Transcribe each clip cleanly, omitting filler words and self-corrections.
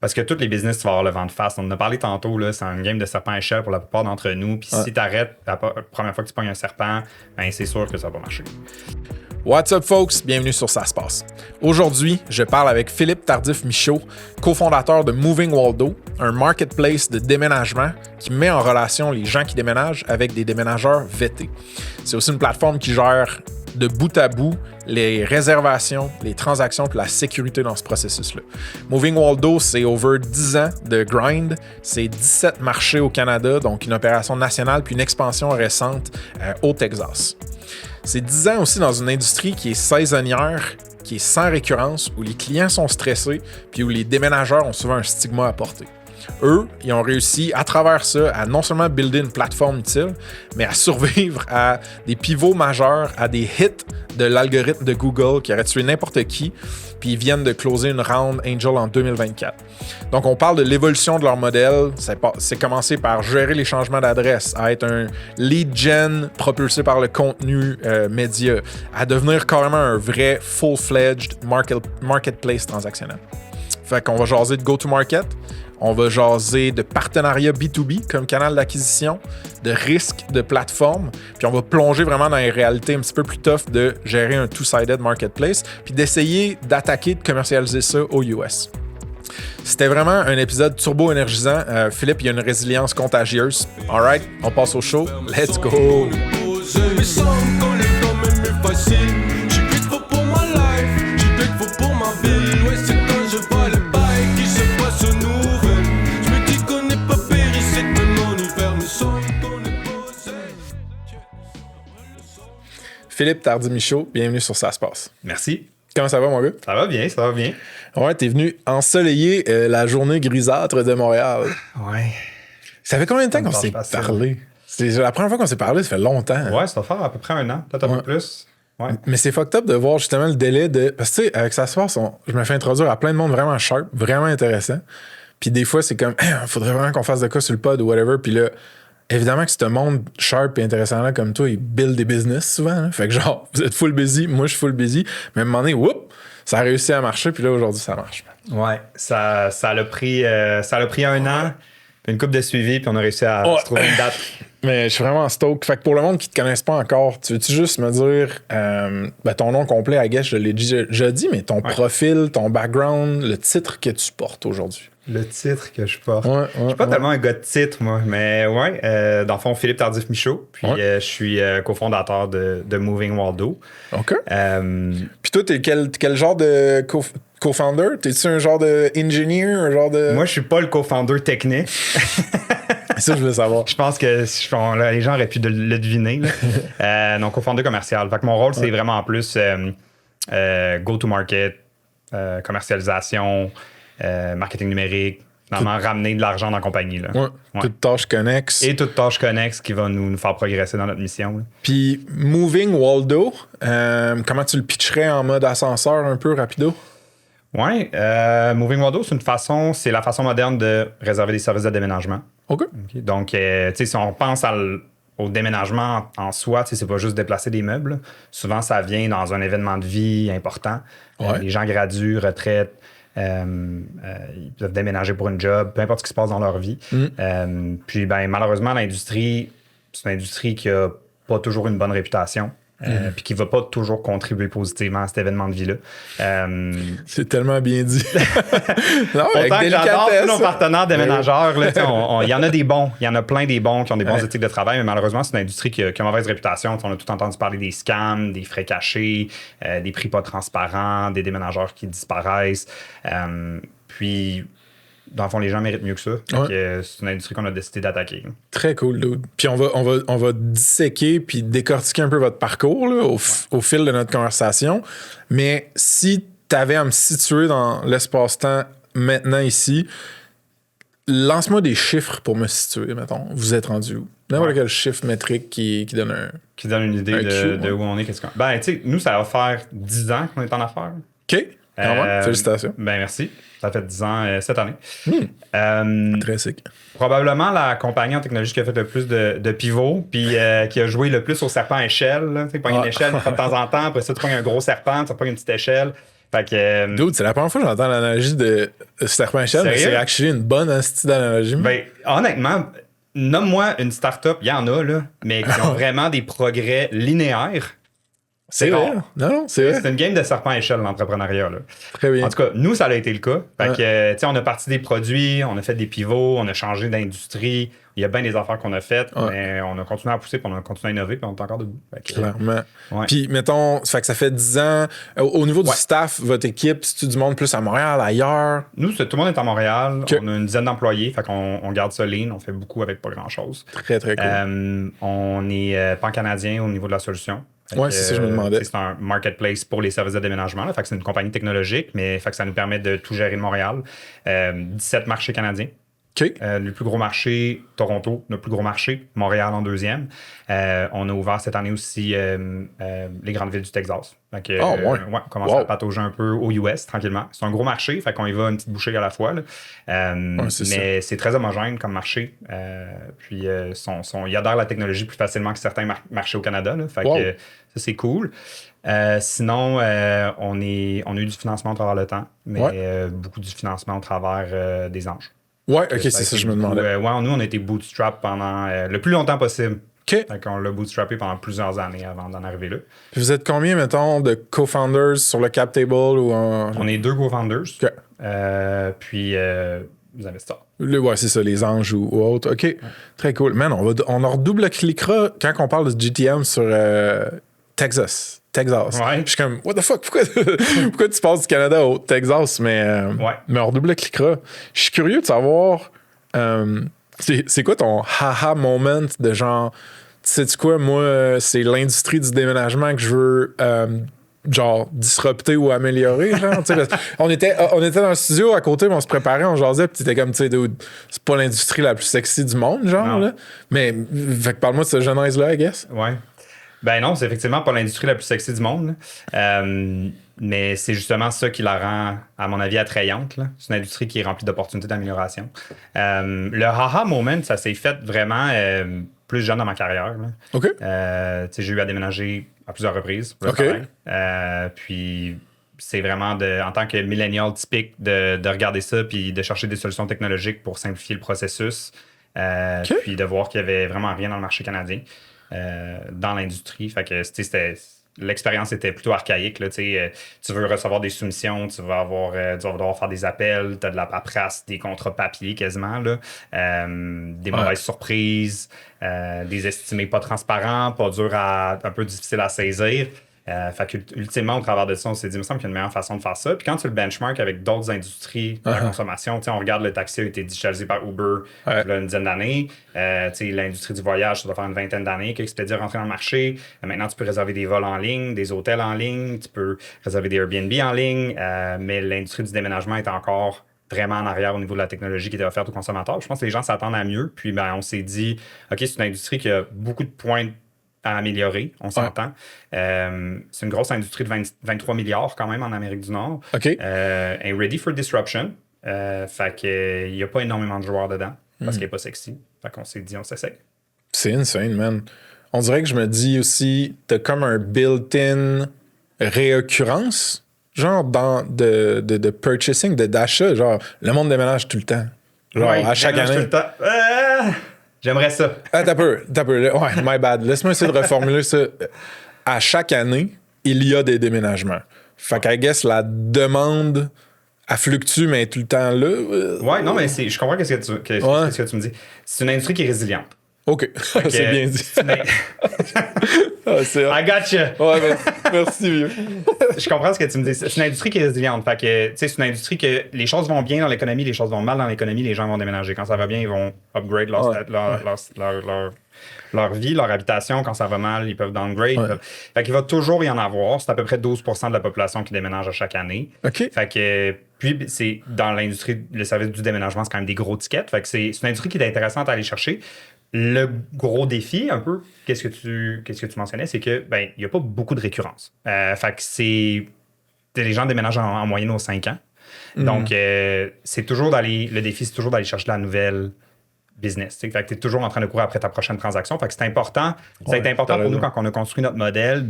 Parce que tous les business, tu vas avoir le vent de face. On en a parlé tantôt, là, c'est une game de serpent à échelle pour la plupart d'entre nous. Puis si tu arrêtes la première fois que tu pognes un serpent, ben, c'est sûr que ça va pas marcher. What's up, folks? Bienvenue sur Ça se passe. Aujourd'hui, je parle avec Philippe Tardif-Michaud, cofondateur de Moving Waldo, un marketplace de déménagement qui met en relation les gens qui déménagent avec des déménageurs VT. C'est aussi une plateforme qui gère de bout à bout les réservations, les transactions et la sécurité dans ce processus-là. Moving Waldo, c'est over 10 ans de grind. C'est 17 marchés au Canada, donc une opération nationale puis une expansion récente au Texas. C'est 10 ans aussi dans une industrie qui est saisonnière, qui est sans récurrence, où les clients sont stressés, puis où les déménageurs ont souvent un stigma à porter. Eux, ils ont réussi à travers ça à non seulement builder une plateforme utile, mais à survivre à des pivots majeurs, à des hits de l'algorithme de Google qui aurait tué n'importe qui, puis ils viennent de closer une round Angel en 2024. Donc on parle de l'évolution de leur modèle, c'est commencé par gérer les changements d'adresse, à être un lead gen propulsé par le contenu média, à devenir carrément un vrai full-fledged marketplace transactionnel. Fait qu'on va jaser de go-to-market, on va jaser de partenariat B2B comme canal d'acquisition, de risque de plateforme, puis on va plonger vraiment dans les réalités un petit peu plus tough de gérer un two-sided marketplace, puis d'essayer d'attaquer, de commercialiser ça aux US. C'était vraiment un épisode turbo-énergisant. Philippe, il y a une résilience contagieuse. All right, on passe au show. Let's go! Philippe Tardif-Michaud, bienvenue sur Ça se passe. Merci. Comment ça va, mon gars? Ça va bien, ça va bien. Ouais, t'es venu ensoleiller la journée grisâtre de Montréal. Ouais. Ça fait combien de temps qu'on s'est parlé? C'est la première fois qu'on s'est parlé, ça fait longtemps. Ouais, ça va faire à peu près un an, peut-être un peu plus. Ouais. Mais c'est fucked up de voir justement le délai de... Parce que tu sais, avec Ça se passe, je me fais introduire à plein de monde vraiment sharp, vraiment intéressant. Puis des fois, c'est comme, faudrait vraiment qu'on fasse de quoi sur le pod ou whatever. Puis là, évidemment que ce monde sharp et intéressant là comme toi, il build des business souvent. Hein? Fait que genre, vous êtes full busy, moi je suis full busy. Mais à un moment donné, whoop, ça a réussi à marcher. Puis là, aujourd'hui, ça marche. Ouais, ça a pris un an, une couple de suivi, puis on a réussi à se trouver une date. Mais je suis vraiment stoked. Fait que pour le monde qui te connaisse pas encore, tu veux-tu juste me dire ton nom complet, I guess, je l'ai déjà dit, mais ton profil, ton background, le titre que tu portes aujourd'hui? Le titre que je porte. Je suis pas tellement un gars de titre, moi, mais ouais, dans le fond, Philippe Tardif-Michaud. Puis je suis cofondateur de Moving Waldo. OK. Puis toi, t'es quel genre de co-founder? T'es-tu un genre de engineer, un genre de... Moi, je suis pas le co-founder technique. Ça, je veux savoir. Je pense que les gens auraient pu le deviner. Donc, co-founder commercial. Fait que mon rôle, c'est vraiment plus go-to-market, commercialisation, marketing numérique, finalement ramener de l'argent dans la compagnie. Là. Ouais. Toute tâche connexe. Et toute tâche connexe qui va nous faire progresser dans notre mission. Là. Puis, Moving Waldo, comment tu le pitcherais en mode ascenseur un peu rapido? Oui, Moving Waldo, c'est la façon moderne de réserver des services de déménagement. OK. Donc, tu sais, si on pense au déménagement en soi, c'est pas juste déplacer des meubles. Souvent, ça vient dans un événement de vie important. Ouais. Les gens graduent, retraitent, ils peuvent déménager pour une job, peu importe ce qui se passe dans leur vie. Puis, malheureusement, l'industrie, c'est une industrie qui a pas toujours une bonne réputation. Puis qui ne va pas toujours contribuer positivement à cet événement de vie-là. C'est tellement bien dit. Non, autant que j'adore tous nos partenaires déménageurs, il y en a des bons, il y en a plein des bons qui ont des bons éthiques de travail, mais malheureusement, c'est une industrie qui a une mauvaise réputation. On a tout entendu parler des scams, des frais cachés, des prix pas transparents, des déménageurs qui disparaissent. Puis... Dans le fond, les gens méritent mieux que ça. C'est une industrie qu'on a décidé d'attaquer. Très cool, dude. Puis on va disséquer puis décortiquer un peu votre parcours là, au fil de notre conversation. Mais si tu avais à me situer dans l'espace-temps maintenant ici, lance-moi des chiffres pour me situer, mettons. Vous êtes rendu où? N'importe quel chiffre métrique qui donne un... Qui donne une idée de où on est. Tu sais, nous, ça va faire 10 ans qu'on est en affaires. OK. Félicitations. Merci. Ça fait 10 ans cette année. Très sick. Probablement la compagnie en technologie qui a fait le plus de pivots, puis qui a joué le plus au serpent à échelle. Tu pognes une échelle de temps en temps, après ça, tu pognes un gros serpent, tu pognes une petite échelle. Fait que, Dude, c'est la première fois que j'entends l'analogie de serpent à échelle, mais c'est actually une bonne astuce d'analogie. Ben, honnêtement, nomme-moi une startup, il y en a, là, mais qui ont vraiment des progrès linéaires. C'est vrai. Non, c'est vrai. C'est une game de serpent à échelle, l'entrepreneuriat. Là. Très bien. En tout cas, nous, ça a été le cas. Fait que, tu sais, on a parti des produits, on a fait des pivots, on a changé d'industrie. Il y a bien des affaires qu'on a faites, mais on a continué à pousser, puis on a continué à innover, puis on est encore debout. Clairement. Puis, mettons, ça fait que ça fait 10 ans. Au niveau du staff, votre équipe, c'est-tu du monde plus à Montréal, ailleurs? Nous, tout le monde est à Montréal. On a une dizaine d'employés, fait qu'on garde ça lean. On fait beaucoup avec pas grand-chose. Très, très cool. On est pan-canadien au niveau de la solution. Oui, c'est ça que je me demandais. C'est un marketplace pour les services de déménagement. Là. Fait que c'est une compagnie technologique, mais fait que ça nous permet de tout gérer de Montréal. 17 marchés canadiens. OK. Le plus gros marché, Toronto, notre plus gros marché, Montréal en deuxième. On a ouvert cette année aussi les grandes villes du Texas. Fait que, on commence à patauger un peu aux US tranquillement. C'est un gros marché, fait qu'on y va une petite bouchée à la fois. Là. Mais c'est très homogène comme marché. Puis ils adhèrent la technologie plus facilement que certains marchés au Canada. Là. Fait que ça, c'est cool. Sinon, on a eu du financement à travers le temps, mais beaucoup du financement au travers des anges. Ouais, ok, c'est ça que je me demandais. Nous, on a été bootstrap pendant le plus longtemps possible. OK. Fait qu'on l'a bootstrappé pendant plusieurs années avant d'en arriver là. Puis vous êtes combien, mettons, de co-founders sur le cap table ou On est 2 co-founders. OK. Puis les investisseurs. Ouais, c'est ça, les anges ou autres. OK. Très cool. Man, on en redouble-cliquera quand on parle de GTM sur Texas. Ouais. Je suis comme, what the fuck, pourquoi tu passes du Canada au Texas? Mais on redouble-cliquera. Je suis curieux de savoir, c'est quoi ton haha moment de genre, tu sais quoi, moi, c'est l'industrie du déménagement que je veux genre disrupter ou améliorer, genre, tu sais, on était dans le studio à côté, mais on se préparait, on jasait, puis t'étais comme, tu sais, c'est pas l'industrie la plus sexy du monde, genre, là. Mais, fait que parle-moi de cette genèse-là, I guess. Ouais. Ben non, c'est effectivement pas l'industrie la plus sexy du monde. Mais c'est justement ça qui la rend, à mon avis, attrayante. Là. C'est une industrie qui est remplie d'opportunités d'amélioration. Le haha moment, ça s'est fait vraiment plus jeune dans ma carrière. Là. OK. J'ai eu à déménager à plusieurs reprises. OK. Puis c'est vraiment, en tant que millénial typique, de regarder ça puis de chercher des solutions technologiques pour simplifier le processus. Puis de voir qu'il n'y avait vraiment rien dans le marché canadien. Dans l'industrie. Fait que l'expérience était plutôt archaïque. Là, tu veux recevoir des soumissions, tu vas devoir faire des appels, tu as de la paperasse, des contrats papier quasiment, là, des mauvaises surprises, des estimés pas transparents, pas durs un peu difficiles à saisir. Fait que, ultimement, au travers de ça, on s'est dit, il me semble qu'il y a une meilleure façon de faire ça. Puis quand tu le benchmark avec d'autres industries de la consommation, on regarde le taxi a été digitalisé par Uber il y a une dizaine d'années. L'industrie du voyage, ça doit faire une vingtaine d'années qu'Expedia est rentré dans le marché. Maintenant, tu peux réserver des vols en ligne, des hôtels en ligne, tu peux réserver des Airbnb en ligne, mais l'industrie du déménagement est encore vraiment en arrière au niveau de la technologie qui était offerte aux consommateurs. Je pense que les gens s'attendent à mieux. Puis on s'est dit, OK, c'est une industrie qui a beaucoup de points à améliorer, on s'entend. C'est une grosse industrie de 23 milliards quand même en Amérique du Nord. OK. Et ready for disruption. Fait qu'il n'y a pas énormément de joueurs dedans parce qu'elle n'est pas sexy. Fait qu'on s'est dit, on s'essaye. C'est insane, man. On dirait que je me dis aussi, t'as comme un built-in réoccurrence, genre de purchasing, d'achat. Genre, le monde déménage tout le temps. Genre, à chaque année. Tout le temps. J'aimerais ça. T'as peur. Ouais, my bad. Laisse-moi essayer de reformuler ça. À chaque année, il y a des déménagements. Fait qu'I guess la demande, elle fluctue, mais tout le temps là. Ouais, non, mais je comprends ce que tu me dis. C'est une industrie qui est résiliente. OK. C'est bien dit. I got you. Ouais, merci, vieux. Je comprends ce que tu me dis. C'est une industrie qui est résiliente. Fait que, c'est une industrie que les choses vont bien dans l'économie, les choses vont mal dans l'économie, les gens vont déménager. Quand ça va bien, ils vont upgrade leur vie, leur habitation. Quand ça va mal, ils peuvent downgrade. Fait qu'il va toujours y en avoir. C'est à peu près 12% de la population qui déménage à chaque année. OK. Fait que, puis, c'est dans l'industrie, le service du déménagement, c'est quand même des gros tickets. Fait que c'est une industrie qui est intéressante à aller chercher. Le gros défi, un peu, qu'est-ce que tu mentionnais, c'est que il n'y a pas beaucoup de récurrence. Fait que les gens déménagent en moyenne aux 5 ans. Donc, c'est toujours le défi, c'est toujours d'aller chercher la nouvelle business. Fait que tu es toujours en train de courir après ta prochaine transaction. Fait que c'est important. Ça a été important pour nous quand on a construit notre modèle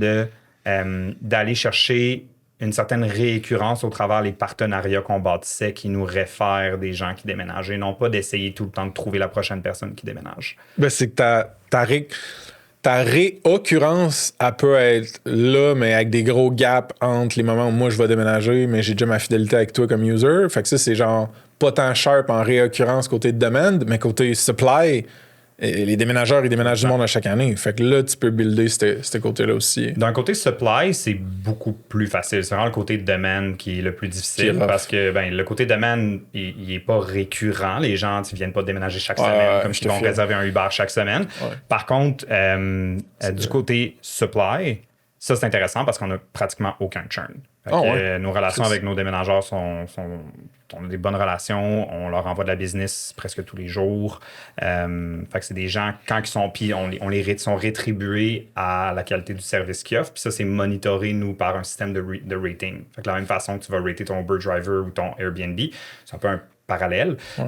d'aller chercher une certaine récurrence au travers les partenariats qu'on bâtissait qui nous réfèrent des gens qui déménagent et non pas d'essayer tout le temps de trouver la prochaine personne qui déménage. Ben, c'est que ta réoccurrence, elle peut être là, mais avec des gros gaps entre les moments où moi je vais déménager, mais j'ai déjà ma fidélité avec toi comme user. Fait que ça, c'est genre pas tant sharp en réoccurrence côté de demande, mais côté supply. Et les déménageurs, ils déménagent du monde à chaque année. Fait que là, tu peux builder ce côté-là aussi. D'un côté supply, c'est beaucoup plus facile. C'est vraiment le côté demande qui est le plus difficile parce que le côté demande, il est pas récurrent. Les gens ne viennent pas déménager chaque semaine comme s'ils vont réserver un Uber chaque semaine. Ouais. Par contre, du côté supply, ça, c'est intéressant parce qu'on n'a pratiquement aucun churn. Nos relations avec nos déménageurs on a des bonnes relations, on leur envoie de la business presque tous les jours. Fait que c'est des gens, quand ils sont, puis ils sont rétribués à la qualité du service qu'ils offrent. Puis ça, c'est monitoré, nous, par un système de rating. Fait que de la même façon que tu vas rater ton Uber Driver ou ton Airbnb, c'est un peu un parallèle. Ouais.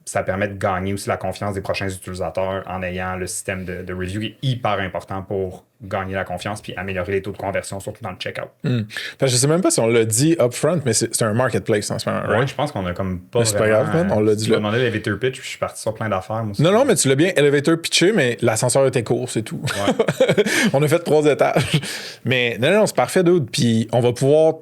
Ça permet de gagner aussi la confiance des prochains utilisateurs en ayant le système de review qui est hyper important pour gagner la confiance puis améliorer les taux de conversion, surtout dans le checkout. Je ne sais même pas si on l'a dit upfront, mais c'est un marketplace en ce moment. Oui, je pense qu'on a comme pas c'est pas grave, man. On l'a dit. Tu m'as demandé l'elevator pitch puis je suis parti sur plein d'affaires. Moi, non, mais tu l'as bien elevator pitché, mais l'ascenseur était court, c'est tout. Ouais. On a fait 3 étages. Mais non, c'est parfait, dude. Puis on va pouvoir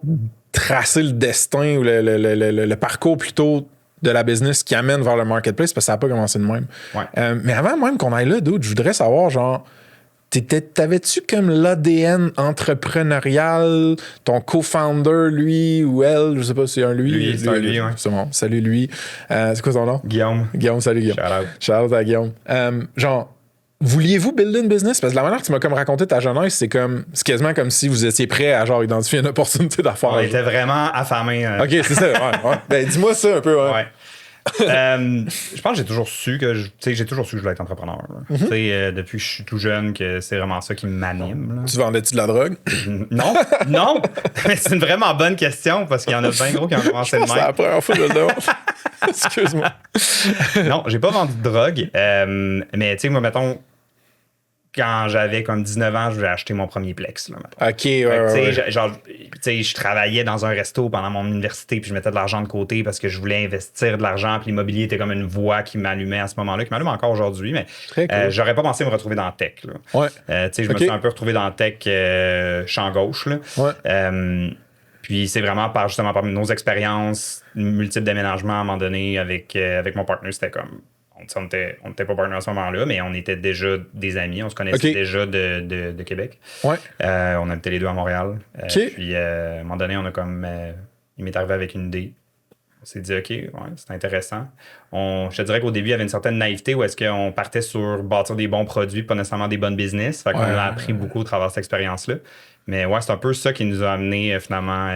tracer le destin ou le parcours plutôt de la business qui amène vers le marketplace parce que ça n'a pas commencé de même. Ouais. Mais avant même qu'on aille là, dude, je voudrais savoir, genre, t'avais-tu comme l'ADN entrepreneurial, ton co-founder, lui ou elle, je sais pas si c'est un lui. Lui, c'est un lui, ouais. C'est bon, salut lui. C'est quoi son nom? Guillaume. Guillaume, salut Guillaume. Shout-out à Guillaume. Genre, vouliez-vous builder une business? Parce que la manière que tu m'as comme raconté ta jeunesse, c'est quasiment comme si vous étiez prêt à genre identifier une opportunité d'affaires. On était vraiment affamés. OK, c'est ça. Ouais. Ben, dis-moi ça un peu. Ouais. Je pense que j'ai toujours su que je voulais être entrepreneur. Depuis que je suis tout jeune, que c'est vraiment ça qui m'anime. Là. Tu vendais-tu de la drogue? Non. Mais c'est une vraiment bonne question parce qu'il y en a bien gros qui ont commencé de même. C'est la première fois que je le demande. Excuse-moi. Non, j'ai pas vendu de drogue. Mais tu sais, moi, mettons, quand j'avais comme 19 ans, je voulais acheter mon premier Plex. Là, OK, ouais. Je travaillais dans un resto pendant mon université, puis je mettais de l'argent de côté parce que je voulais investir de l'argent, puis l'immobilier était comme une voie qui m'allumait à ce moment-là, qui m'allume encore aujourd'hui, mais cool. J'aurais pas pensé me retrouver dans la tech. Là. Ouais. Je me suis un peu retrouvé dans la tech champ gauche. Là. Ouais. Puis c'est vraiment par nos expériences, multiples déménagements à un moment donné avec mon partner, c'était comme... On n'était pas partner à ce moment-là, mais on était déjà des amis. On se connaissait déjà de Québec. Ouais. On habitait les deux à Montréal. Puis, à un moment donné, on a comme... il m'est arrivé avec une idée. On s'est dit, OK, ouais, c'est intéressant. Je te dirais qu'au début, il y avait une certaine naïveté où est-ce qu'on partait sur bâtir des bons produits, pas nécessairement des bonnes business. Fait qu'on a appris beaucoup au travers de cette expérience-là. Mais ouais, c'est un peu ça qui nous a amené finalement...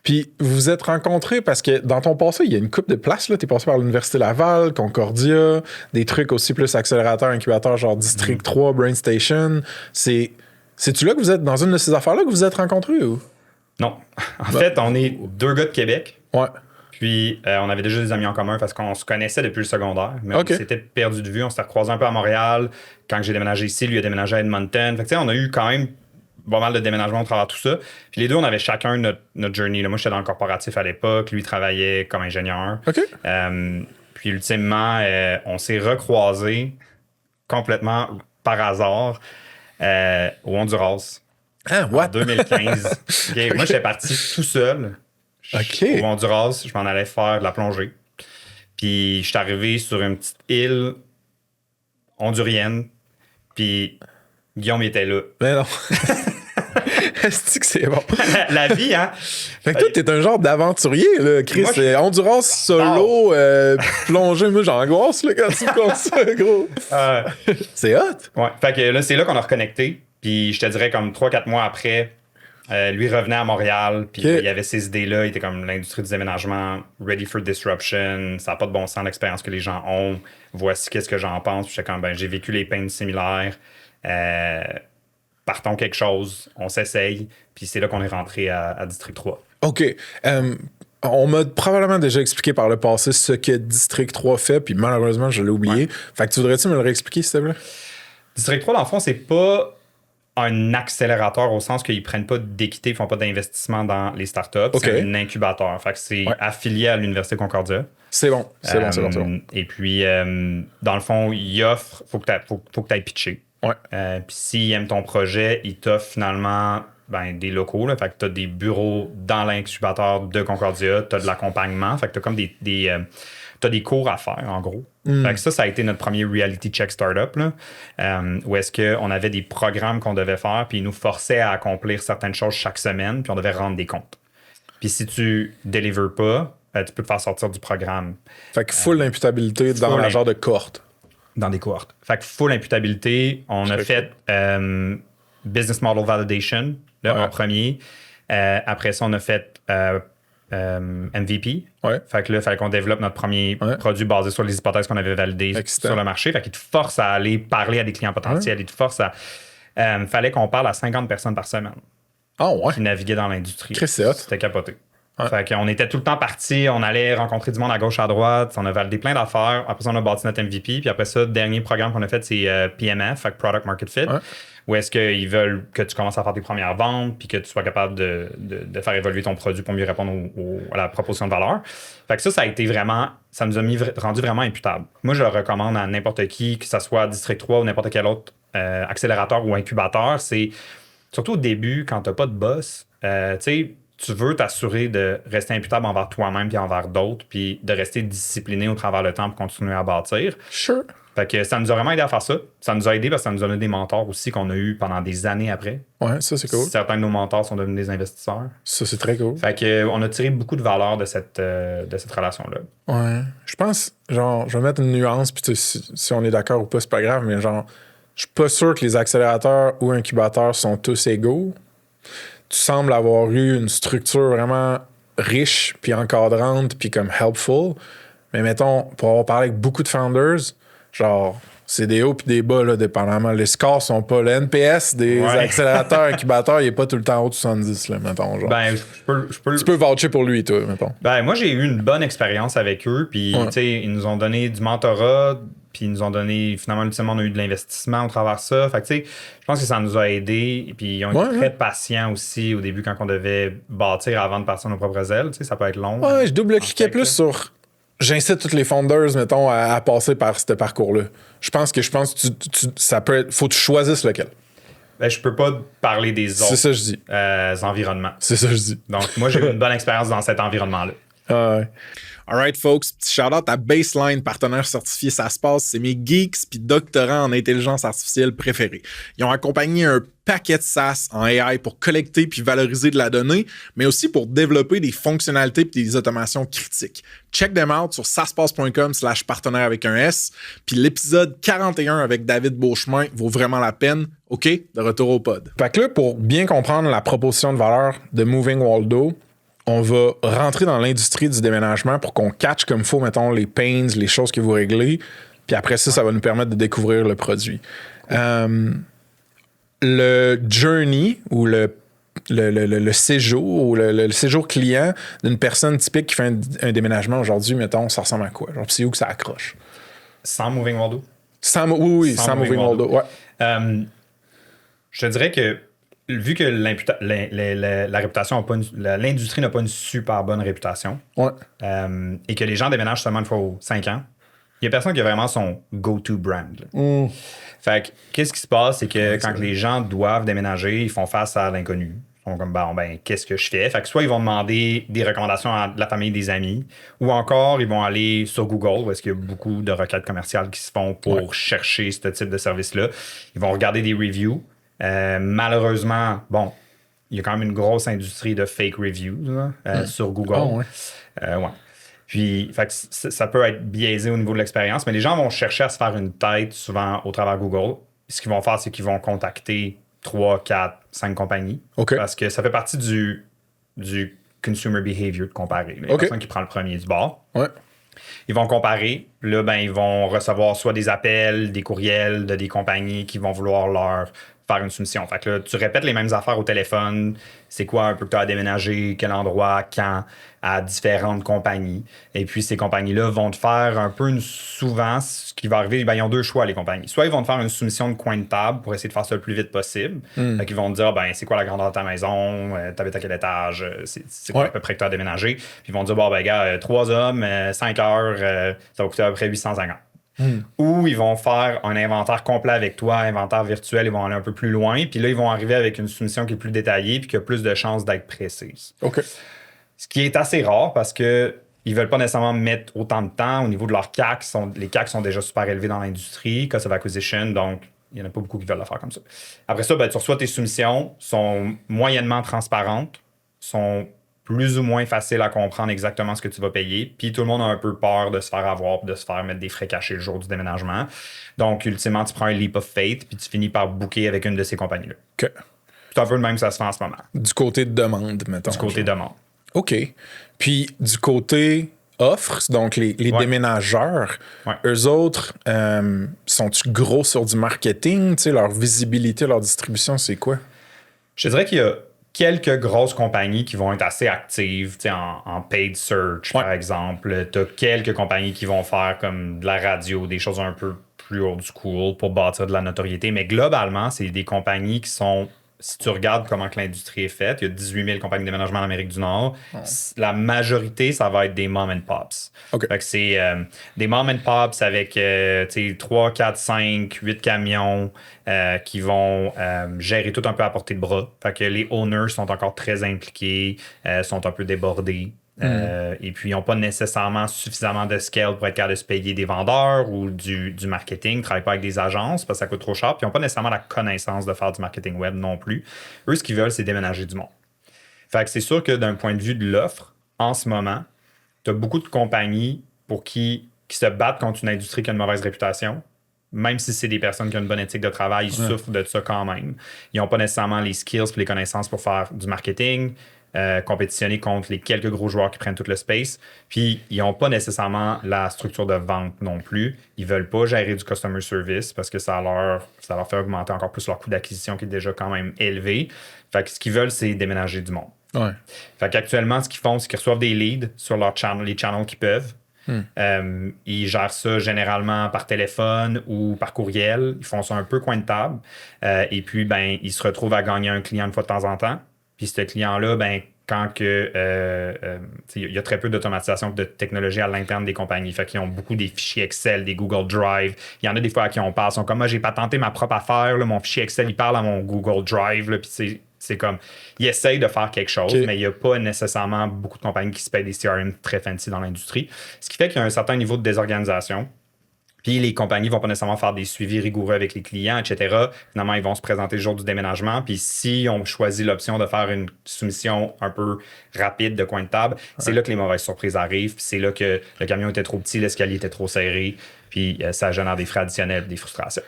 Puis vous vous êtes rencontrés parce que dans ton passé, il y a une couple de places. Tu es passé par l'Université Laval, Concordia, des trucs aussi plus accélérateurs, incubateurs, genre District 3, Brain Station. C'est-tu là que vous êtes, dans une de ces affaires-là, que vous vous êtes rencontrés ou? Non. En fait, on est 2 gars de Québec. Ouais. Puis on avait déjà des amis en commun parce qu'on se connaissait depuis le secondaire. Mais on s'était perdu de vue. On s'était recroisés un peu à Montréal. Quand j'ai déménagé ici, lui a déménagé à Edmonton. Fait que tu sais, on a eu quand même pas mal de déménagements au travers de tout ça. Puis les deux, on avait chacun notre journey. Là, moi, j'étais dans le corporatif à l'époque. Lui, travaillait comme ingénieur. OK. Puis ultimement, on s'est recroisés complètement par hasard au Honduras. Ah, what? En 2015. Okay. Moi, j'étais parti tout seul au Honduras. Je m'en allais faire de la plongée. Puis je suis arrivé sur une petite île hondurienne. Puis Guillaume il était là. Mais non. Est-ce que c'est bon? La vie, hein? Fait que toi, t'es un genre d'aventurier, là, Chris. Moi, Honduras solo, plongée. Moi, j'angoisse, là, quand tu me comptes ça, gros. C'est hot. Ouais. Fait que là, c'est là qu'on a reconnecté. Puis je te dirais, comme 3-4 mois après, lui revenait à Montréal. Puis il y avait ces idées-là. Il était comme l'industrie du déménagement, ready for disruption. Ça n'a pas de bon sens l'expérience que les gens ont. Voici qu'est-ce que j'en pense. Puis j'étais comme, j'ai vécu les peines similaires. Partons quelque chose, on s'essaye, puis c'est là qu'on est rentré à District 3. OK. On m'a probablement déjà expliqué par le passé ce que District 3 fait, puis malheureusement, je l'ai oublié. Ouais. Fait que tu voudrais-tu me le réexpliquer, s'il te plaît? District 3, dans le fond, c'est pas un accélérateur au sens qu'ils ne prennent pas d'équité, ils ne font pas d'investissement dans les startups. Okay. C'est un incubateur. Fait que c'est affilié à l'Université Concordia. C'est bon. C'est bon. Et puis, dans le fond, ils offrent, faut que tu ailles pitcher. Ouais. Puis s'ils aiment ton projet, ils t'offrent finalement des locaux. Là. Fait que tu as des bureaux dans l'incubateur de Concordia, tu as de l'accompagnement. Fait que tu as comme t'as des cours à faire, en gros. Fait que ça a été notre premier reality check startup, là, où est-ce qu'on avait des programmes qu'on devait faire, puis ils nous forçaient à accomplir certaines choses chaque semaine, puis on devait rendre des comptes. Puis si tu ne délivres pas, tu peux te faire sortir du programme. Fait que full imputabilité dans la genre de cohorte. Dans des cohortes. Fait que full imputabilité, on a fait business model validation là, en premier. Après ça, on a fait MVP. Fait que là, il fallait qu'on développe notre premier produit basé sur les hypothèses qu'on avait validées sur le marché. Fait qu'il te force à aller parler à des clients potentiels. Il te force à... fallait qu'on parle à 50 personnes par semaine qui naviguaient dans l'industrie. C'était capoté. Fait qu'on était tout le temps partis, on allait rencontrer du monde à gauche, à droite, on a validé plein d'affaires. Après ça, on a bâti notre MVP. Puis après ça, le dernier programme qu'on a fait, c'est PMF, fait que Product Market Fit, où est-ce qu'ils veulent que tu commences à faire tes premières ventes puis que tu sois capable de faire évoluer ton produit pour mieux répondre à la proposition de valeur. Fait que ça a été vraiment, ça nous a rendu vraiment imputable. Moi, je le recommande à n'importe qui, que ce soit District 3 ou n'importe quel autre accélérateur ou incubateur. C'est surtout au début, quand tu n'as pas de boss, tu sais, tu veux t'assurer de rester imputable envers toi-même puis envers d'autres, puis de rester discipliné au travers le temps pour continuer à bâtir. Sure. Fait que ça nous a vraiment aidé à faire ça. Ça nous a aidé parce que ça nous a donné des mentors aussi qu'on a eu pendant des années après. Ouais, ça, c'est cool. Certains de nos mentors sont devenus des investisseurs. Ça, c'est très cool. Fait que on a tiré beaucoup de valeur de cette relation-là. Ouais. Je pense, genre, je vais mettre une nuance, puis si on est d'accord ou pas, c'est pas grave, mais genre, je suis pas sûr que les accélérateurs ou incubateurs sont tous égaux. Tu sembles avoir eu une structure vraiment riche, puis encadrante, puis comme helpful. Mais mettons, pour avoir parlé avec beaucoup de founders, genre, c'est des hauts puis des bas, là, dépendamment. Les scores sont pas... Le NPS des accélérateurs, incubateurs, il est pas tout le temps haut de 70, là, mettons. Genre. Tu peux voucher pour lui, toi, mettons. Moi, j'ai eu une bonne expérience avec eux, puis, tu sais, ils nous ont donné du mentorat, puis ils nous ont donné... Finalement, ultimement, on a eu de l'investissement au travers de ça. Fait que, tu sais, je pense que ça nous a aidés, puis ils ont été très patients aussi au début quand on devait bâtir avant de partir nos propres ailes. Tu sais, ça peut être long. Ouais, je double-cliquais plus sur... J'incite tous les founders, mettons, à passer par ce parcours-là. Je pense que ça peut être... Faut que tu choisisses lequel. Je peux pas parler des autres c'est ça, je dis. Environnements. C'est ça, je dis. Donc, moi, j'ai eu une bonne expérience dans cet environnement-là. Ouais. Alright, folks. Petit shout-out à Baseline, partenaire certifié Ça se passe. C'est mes geeks puis doctorants en intelligence artificielle préférés. Ils ont accompagné un paquet de SaaS en AI pour collecter puis valoriser de la donnée, mais aussi pour développer des fonctionnalités puis des automations critiques. Check them out sur saspace.com/partenaire avec un S. Puis l'épisode 41 avec David Beauchemin vaut vraiment la peine. OK? De retour au pod. Fait que là, pour bien comprendre la proposition de valeur de Moving Waldo, on va rentrer dans l'industrie du déménagement pour qu'on catch comme il faut, mettons, les pains, les choses que vous réglez. Puis après ça va nous permettre de découvrir le produit. Le journey ou le séjour ou le séjour client d'une personne typique qui fait un déménagement aujourd'hui, mettons, ça ressemble à quoi? Genre, c'est où que ça accroche? Sans Moving Waldo? Sans Moving Waldo, ouais. Je te dirais que vu que la réputation l'industrie n'a pas une super bonne réputation et que les gens déménagent seulement une fois aux 5 ans, il n'y a personne qui a vraiment son go-to brand. Fait que, qu'est-ce qui se passe, c'est que quand les gens doivent déménager, ils font face à l'inconnu. Ils sont comme, qu'est-ce que je fais? Fait que soit ils vont demander des recommandations à la famille, des amis, ou encore ils vont aller sur Google, où est-ce qu'il y a beaucoup de requêtes commerciales qui se font pour chercher ce type de service-là. Ils vont regarder des reviews. Malheureusement, il y a quand même une grosse industrie de fake reviews sur Google. Puis, fait que ça peut être biaisé au niveau de l'expérience, mais les gens vont chercher à se faire une tête souvent au travers Google. Ce qu'ils vont faire, c'est qu'ils vont contacter 3, 4, 5 compagnies. Parce que ça fait partie du consumer behavior de comparer. La personne qui prend le premier du bord. Ils vont comparer. Là, ils vont recevoir soit des appels, des courriels de des compagnies qui vont vouloir leur faire une soumission. Fait que là, tu répètes les mêmes affaires au téléphone. C'est quoi un peu que tu as à déménager, quel endroit, quand, à différentes compagnies. Et puis, ces compagnies-là vont te faire un peu souvent, ce qui va arriver, ils ont deux choix, les compagnies. Soit ils vont te faire une soumission de coin de table pour essayer de faire ça le plus vite possible. Fait qu'ils vont te dire, c'est quoi la grandeur de ta maison, t'habites à quel étage, c'est quoi à peu près que tu as déménagé. Puis ils vont te dire, gars, 3 hommes, 5 heures, ça va coûter à peu près 850. Ou ils vont faire un inventaire complet avec toi, inventaire virtuel, ils vont aller un peu plus loin, puis là, ils vont arriver avec une soumission qui est plus détaillée puis qui a plus de chances d'être précise. OK. Ce qui est assez rare parce que ils veulent pas nécessairement mettre autant de temps au niveau de leurs CAC. Les CAC sont déjà super élevés dans l'industrie, cost of acquisition, donc il n'y en a pas beaucoup qui veulent le faire comme ça. Après ça, tu reçois tes soumissions, sont moyennement transparentes, sont plus ou moins facile à comprendre exactement ce que tu vas payer. Puis tout le monde a un peu peur de se faire avoir, de se faire mettre des frais cachés le jour du déménagement. Donc, ultimement, tu prends un leap of faith, puis tu finis par booker avec une de ces compagnies-là. OK. C'est un peu le même que ça se fait en ce moment. Du côté de demande, mettons. Du côté demande. OK. Puis du côté offre, donc les déménageurs, eux autres, sont-ils gros sur du marketing? Tu sais, leur visibilité, leur distribution, c'est quoi? Je dirais qu'il y a quelques grosses compagnies qui vont être assez actives, en paid search, par exemple. Tu as quelques compagnies qui vont faire comme de la radio, des choses un peu plus old school pour bâtir de la notoriété. Mais globalement, c'est des compagnies qui sont... Si tu regardes comment que l'industrie est faite, il y a 18 000 compagnies de déménagement en Amérique du Nord. La majorité, ça va être des mom and pops. Okay. Fait que c'est des mom and pops avec 3, 4, 5, 8 camions qui vont gérer tout un peu à portée de bras. Fait que les owners sont encore très impliqués, sont un peu débordés. Et puis, ils n'ont pas nécessairement suffisamment de scale pour être capable de se payer des vendeurs ou du marketing. Ils ne travaillent pas avec des agences parce que ça coûte trop cher. Puis, ils n'ont pas nécessairement la connaissance de faire du marketing web non plus. Eux, ce qu'ils veulent, c'est déménager du monde. Fait que c'est sûr que d'un point de vue de l'offre, en ce moment, tu as beaucoup de compagnies qui se battent contre une industrie qui a une mauvaise réputation. Même si c'est des personnes qui ont une bonne éthique de travail, ils souffrent de ça quand même. Ils n'ont pas nécessairement les skills et les connaissances pour faire du marketing. Compétitionner contre les quelques gros joueurs qui prennent tout le space. Puis, ils n'ont pas nécessairement la structure de vente non plus. Ils ne veulent pas gérer du customer service parce que ça leur fait augmenter encore plus leur coût d'acquisition qui est déjà quand même élevé. Fait que ce qu'ils veulent, c'est déménager du monde. Ouais. Fait qu'actuellement, ce qu'ils font, c'est qu'ils reçoivent des leads sur les channels qu'ils peuvent. Ils gèrent ça généralement par téléphone ou par courriel. Ils font ça un peu coin de table. Et puis, ils se retrouvent à gagner un client une fois de temps en temps. Puis ce client-là, quand il y a très peu d'automatisation de technologie à l'interne des compagnies. Fait qu'ils ont beaucoup des fichiers Excel, des Google Drive. Il y en a des fois à qui on parle. Ils sont comme, moi, j'ai patenté ma propre affaire. Là, mon fichier Excel, il parle à mon Google Drive. Là, puis c'est comme, ils essayent de faire quelque chose, mais il n'y a pas nécessairement beaucoup de compagnies qui se payent des CRM très fancy dans l'industrie. Ce qui fait qu'il y a un certain niveau de désorganisation. Puis les compagnies vont pas nécessairement faire des suivis rigoureux avec les clients, etc. Finalement, ils vont se présenter le jour du déménagement. Puis si on choisit l'option de faire une soumission un peu rapide de coin de table, c'est là que les mauvaises surprises arrivent. Puis c'est là que le camion était trop petit, l'escalier était trop serré. Puis ça génère des frais additionnels, des frustrations.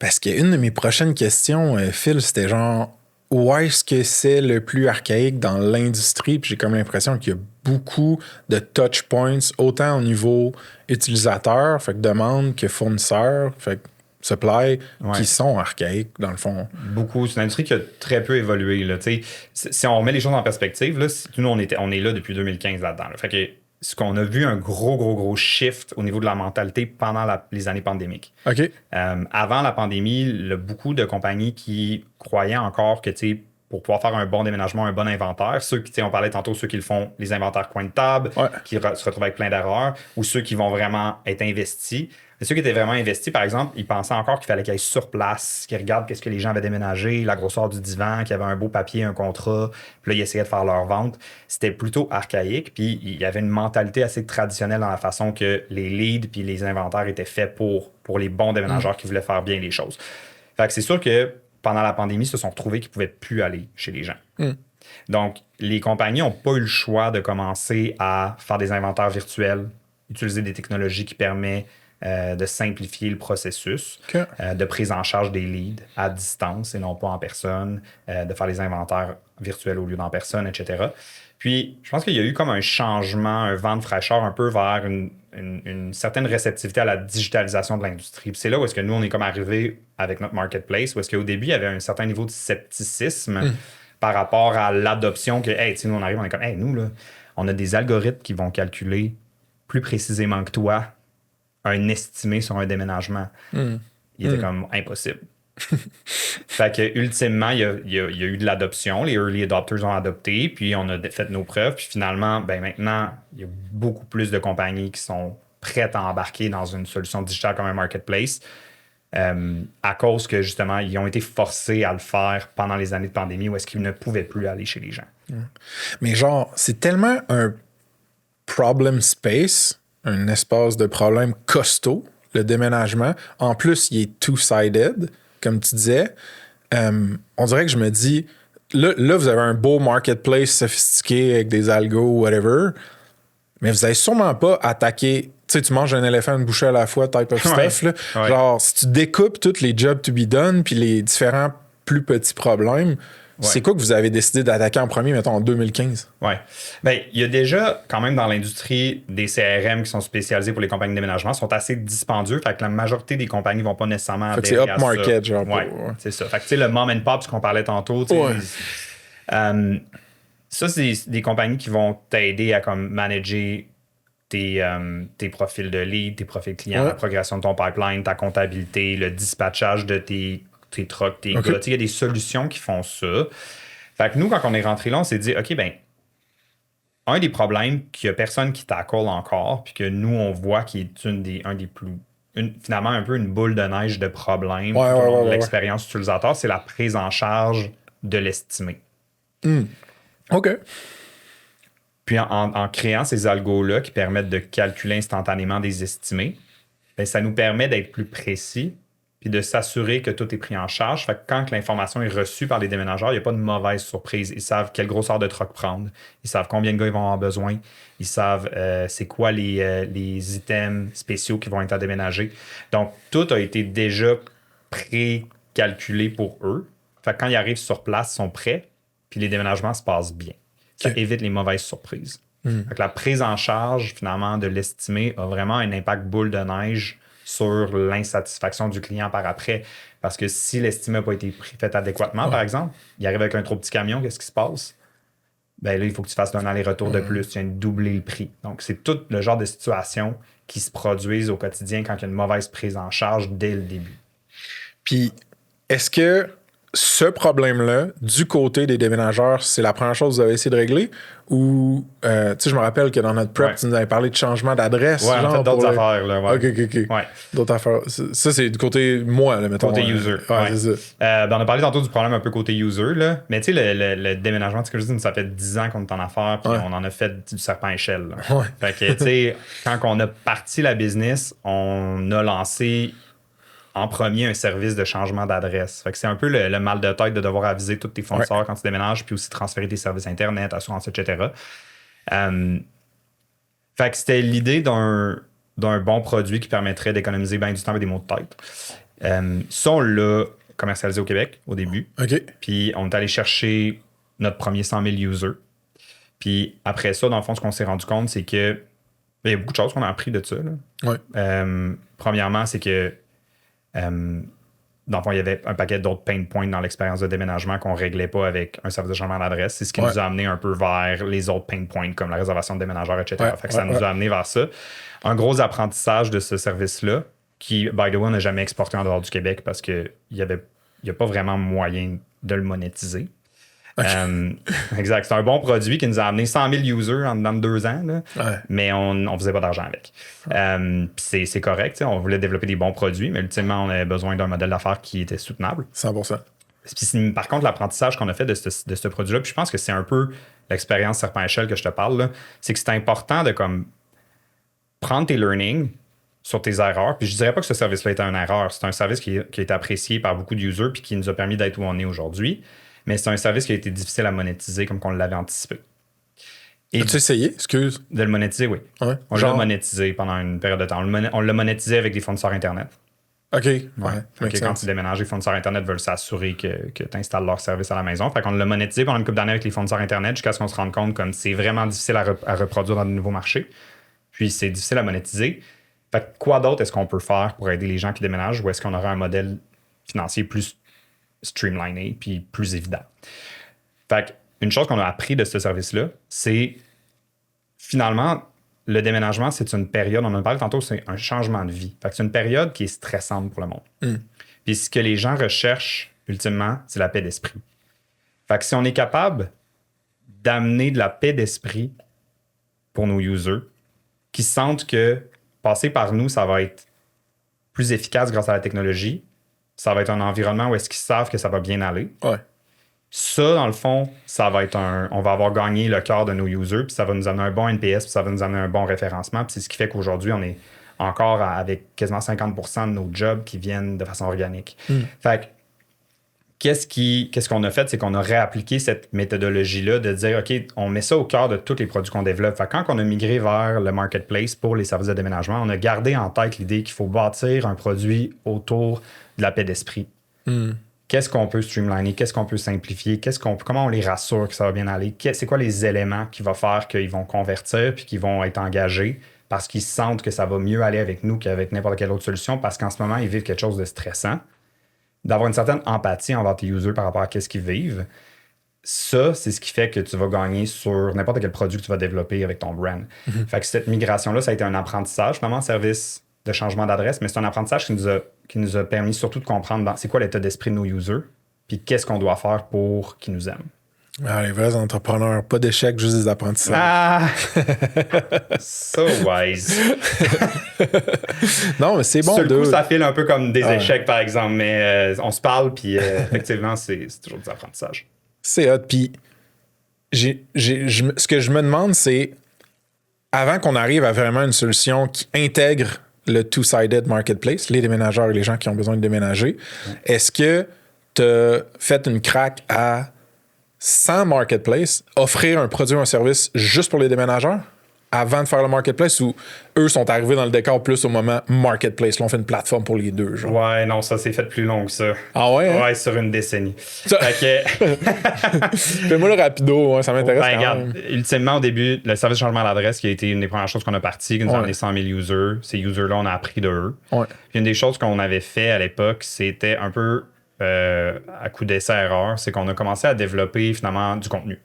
Parce qu'une de mes prochaines questions, Phil, c'était genre, où est-ce que c'est le plus archaïque dans l'industrie? Puis j'ai comme l'impression qu'il y a beaucoup de touch points, autant au niveau utilisateur, fait que demande, que fournisseur, fait que supply, qui sont archaïques, dans le fond. Beaucoup. C'est une industrie qui a très peu évolué. Là. Si on remet les choses en perspective, là, nous, on est là depuis 2015 là-dedans. Là. Fait que ce qu'on a vu un gros shift au niveau de la mentalité pendant les années pandémiques. OK. Avant la pandémie, beaucoup de compagnies qui croyaient encore que, pour pouvoir faire un bon déménagement, un bon inventaire, ceux qui, on parlait tantôt, ceux qui le font, les inventaires coin de table, qui se retrouvent avec plein d'erreurs, ou ceux qui vont vraiment être investis. Mais ceux qui étaient vraiment investis, par exemple, ils pensaient encore qu'il fallait qu'ils aillent sur place, qu'ils regardent qu'est-ce que les gens avaient déménagé, la grosseur du divan, qu'il y avait un beau papier, un contrat, puis là, ils essayaient de faire leur vente. C'était plutôt archaïque, puis il y avait une mentalité assez traditionnelle dans la façon que les leads puis les inventaires étaient faits pour les bons déménageurs qui voulaient faire bien les choses. Fait que c'est sûr que pendant la pandémie, ils se sont retrouvés qu'ils ne pouvaient plus aller chez les gens. Donc, les compagnies n'ont pas eu le choix de commencer à faire des inventaires virtuels, utiliser des technologies qui permettent de simplifier le processus, de prise en charge des leads à distance et non pas en personne, de faire les inventaires virtuels au lieu d'en personne, etc. Puis, je pense qu'il y a eu comme un changement, un vent de fraîcheur un peu vers une certaine réceptivité à la digitalisation de l'industrie. Puis c'est là où est-ce que nous, on est comme arrivé avec notre marketplace, où est-ce qu'au début, il y avait un certain niveau de scepticisme par rapport à l'adoption que, hey, nous, on arrive, on est comme, hey, nous, là, on a des algorithmes qui vont calculer plus précisément que toi un estimé sur un déménagement. Il était comme impossible. Fait que ultimement, il y a eu de l'adoption. Les early adopters ont adopté, puis on a fait nos preuves. Puis finalement, maintenant, il y a beaucoup plus de compagnies qui sont prêtes à embarquer dans une solution digitale comme un marketplace à cause que justement, ils ont été forcés à le faire pendant les années de pandémie où est-ce qu'ils ne pouvaient plus aller chez les gens. Mais genre, c'est tellement un problem space, un espace de problème costaud, le déménagement. En plus, il est two-sided. Comme tu disais, on dirait que je me dis, là, vous avez un beau marketplace sophistiqué avec des algos, whatever, mais vous n'avez sûrement pas attaqué, tu sais, tu manges un éléphant une bouchée à la fois, type of stuff. Là. Ouais. Genre, si tu découpes tous les jobs to be done puis les différents plus petits problèmes, c'est quoi que vous avez décidé d'attaquer en premier, mettons, en 2015? Oui. Bien, il y a déjà, quand même, dans l'industrie, des CRM qui sont spécialisés pour les compagnies de déménagement, sont assez dispendieux. Fait que la majorité des compagnies ne vont pas nécessairement adhérer à ça. C'est up-market, genre. Oui, c'est ça. Fait que, tu sais, le mom and pop, ce qu'on parlait tantôt, ça, c'est des compagnies qui vont t'aider à comme manager tes profils de lead, tes profils clients, la progression de ton pipeline, ta comptabilité, le dispatchage de tes trucks, tes gars. Il y a des solutions qui font ça. Fait que nous, quand on est rentré là, on s'est dit, OK, un des problèmes qu'il n'y a personne qui tackle encore, puis que nous, on voit qui est finalement un peu une boule de neige de problèmes pour l'expérience utilisateur, c'est la prise en charge de l'estimé. OK. Puis en créant ces algos-là qui permettent de calculer instantanément des estimés, ça nous permet d'être plus précis puis de s'assurer que tout est pris en charge. Fait que quand l'information est reçue par les déménageurs, il n'y a pas de mauvaise surprise. Ils savent quelle grosseur de truck prendre. Ils savent combien de gars ils vont avoir besoin. Ils savent c'est quoi les items spéciaux qui vont être à déménager. Donc, tout a été déjà pré-calculé pour eux. Fait que quand ils arrivent sur place, ils sont prêts, puis les déménagements se passent bien. Ça évite les mauvaises surprises. Fait que la prise en charge, finalement, de l'estimé a vraiment un impact boule de neige sur l'insatisfaction du client par après. Parce que si l'estimé n'a pas été fait adéquatement, par exemple, il arrive avec un trop petit camion, qu'est-ce qui se passe? Là, il faut que tu fasses un aller-retour de plus, tu viens de doubler le prix. Donc, c'est tout le genre de situations qui se produisent au quotidien quand il y a une mauvaise prise en charge dès le début. Puis, est-ce que ce problème-là, du côté des déménageurs, c'est la première chose que vous avez essayé de régler? Ou, tu sais, je me rappelle que dans notre prep, tu nous avais parlé de changement d'adresse. Ouais, on a fait d'autres affaires, là. Ouais. OK. Ouais. D'autres affaires. Ça, c'est du côté moi, là, mettons. Côté user. Ouais, c'est ça. On a parlé tantôt du problème un peu côté user, là. Mais tu sais, le déménagement, ce que je dis, ça fait 10 ans qu'on est en affaires, puis on en a fait du serpent à échelle, là. Ouais. Fait que, tu sais, quand on a parti la business, on a lancé en premier un service de changement d'adresse. Fait que c'est un peu le mal de tête de devoir aviser tous tes fournisseurs quand tu déménages, puis aussi transférer tes services Internet, assurance, etc. Fait que c'était l'idée d'un bon produit qui permettrait d'économiser bien du temps et des maux de tête. Ça, on l'a commercialisé au Québec au début. OK. Puis on est allé chercher notre premier 100 000 users. Puis après ça, dans le fond, ce qu'on s'est rendu compte, c'est que il y a beaucoup de choses qu'on a appris de ça. Là. Premièrement, c'est que dans le fond, il y avait un paquet d'autres pain points dans l'expérience de déménagement qu'on ne réglait pas avec un service de changement d'adresse. C'est ce qui nous a amené un peu vers les autres pain points, comme la réservation de déménageurs, etc. Fait que ça nous a amené vers ça. Un gros apprentissage de ce service-là, qui, by the way, on n'a jamais exporté en dehors du Québec parce qu'il n'y a pas vraiment moyen de le monétiser. Okay. Exact. C'est un bon produit qui nous a amené 100 000 users en dedans de 2 ans, là, mais on ne faisait pas d'argent avec. C'est correct. On voulait développer des bons produits, mais ultimement, on avait besoin d'un modèle d'affaires qui était soutenable. 100%. Puis, par contre, l'apprentissage qu'on a fait de ce produit-là, puis je pense que c'est un peu l'expérience serpent à échelle que je te parle, là, c'est que c'est important de comme, prendre tes learnings sur tes erreurs. Puis je dirais pas que ce service-là était une erreur. C'est un service qui a été apprécié par beaucoup de users puis qui nous a permis d'être où on est aujourd'hui. Mais c'est un service qui a été difficile à monétiser comme qu'on l'avait anticipé. As-tu essayé? Excuse. De le monétiser, oui. Ouais. On l'a monétisé pendant une période de temps. On l'a monétisé avec des fournisseurs Internet. OK. Ouais. Quand tu déménages, les fournisseurs Internet veulent s'assurer que tu installes leur service à la maison. Fait qu'on l'a monétisé pendant une couple d'années avec les fournisseurs Internet jusqu'à ce qu'on se rende compte comme c'est vraiment difficile à reproduire dans de nouveaux marchés. puis c'est difficile à monétiser. Fait que quoi d'autre est-ce qu'on peut faire pour aider les gens qui déménagent ou est-ce qu'on aurait un modèle financier plus streamliné puis plus évident? Fait qu'une chose qu'on a appris de ce service-là, c'est finalement, le déménagement, c'est une période, on en a parlé tantôt, c'est un changement de vie. Fait que c'est une période qui est stressante pour le monde. Puis ce que les gens recherchent, ultimement, c'est la paix d'esprit. Fait que si on est capable d'amener de la paix d'esprit pour nos users, qui sentent que passer par nous, ça va être plus efficace grâce à la technologie. Ça va être un environnement où est-ce qu'ils savent que ça va bien aller. Ouais. Ça, dans le fond, ça va être on va avoir gagné le cœur de nos users, puis ça va nous amener un bon NPS, puis ça va nous amener un bon référencement. Puis c'est ce qui fait qu'aujourd'hui, on est encore avec quasiment 50% de nos jobs qui viennent de façon organique. Fait que, qu'est-ce qu'on a fait? C'est qu'on a réappliqué cette méthodologie-là de dire, OK, on met ça au cœur de tous les produits qu'on développe. Fait que quand on a migré vers le marketplace pour les services de déménagement, on a gardé en tête l'idée qu'il faut bâtir un produit autour de la paix d'esprit. Qu'est-ce qu'on peut streamliner? Qu'est-ce qu'on peut simplifier? Comment on les rassure que ça va bien aller? C'est quoi les éléments qui vont faire qu'ils vont convertir puis qu'ils vont être engagés parce qu'ils sentent que ça va mieux aller avec nous qu'avec n'importe quelle autre solution parce qu'en ce moment, ils vivent quelque chose de stressant. D'avoir une certaine empathie envers tes users par rapport à ce qu'ils vivent, ça, c'est ce qui fait que tu vas gagner sur n'importe quel produit que tu vas développer avec ton brand. Fait que cette migration-là, ça a été un apprentissage, finalement, service de changement d'adresse, mais c'est un apprentissage qui nous a permis surtout de comprendre c'est quoi l'état d'esprit de nos users, puis qu'est-ce qu'on doit faire pour qu'ils nous aiment. Ah, les vrais entrepreneurs, pas d'échecs, juste des apprentissages. Ah! So wise. Non, mais c'est bon. Sur le coup, ça file un peu comme des échecs, par exemple, mais on se parle, puis effectivement, c'est toujours des apprentissages. C'est hot. Puis, ce que je me demande, c'est avant qu'on arrive à vraiment une solution qui intègre le two-sided marketplace, les déménageurs et les gens qui ont besoin de déménager, est-ce que tu as fait une craque à, sans marketplace, offrir un produit ou un service juste pour les déménageurs avant de faire le marketplace ou eux sont arrivés dans le décor plus au moment marketplace? Là, on fait une plateforme pour les deux. Genre. Ouais, non, ça s'est fait plus long que ça. Ah ouais? Hein? Ouais, sur une décennie. Fais-moi le rapido, ça m'intéresse. Regarde, ultimement, au début, le service de changement d'adresse qui a été une des premières choses qu'on a parti, qui nous a amené 100 000 users. Ces users-là, on a appris de eux. Ouais. Puis une des choses qu'on avait fait à l'époque, c'était un peu à coup d'essai-erreur, c'est qu'on a commencé à développer finalement du contenu.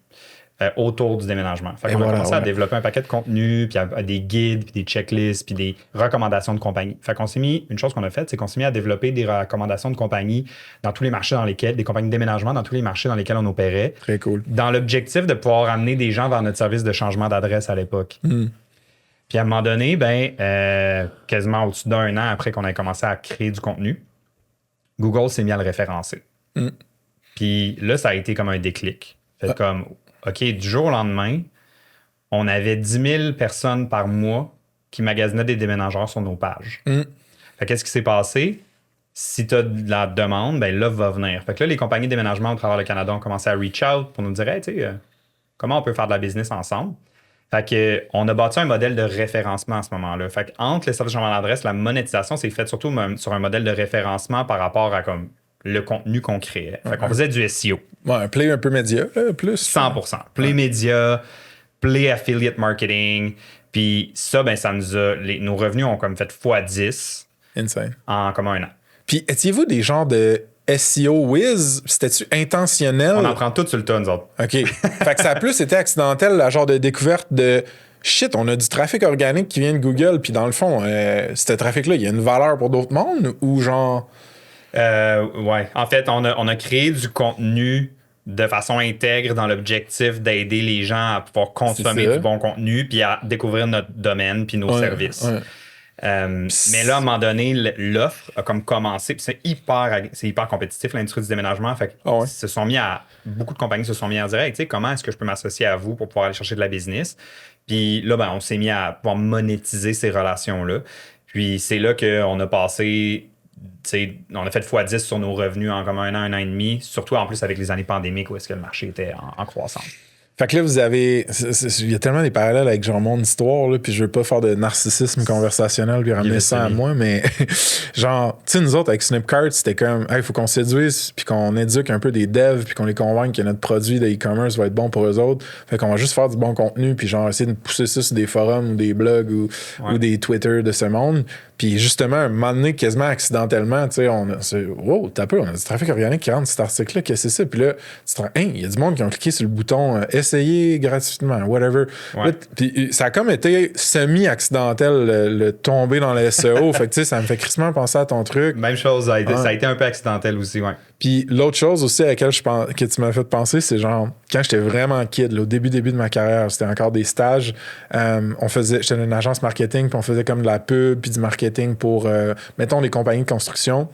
Autour du déménagement. Fait qu'on a commencé à développer un paquet de contenus, puis des guides, puis des checklists, puis des recommandations de compagnie. Fait qu'on s'est mis, une chose qu'on a faite, c'est qu'on s'est mis à développer des recommandations de compagnie dans tous les marchés dans lesquels, des compagnies de déménagement dans tous les marchés dans lesquels on opérait. Très cool. Dans l'objectif de pouvoir amener des gens vers notre service de changement d'adresse à l'époque. Puis à un moment donné, quasiment au-dessus d'1 an après qu'on ait commencé à créer du contenu, Google s'est mis à le référencer. Puis là, ça a été comme un déclic. Fait comme... OK, du jour au lendemain, on avait 10 000 personnes par mois qui magasinaient des déménageurs sur nos pages. Fait qu'est-ce qui s'est passé? Si tu as de la demande, l'offre va venir. Fait que là, les compagnies de déménagement au travers le Canada ont commencé à reach out pour nous dire, hey, tu sais, comment on peut faire de la business ensemble? Fait que on a bâti un modèle de référencement à ce moment-là. Fait qu'entre les services de changement d'adresse, la monétisation s'est faite surtout sur un modèle de référencement par rapport à comme le contenu qu'on créait. Fait qu'on faisait du SEO. Ouais, un play un peu média, plus. 100%. Play média, play affiliate marketing. Puis ça, ça nous a... nos revenus ont comme fait x10 Insane. En comme 1 an. Puis étiez-vous des genres de SEO whiz? C'était-tu intentionnel? On en prend tout sur le tas, nous autres. OK. Fait que ça a plus été accidentel, la genre de découverte de... Shit, on a du trafic organique qui vient de Google, puis dans le fond, ce trafic-là, il y a une valeur pour d'autres mondes ou genre... Ouais. En fait, on a créé du contenu de façon intègre dans l'objectif d'aider les gens à pouvoir consommer du bon contenu puis à découvrir notre domaine puis nos services. Ouais. Mais là, à un moment donné, l'offre a comme commencé. Puis c'est hyper compétitif, l'industrie du déménagement. Fait que beaucoup de compagnies se sont mis à dire, hey, tu sais, comment est-ce que je peux m'associer à vous pour pouvoir aller chercher de la business? Puis là, on s'est mis à pouvoir monétiser ces relations-là. Puis c'est là qu'on a passé... on a fait x10 sur nos revenus en comme 1 an et demi, surtout en plus avec les années pandémiques où est-ce que le marché était en croissance. Fait que là, vous avez... Il y a tellement des parallèles avec genre mon histoire, là, puis je veux pas faire de narcissisme conversationnel puis ramener ça à moi, mais genre, tu sais, nous autres, avec Snipcart, c'était comme, hey, faut qu'on séduise puis qu'on éduque un peu des devs puis qu'on les convainque que notre produit de e-commerce va être bon pour eux autres. Fait qu'on va juste faire du bon contenu puis genre essayer de pousser ça sur des forums ou des blogs ou des Twitter de ce monde. Puis justement, un moment donné, quasiment accidentellement, tu sais, wow, t'as peu, on a du trafic organique qui rentre sur cet article-là, qu'est-ce que c'est ça? Puis là, tu te rends, il y a du monde qui ont cliqué sur le bouton essayer gratuitement, whatever. Ouais. Puis ça a comme été semi-accidentel le tomber dans le SEO. Fait que tu sais, ça me fait crissement penser à ton truc. Même chose, ça a été un peu accidentel aussi, ouais. Puis l'autre chose aussi à laquelle que tu m'as fait penser, c'est genre, quand j'étais vraiment kid, là, au début de ma carrière, c'était encore des stages. J'étais dans une agence marketing, puis on faisait comme de la pub, puis du marketing pour, mettons, des compagnies de construction.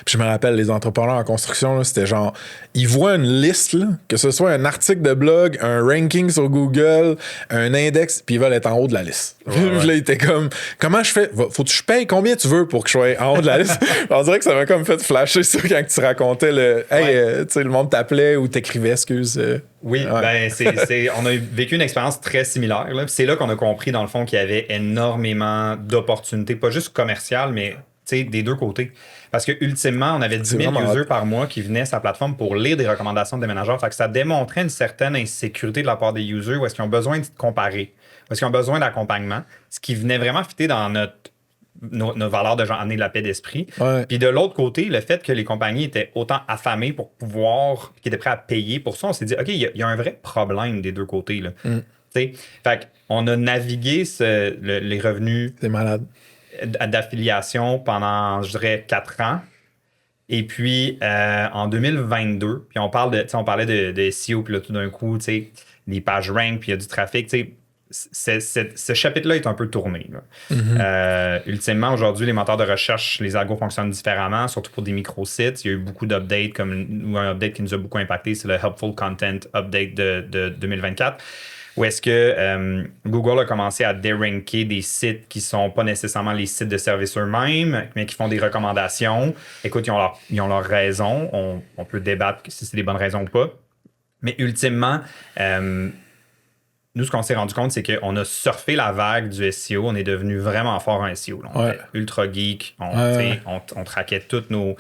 Puis je me rappelle, les entrepreneurs en construction, là, c'était genre, ils voient une liste, là, que ce soit un article de blog, un ranking sur Google, un index, puis ils veulent être en haut de la liste. Ouais. Là, ils étaient comme, comment je fais? Faut que je paye combien tu veux pour que je sois en haut de la liste? On dirait que ça m'a comme fait flasher ça quand tu racontais tu sais, le monde t'appelait ou t'écrivait, excuse. Oui, ouais. On a vécu une expérience très similaire. Là. C'est là qu'on a compris, dans le fond, qu'il y avait énormément d'opportunités, pas juste commerciales, mais des deux côtés. Parce que ultimement, on avait 10 000 users par mois qui venaient sur la plateforme pour lire des recommandations de déménageurs. Fait que ça démontrait une certaine insécurité de la part des users où est-ce qu'ils ont besoin de comparer, où est-ce qu'ils ont besoin d'accompagnement, ce qui venait vraiment fitter dans nos valeurs de genre amener de la paix d'esprit. Ouais. Puis de l'autre côté, le fait que les compagnies étaient autant affamées pour pouvoir, qu'ils étaient prêts à payer pour ça, on s'est dit, OK, il y a un vrai problème des deux côtés. Là. Fait qu'on a navigué les revenus. C'est malade. D'affiliation pendant, je dirais, 4 ans. Et puis, en 2022, puis on parlait de SEO, puis là, tout d'un coup, les pages rank, puis il y a du trafic, ce chapitre-là est un peu tourné. Là. Ultimement, aujourd'hui, les moteurs de recherche, les algos fonctionnent différemment, surtout pour des micro-sites. Il y a eu beaucoup d'updates, ou un update qui nous a beaucoup impacté, c'est le Helpful Content Update de 2024. Où est-ce que Google a commencé à déranker des sites qui sont pas nécessairement les sites de service eux-mêmes, mais qui font des recommandations. Écoute, ils ont leur raison. On peut débattre si c'est des bonnes raisons ou pas. Mais ultimement, nous, ce qu'on s'est rendu compte, c'est qu'on a surfé la vague du SEO. On est devenu vraiment fort en SEO. Là. On était ultra geek. On traquait toutes nos...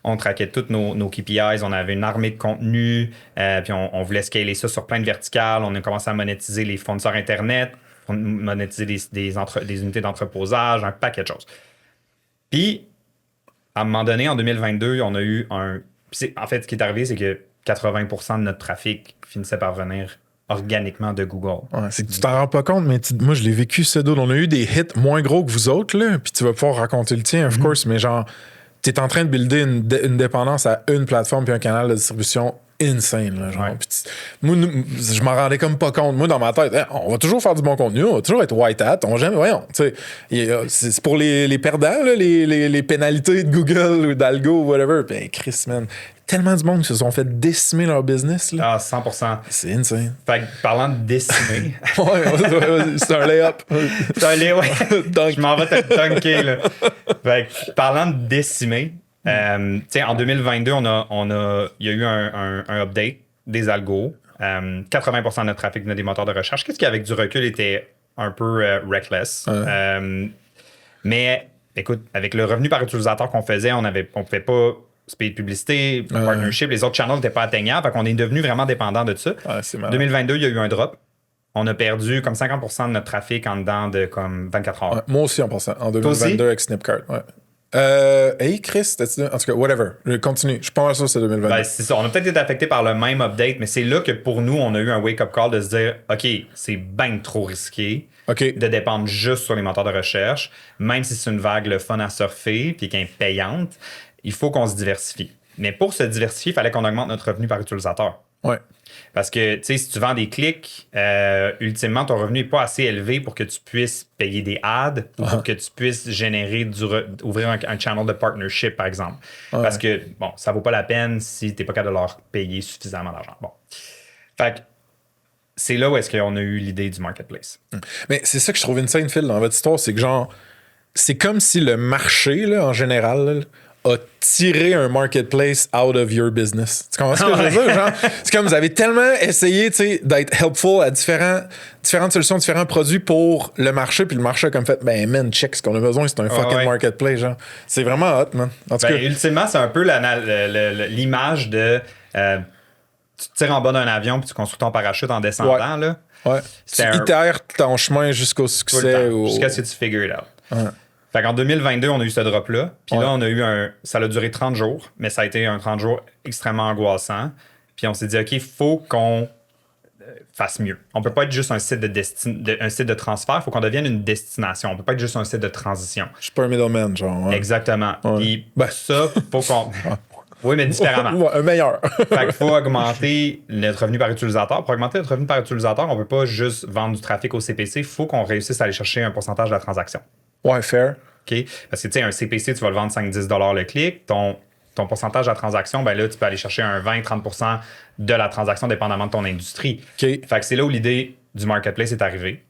On traquait tous nos KPIs, on avait une armée de contenu, puis on voulait scaler ça sur plein de verticales. On a commencé à monétiser les fournisseurs Internet, monétiser des unités d'entreposage, un paquet de choses. Puis, à un moment donné, en 2022, on a eu en fait, ce qui est arrivé, c'est que 80% de notre trafic finissait par venir organiquement de Google. Ouais, c'est que tu t'en rends pas compte, mais moi, je l'ai vécu, ce dos. On a eu des hits moins gros que vous autres, là, puis tu vas pouvoir raconter le tien, of course, mais genre... T'es en train de builder une dépendance à une plateforme puis un canal de distribution insane. Là, genre. Moi, je m'en rendais comme pas compte. Moi, dans ma tête, on va toujours faire du bon contenu, on va toujours être white hat, on va jamais... Voyons, c'est pour les perdants, là, les pénalités de Google ou d'Algo ou whatever. Puis, Chris, man, tellement du monde qui se sont fait décimer leur business. Là. Ah, 100%. C'est insane. Fait que, parlant de décimer... c'est un lay-up. C'est un lay-up, ouais. Je m'en vais te dunker, là. Fait que, parlant de décimer, en 2022, il y a eu un update des algos. 80% de notre trafic venait des moteurs de recherche. Qu'est-ce qui, avec du recul, était un peu reckless. Mais, écoute, avec le revenu par utilisateur qu'on faisait, on pouvait pas se payer de publicité, partnership, les autres channels n'étaient pas atteignables. Fait qu'on est devenu vraiment dépendant de ça. En 2022, il y a eu un drop. On a perdu comme 50% de notre trafic en dedans de comme 24 heures. Moi aussi, en passant. En 2022 avec Snipcart. Hey Chris, en tout cas, whatever. Continue. Je pense que c'est 2022. Ben, c'est ça. On a peut-être été affecté par le même update, mais c'est là que pour nous, on a eu un wake-up call de se dire OK, c'est bien trop risqué de dépendre juste sur les moteurs de recherche, même si c'est une vague le fun à surfer puis qui est payante. Il faut qu'on se diversifie. Mais pour se diversifier, il fallait qu'on augmente notre revenu par utilisateur. Ouais. Parce que, tu sais, si tu vends des clics, ultimement, ton revenu n'est pas assez élevé pour que tu puisses payer des ads ou pour que tu puisses générer ouvrir un channel de partnership, par exemple. Parce que, bon, ça vaut pas la peine si tu n'es pas capable de leur payer suffisamment d'argent. Bon. Fait que c'est là où est-ce qu'on a eu l'idée du marketplace. Mais c'est ça que je trouve insane, Phil, dans votre histoire, c'est que genre, c'est comme si le marché, là, en général, là, a tiré un marketplace out of your business. Tu comprends ce que je veux dire? Genre, c'est comme vous avez tellement essayé d'être helpful à différentes solutions, différents produits pour le marché, puis le marché a comme fait, ben man, check, ce qu'on a besoin, c'est un fucking marketplace. Genre. C'est vraiment hot, man. En tout cas, ultimement, c'est un peu l'image de tu te tires en bas d'un avion puis tu construis ton parachute en descendant. Là. Ouais. Tu itères ton chemin jusqu'au succès. Jusqu'à ce que tu figure it out. Ouais. Fait qu'en 2022, on a eu ce drop-là. Puis là, on a eu ça a duré 30 jours, mais ça a été un 30 jours extrêmement angoissant. Puis on s'est dit, OK, il faut qu'on fasse mieux. On peut pas être juste un site un site de transfert, il faut qu'on devienne une destination. On peut pas être juste un site de transition. Je suis pas un middleman, genre. Ouais. Exactement. Puis ça, faut qu'on... Oui, mais différemment. Un meilleur. Fait qu'il faut augmenter notre revenu par utilisateur. Pour augmenter notre revenu par utilisateur, on ne peut pas juste vendre du trafic au CPC. Il faut qu'on réussisse à aller chercher un pourcentage de la transaction. Ouais, fair. OK? Parce que, tu sais, un CPC, tu vas le vendre 5-10$ le clic. Ton pourcentage de la transaction, ben là, tu peux aller chercher un 20-30% de la transaction dépendamment de ton industrie. Okay. Fait que c'est là où l'idée du marketplace est arrivée.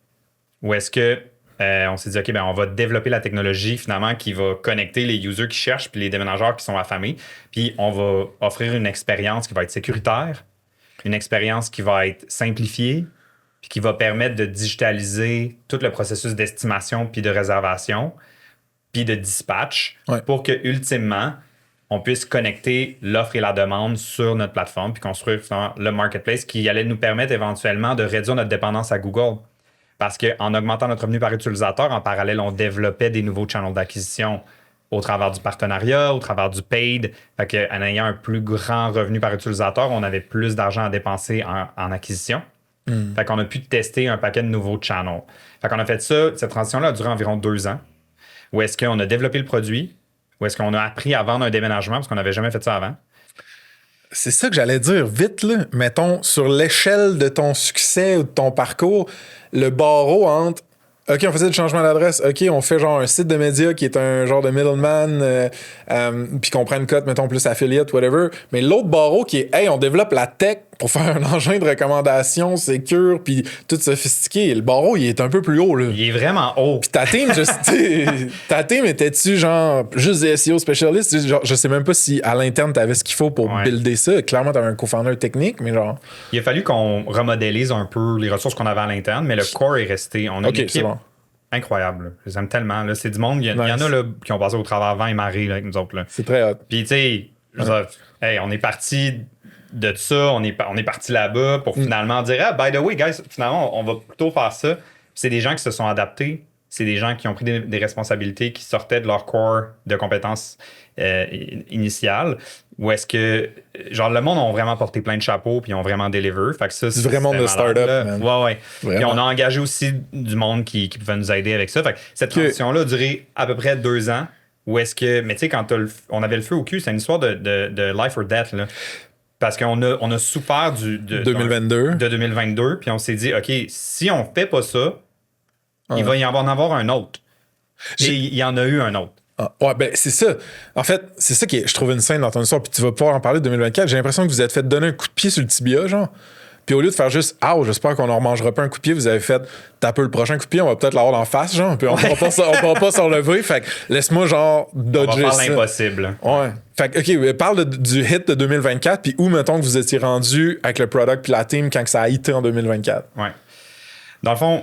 Où est-ce que on s'est dit, OK, ben on va développer la technologie finalement qui va connecter les users qui cherchent puis les déménageurs qui sont affamés. Puis on va offrir une expérience qui va être sécuritaire, une expérience qui va être simplifiée, puis qui va permettre de digitaliser tout le processus d'estimation puis de réservation, puis de dispatch pour que ultimement, on puisse connecter l'offre et la demande sur notre plateforme puis construire finalement le marketplace qui allait nous permettre éventuellement de réduire notre dépendance à Google. Parce qu'en augmentant notre revenu par utilisateur, en parallèle, on développait des nouveaux channels d'acquisition au travers du partenariat, au travers du paid. Fait qu'en ayant un plus grand revenu par utilisateur, on avait plus d'argent à dépenser en acquisition. Fait qu'on a pu tester un paquet de nouveaux channels. Fait qu'on a fait ça. Cette transition-là a duré environ 2 ans. Où est-ce qu'on a développé le produit? Où est-ce qu'on a appris à vendre un déménagement? Parce qu'on n'avait jamais fait ça avant. C'est ça que j'allais dire. Vite, là, mettons, sur l'échelle de ton succès ou de ton parcours, le barreau entre OK, on faisait du changement d'adresse. OK, on fait genre un site de médias qui est un genre de middleman, puis qu'on prend une cote, mettons, plus affiliate, whatever. Mais l'autre barreau qui est, hey, on développe la tech pour faire un engin de recommandation sécure, puis tout sophistiqué. Le barreau, il est un peu plus haut, là. Il est vraiment haut. Puis ta team, était-tu genre juste des SEO spécialistes? Genre, je sais même pas si à l'interne, t'avais ce qu'il faut pour builder ça. Clairement, t'avais un co-founder technique, mais genre... Il a fallu qu'on remodélise un peu les ressources qu'on avait à l'interne, mais le core est resté. On a une équipe incroyable. Là. Je les aime tellement. Là. C'est du monde. Il y en a là, qui ont passé au travers vent et marée là, avec nous autres. Là. C'est très hot. Puis, tu sais, on est parti de ça. On est parti là-bas pour finalement dire, ah, by the way, guys, finalement, on va plutôt faire ça. Puis c'est des gens qui se sont adaptés. C'est des gens qui ont pris des responsabilités, qui sortaient de leur core de compétences initiales. Ou est-ce que, genre, le monde ont vraiment porté plein de chapeaux puis ont vraiment deliver. Fait que ça, c'est vraiment de start-up, man. Ouais. Puis on a engagé aussi du monde qui pouvait nous aider avec ça. Fait que cette transition-là a duré à peu près 2 ans. Où est-ce que, mais tu sais, quand on avait le feu au cul, c'est une histoire de life or death, là. Parce qu'on a souffert de 2022. Puis on s'est dit, OK, si on fait pas ça, il va y en avoir un autre. Et il y en a eu un autre. Ouais, ben c'est ça. En fait, c'est ça qui je trouve une scène dans ton histoire, puis tu vas pouvoir en parler de 2024. J'ai l'impression que vous êtes fait donner un coup de pied sur le tibia, genre. Puis au lieu de faire juste « Ah, j'espère qu'on ne remangera pas un coup de pied », vous avez fait « Taper le prochain coup de pied, on va peut-être l'avoir en face, genre. Puis on ne pourra pas s'en lever. Fait que laisse-moi, genre, dodger ça. On va faire l'impossible. Ouais. Fait que, OK, parle du hit de 2024, puis où, mettons, que vous étiez rendu avec le product puis la team quand ça a hité en 2024. Ouais. Dans le fond,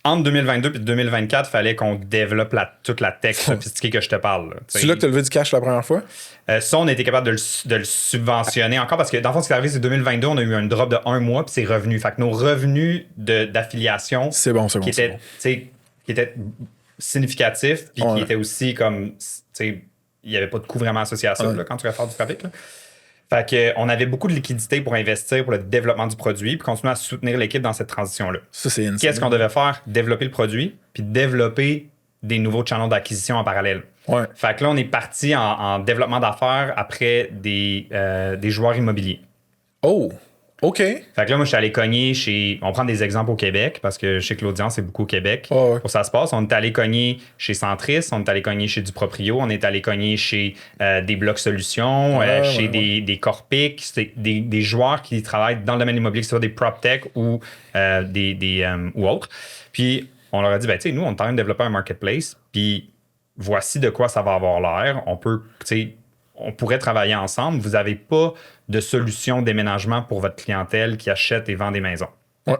entre 2022 et 2024, il fallait qu'on développe toute la tech sophistiquée que je te parle. C'est là que tu as levé du cash la première fois? Ça, on a été capable de le subventionner encore parce que dans le fond, ce qui est arrivé, c'est 2022, on a eu un drop de 1 mois puis c'est revenu. Fait que nos revenus d'affiliation qui étaient significatifs puis qui étaient aussi comme, il n'y avait pas de coût vraiment associé à ça là, quand tu vas faire du trafic. Là. Fait qu'on avait beaucoup de liquidités pour investir pour le développement du produit puis continuer à soutenir l'équipe dans cette transition-là. Ça, c'est insane. Qu'est-ce qu'on devait faire? Développer le produit puis développer des nouveaux channels d'acquisition en parallèle. Ouais. Fait que là, on est parti en développement d'affaires après des joueurs immobiliers. Oh! OK. Fait que là, moi, je suis allé cogner chez... On prend des exemples au Québec, parce que je sais que l'audience est beaucoup au Québec. Pour ça se passe. On est allé cogner chez Centris, on est allé cogner chez Duproprio, on est allé cogner chez des Blocs Solutions, chez des Corpic, des joueurs qui travaillent dans le domaine immobilier, que ce soit des PropTech ou ou autres. Puis, on leur a dit, ben, tu sais, nous, on est en train de développer un marketplace, puis voici de quoi ça va avoir l'air. On pourrait travailler ensemble. Vous n'avez pas de solution de déménagement pour votre clientèle qui achète et vend des maisons. Ouais.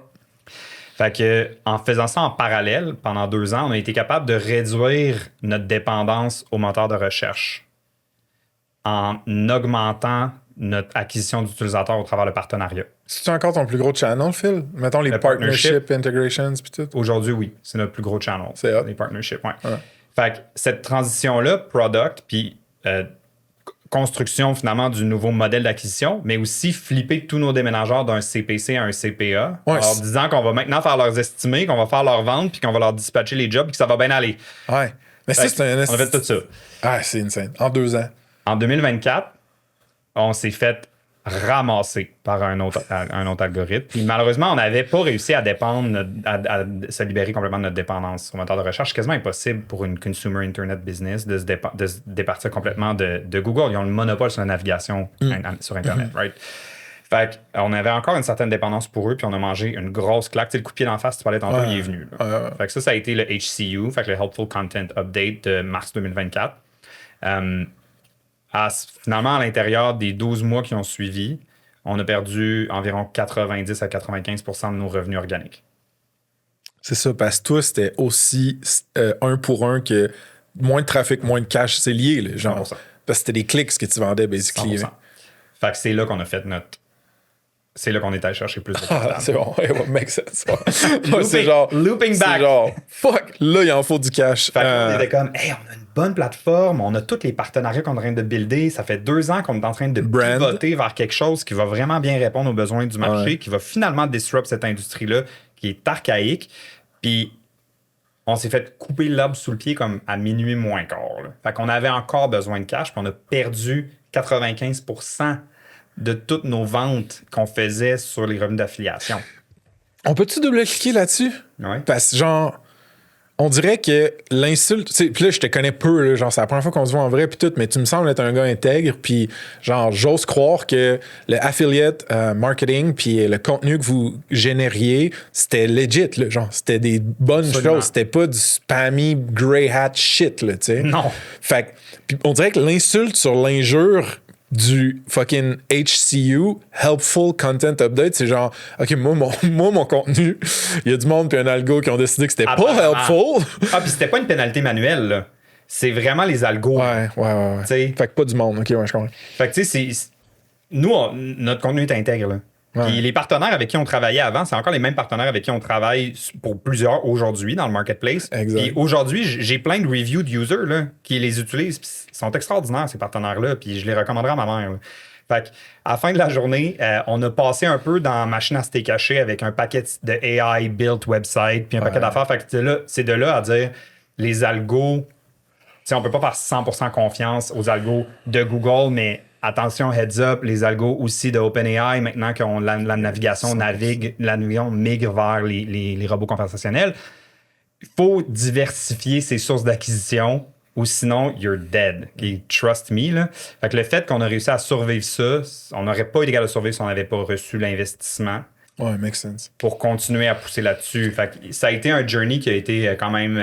Fait que, en faisant ça en parallèle, pendant 2 ans, on a été capable de réduire notre dépendance aux moteurs de recherche en augmentant notre acquisition d'utilisateurs au travers de partenariats. C'est encore ton plus gros channel, Phil? Mettons les partnership, integrations puis tout. Aujourd'hui, oui. C'est notre plus gros channel. C'est hot. Les partnerships, oui. Ouais. Fait que cette transition-là, product, puis construction finalement du nouveau modèle d'acquisition, mais aussi flipper tous nos déménageurs d'un CPC à un CPA, en leur disant qu'on va maintenant faire leurs estimés, qu'on va faire leurs ventes, puis qu'on va leur dispatcher les jobs, puis que ça va bien aller. Ouais. Mais ça, c'est un... On a fait tout ça. Ah, c'est insane. En 2 ans. En 2024, on s'est fait ramasser par un autre algorithme. Puis malheureusement, on n'avait pas réussi à se libérer complètement de notre dépendance au moteur de recherche. C'est quasiment impossible pour une consumer internet business de se départir complètement de Google. Ils ont le monopole sur la navigation sur Internet, right? Fait qu'on avait encore une certaine dépendance pour eux, puis on a mangé une grosse claque. Tu sais, le coup de pied d'en face, tu parlais tantôt, il est venu. Fait que ça a été le HCU, fait que le Helpful Content Update de mars 2024. Finalement, à l'intérieur des 12 mois qui ont suivi, on a perdu environ 90 à 95% de nos revenus organiques. C'est ça, parce que toi, c'était aussi 1 pour 1 que moins de trafic, moins de cash, c'est lié, là, genre. 100%. Parce que c'était des clics que tu vendais, basically. 100%. Fait que c'est là qu'on a fait c'est là qu'on est allé chercher plus de cash. C'est bon, it make sense. Looping back. C'est genre, fuck, là, il en faut du cash. Fait qu'on était comme, hey, on a une bonne plateforme, on a tous les partenariats qu'on est en train de builder. Ça fait 2 ans qu'on est en train de pivoter vers quelque chose qui va vraiment bien répondre aux besoins du marché, qui va finalement disrupt cette industrie-là, qui est archaïque. Puis, on s'est fait couper l'arbre sous le pied comme à minuit moins quart. Là. Fait qu'on avait encore besoin de cash, puis on a perdu 95% de toutes nos ventes qu'on faisait sur les revenus d'affiliation. On peut-tu double-cliquer là-dessus? Oui. Parce que, genre, on dirait que l'insulte... Puis là, je te connais peu, là, genre, c'est la première fois qu'on se voit en vrai, puis tout, mais tu me sembles être un gars intègre, puis genre, j'ose croire que le affiliate marketing, puis le contenu que vous génériez, c'était legit, là, genre, c'était des bonnes choses, c'était pas du spammy grey hat shit, là, tu sais. Non. Fait que, on dirait que l'insulte sur l'injure du fucking HCU, Helpful Content Update, c'est genre, OK, moi, mon contenu, il y a du monde puis un algo qui ont décidé que c'était pas helpful. Puis c'était pas une pénalité manuelle, là. C'est vraiment les algos. Ouais. Fait que pas du monde. OK, ouais, je comprends. Fait que tu sais, nous, notre contenu est intègre, là. Puis les partenaires avec qui on travaillait avant, c'est encore les mêmes partenaires avec qui on travaille pour plusieurs aujourd'hui dans le marketplace. Exact. Et aujourd'hui, j'ai plein de reviews de users là, qui les utilisent. Puis ils sont extraordinaires, ces partenaires-là. Puis je les recommanderais à ma mère. Là. Fait qu'à la fin de la journée, on a passé un peu dans machine à se cacher avec un paquet de AI built website, puis un paquet d'affaires. Fait que c'est de là à dire les algos. On peut pas faire 100% confiance aux algos de Google, mais attention, heads up, les algos aussi de OpenAI, maintenant que la navigation migre vers les robots conversationnels, il faut diversifier ses sources d'acquisition ou sinon, you're dead. Okay? Trust me. Là. Fait que le fait qu'on a réussi à survivre ça, on n'aurait pas été capable de survivre si on n'avait pas reçu l'investissement. Ouais, makes sense. Pour continuer à pousser là-dessus. Fait que ça a été un journey qui a été quand même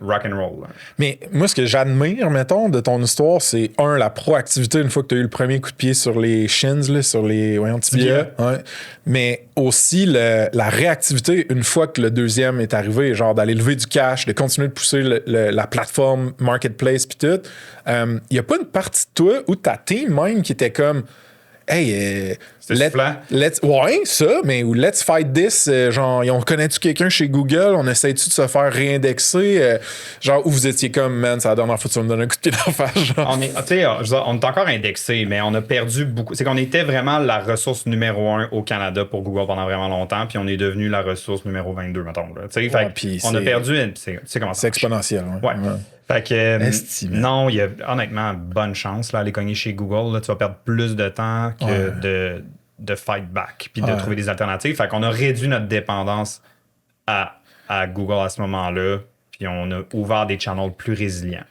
rock and roll. Là. Mais moi, ce que j'admire, mettons, de ton histoire, c'est la proactivité une fois que tu as eu le premier coup de pied sur les shins, là, sur les tibias. Ouais. Mais aussi la réactivité une fois que le deuxième est arrivé, genre d'aller lever du cash, de continuer de pousser la plateforme marketplace puis tout. Il n'y a pas une partie de toi ou de ta team même qui était comme hey, let's fight this. Genre, on connaît-tu quelqu'un chez Google? On essaie-tu de se faire réindexer? Genre, où vous étiez comme, man, c'est la dernière fois que tu vas me donner un coup de pied d'en face. On est encore indexé, mais on a perdu beaucoup. C'est qu'on était vraiment la ressource numéro 1 au Canada pour Google pendant vraiment longtemps, puis on est devenu la ressource numéro 22, mettons. On a perdu. C'est comment ça? C'est exponentiel. Ouais. Fait que, non, il y a honnêtement bonne chance là, à aller cogner chez Google. Là, tu vas perdre plus de temps que de fight back puis de trouver des alternatives. Fait qu'on a réduit notre dépendance à Google à ce moment-là, puis on a ouvert des channels plus résilients.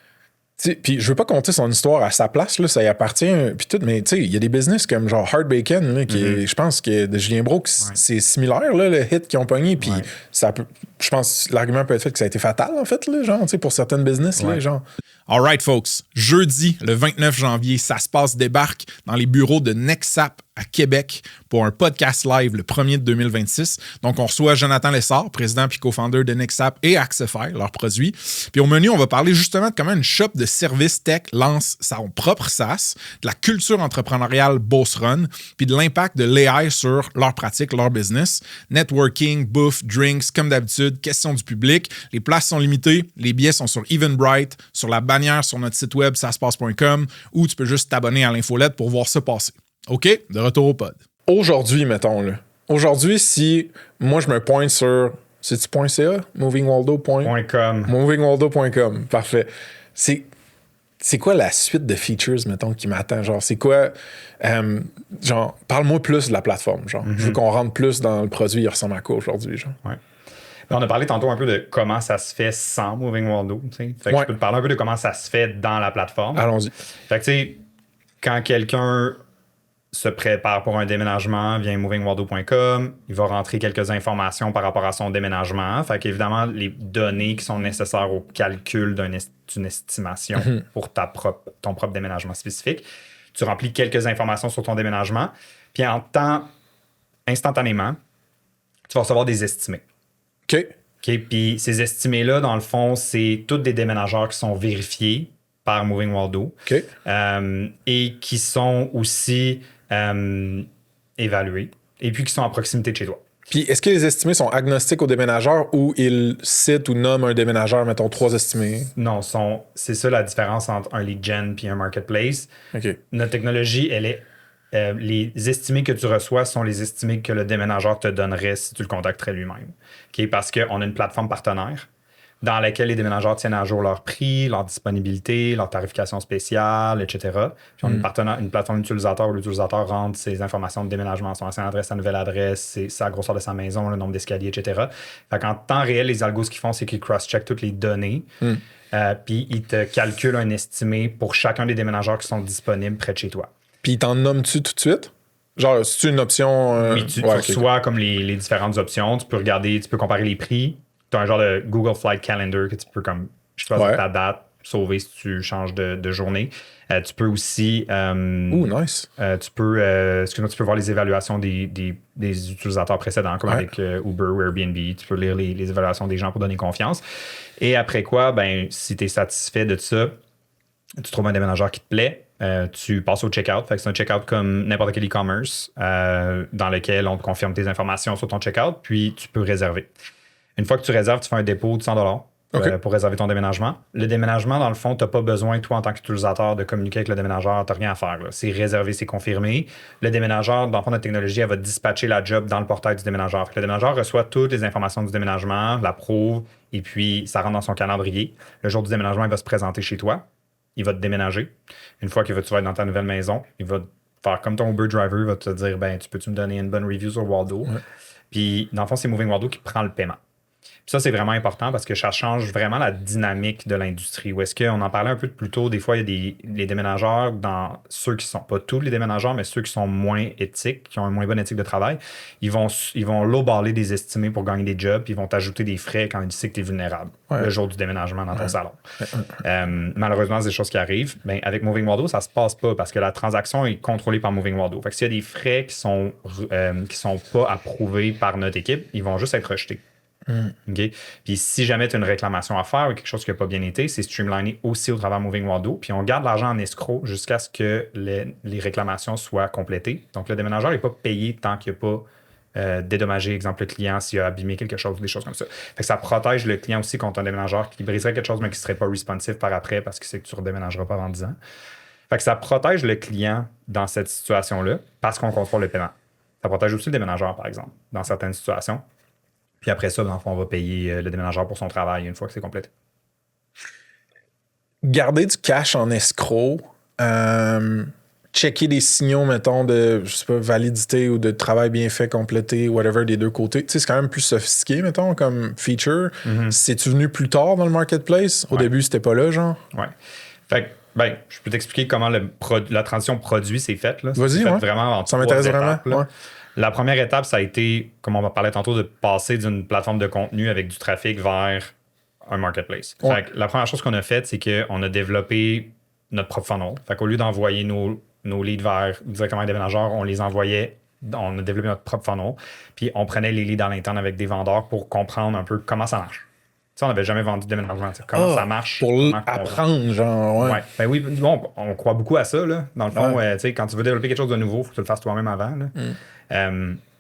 Puis je veux pas compter son histoire à sa place, là, ça y appartient, puis tout, mais tu sais, il y a des business comme genre Hard Bacon, là, qui je pense que de Julien Brooks, c'est similaire, là, le hit qu'ils ont pogné, puis ça peut, je pense, l'argument peut être fait que ça a été fatal, en fait, là, genre, tu sais, pour certaines business, là, genre. All right, folks. Jeudi, le 29 janvier, Ça se passe débarque dans les bureaux de Nexap à Québec pour un podcast live le 1er de 2026. Donc, on reçoit Jonathan Lessard, président puis co-founder de Nexap et Axify, leurs produits. Puis au menu, on va parler justement de comment une shop de services tech lance son propre SaaS, de la culture entrepreneuriale Boss Run, puis de l'impact de l'AI sur leur pratique, leur business. Networking, bouffe, drinks, comme d'habitude, questions du public. Les places sont limitées. Les billets sont sur Eventbrite, sur la bannière sur notre site web saspace.com, ou tu peux juste t'abonner à l'infolette pour voir ça passer. OK, de retour au pod. Aujourd'hui, mettons, là. Aujourd'hui, si moi, je me pointe sur... C'est-tu .ca? Movingwaldo.com. Movingwaldo.com, parfait. C'est quoi la suite de features, mettons, qui m'attend? Genre, c'est quoi... genre, parle-moi plus de la plateforme, genre. Je veux qu'on rentre plus dans le produit, il ressemble à quoi aujourd'hui, genre? Ouais. On a parlé tantôt un peu de comment ça se fait sans Moving Waldo, tu sais. Fait que je peux te parler un peu de comment ça se fait dans la plateforme. Allons-y. Fait que, tu sais, quand quelqu'un se prépare pour un déménagement via movingwaldo.com, il va rentrer quelques informations par rapport à son déménagement. Fait qu'évidemment, les données qui sont nécessaires au calcul d'une estimation pour ton propre déménagement spécifique. Tu remplis quelques informations sur ton déménagement, puis instantanément, tu vas recevoir des estimés. OK. Puis ces estimés-là, dans le fond, c'est tous des déménageurs qui sont vérifiés par Moving Waldo et qui sont aussi évalués et puis qui sont à proximité de chez toi. Puis est-ce que les estimés sont agnostiques aux déménageurs ou ils citent ou nomment un déménageur, mettons 3 estimés? Non, c'est ça la différence entre un lead gen puis un marketplace. OK. Notre technologie, elle est les estimés que tu reçois sont les estimés que le déménageur te donnerait si tu le contacterais lui-même. Parce qu'on a une plateforme partenaire dans laquelle les déménageurs tiennent à jour leur prix, leur disponibilité, leur tarification spéciale, etc. Puis on a une plateforme utilisateur où l'utilisateur rentre ses informations de déménagement, son ancienne adresse, sa nouvelle adresse, sa grosseur de sa maison, le nombre d'escaliers, etc. Fait qu'en temps réel, les algos, ce qu'ils font, c'est qu'ils cross-checkent toutes les données. Puis ils te calculent un estimé pour chacun des déménageurs qui sont disponibles près de chez toi. Puis ils t'en nomment-tu tout de suite? Genre, c'est une option... Oui, tu reçois comme les différentes options. Tu peux regarder, tu peux comparer les prix. Tu as un genre de Google Flight Calendar que tu peux comme choisir ta date, sauver si tu changes de journée. Tu peux aussi... nice. Tu peux voir les évaluations des utilisateurs précédents, comme avec Uber ou Airbnb. Tu peux lire les évaluations des gens pour donner confiance. Et après quoi, si tu es satisfait de ça, tu trouves un déménageur qui te plaît, tu passes au checkout. Fait que c'est un checkout comme n'importe quel e-commerce dans lequel on te confirme tes informations sur ton checkout, puis tu peux réserver. Une fois que tu réserves, tu fais un dépôt de $100 pour réserver ton déménagement. Le déménagement, dans le fond, tu n'as pas besoin, toi, en tant qu'utilisateur, de communiquer avec le déménageur. Tu n'as rien à faire. Là. C'est réservé, c'est confirmé. Le déménageur, dans le fond, notre technologie, elle va dispatcher la job dans le portail du déménageur. Fait que le déménageur reçoit toutes les informations du déménagement, l'approuve, et puis ça rentre dans son calendrier. Le jour du déménagement, il va se présenter chez toi. Il va te déménager. Une fois que tu vas être dans ta nouvelle maison, il va faire comme ton Uber driver, il va te dire, tu peux-tu me donner une bonne review sur Waldo? Puis, dans le fond, c'est Moving Waldo qui prend le paiement. Puis ça, c'est vraiment important parce que ça change vraiment la dynamique de l'industrie. Où est-ce qu'on en parlait un peu plus tôt, des fois, il y a les déménageurs, dans ceux qui sont, pas tous les déménageurs, mais ceux qui sont moins éthiques, qui ont une moins bonne éthique de travail, ils vont lowballer des estimés pour gagner des jobs, puis ils vont t'ajouter des frais quand ils disent que tu es vulnérable le jour du déménagement dans ton salon. Malheureusement, c'est des choses qui arrivent. Avec Moving Waldo, ça se passe pas parce que la transaction est contrôlée par Moving Waldo. Fait que s'il y a des frais qui sont pas approuvés par notre équipe, ils vont juste être rejetés. Okay? Puis si jamais tu as une réclamation à faire ou quelque chose qui n'a pas bien été, c'est streamliné aussi au travers Moving Waldo. Puis on garde l'argent en escroc jusqu'à ce que les réclamations soient complétées. Donc le déménageur n'est pas payé tant qu'il n'a pas dédommagé, exemple, le client s'il a abîmé quelque chose ou des choses comme ça. Fait que ça protège le client aussi contre un déménageur qui briserait quelque chose mais qui ne serait pas responsive par après parce qu'il sait que tu ne redéménageras pas avant 10 ans. Fait que ça protège le client dans cette situation-là parce qu'on contrôle le paiement. Ça protège aussi le déménageur, par exemple, dans certaines situations. Puis après ça, dans le fond, on va payer le déménageur pour son travail une fois que c'est complété. Garder du cash en escroc, checker des signaux, mettons, de, je sais pas, validité ou de travail bien fait, complété, whatever, des deux côtés. Tu sais, c'est quand même plus sophistiqué, mettons, comme feature. C'est-tu venu plus tard dans le marketplace? Au début, c'était pas là, genre? Ouais. Fait que, je peux t'expliquer comment la transition produit s'est faite. Là. Vas-y, vraiment ça m'intéresse vraiment. Ouais. La première étape, ça a été, comme on va parler tantôt, de passer d'une plateforme de contenu avec du trafic vers un marketplace. Ouais. Fait que la première chose qu'on a faite, c'est qu'on a développé notre propre funnel. Fait qu'au lieu d'envoyer nos leads directement à des déménageurs, on les envoyait, on a développé notre propre funnel, puis on prenait les leads à l'interne avec des vendeurs pour comprendre un peu comment ça marche. Tu sais, on n'avait jamais vendu de déménagement. Comment ça marche. Pour apprendre, genre, ouais. Ben oui, bon, on croit beaucoup à ça, là. Dans le fond, tu sais, quand tu veux développer quelque chose de nouveau, il faut que tu le fasses toi-même avant, là.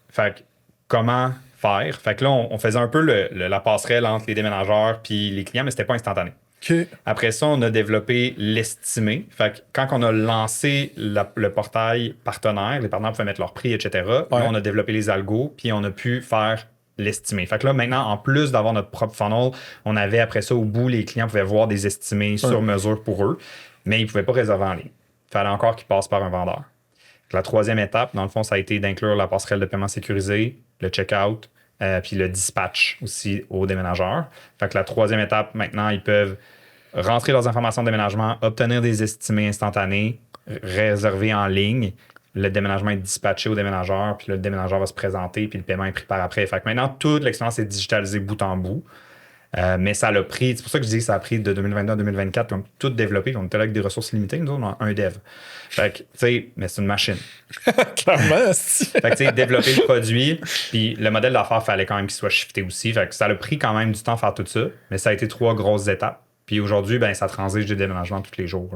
Fait que, comment faire? Fait que là, on faisait un peu la passerelle entre les déménageurs puis les clients, mais c'était pas instantané. Okay. Après ça, on a développé l'estimé. Fait que quand on a lancé le portail partenaire, les partenaires pouvaient mettre leur prix, etc. Là, on a développé les algos, puis on a pu faire l'estimé. Fait que là, maintenant, en plus d'avoir notre propre funnel, on avait après ça, au bout, les clients pouvaient voir des estimés sur mesure pour eux, mais ils ne pouvaient pas réserver en ligne. Il fallait encore qu'ils passent par un vendeur. La troisième étape, dans le fond, ça a été d'inclure la passerelle de paiement sécurisé, le checkout, puis le dispatch aussi aux déménageurs. Fait que la troisième étape, maintenant, ils peuvent rentrer leurs informations de déménagement, obtenir des estimés instantanés, réserver en ligne. Le déménagement est dispatché au déménageur, puis le déménageur va se présenter, puis le paiement est pris par après. Fait que maintenant, toute l'expérience est digitalisée bout en bout. Mais ça l'a pris, c'est pour ça que je dis que ça a pris de 2022 à 2024, comme tout développé. On était là avec des ressources limitées, nous, on a un dev. Fait que, tu sais, mais c'est une machine. Clairement, Fait que, tu sais, développer le produit, puis le modèle d'affaires, il fallait quand même qu'il soit shifté aussi. Fait que ça a pris quand même du temps à faire tout ça, mais ça a été 3 grosses étapes. Puis aujourd'hui, ben, ça transige des déménagements tous les jours.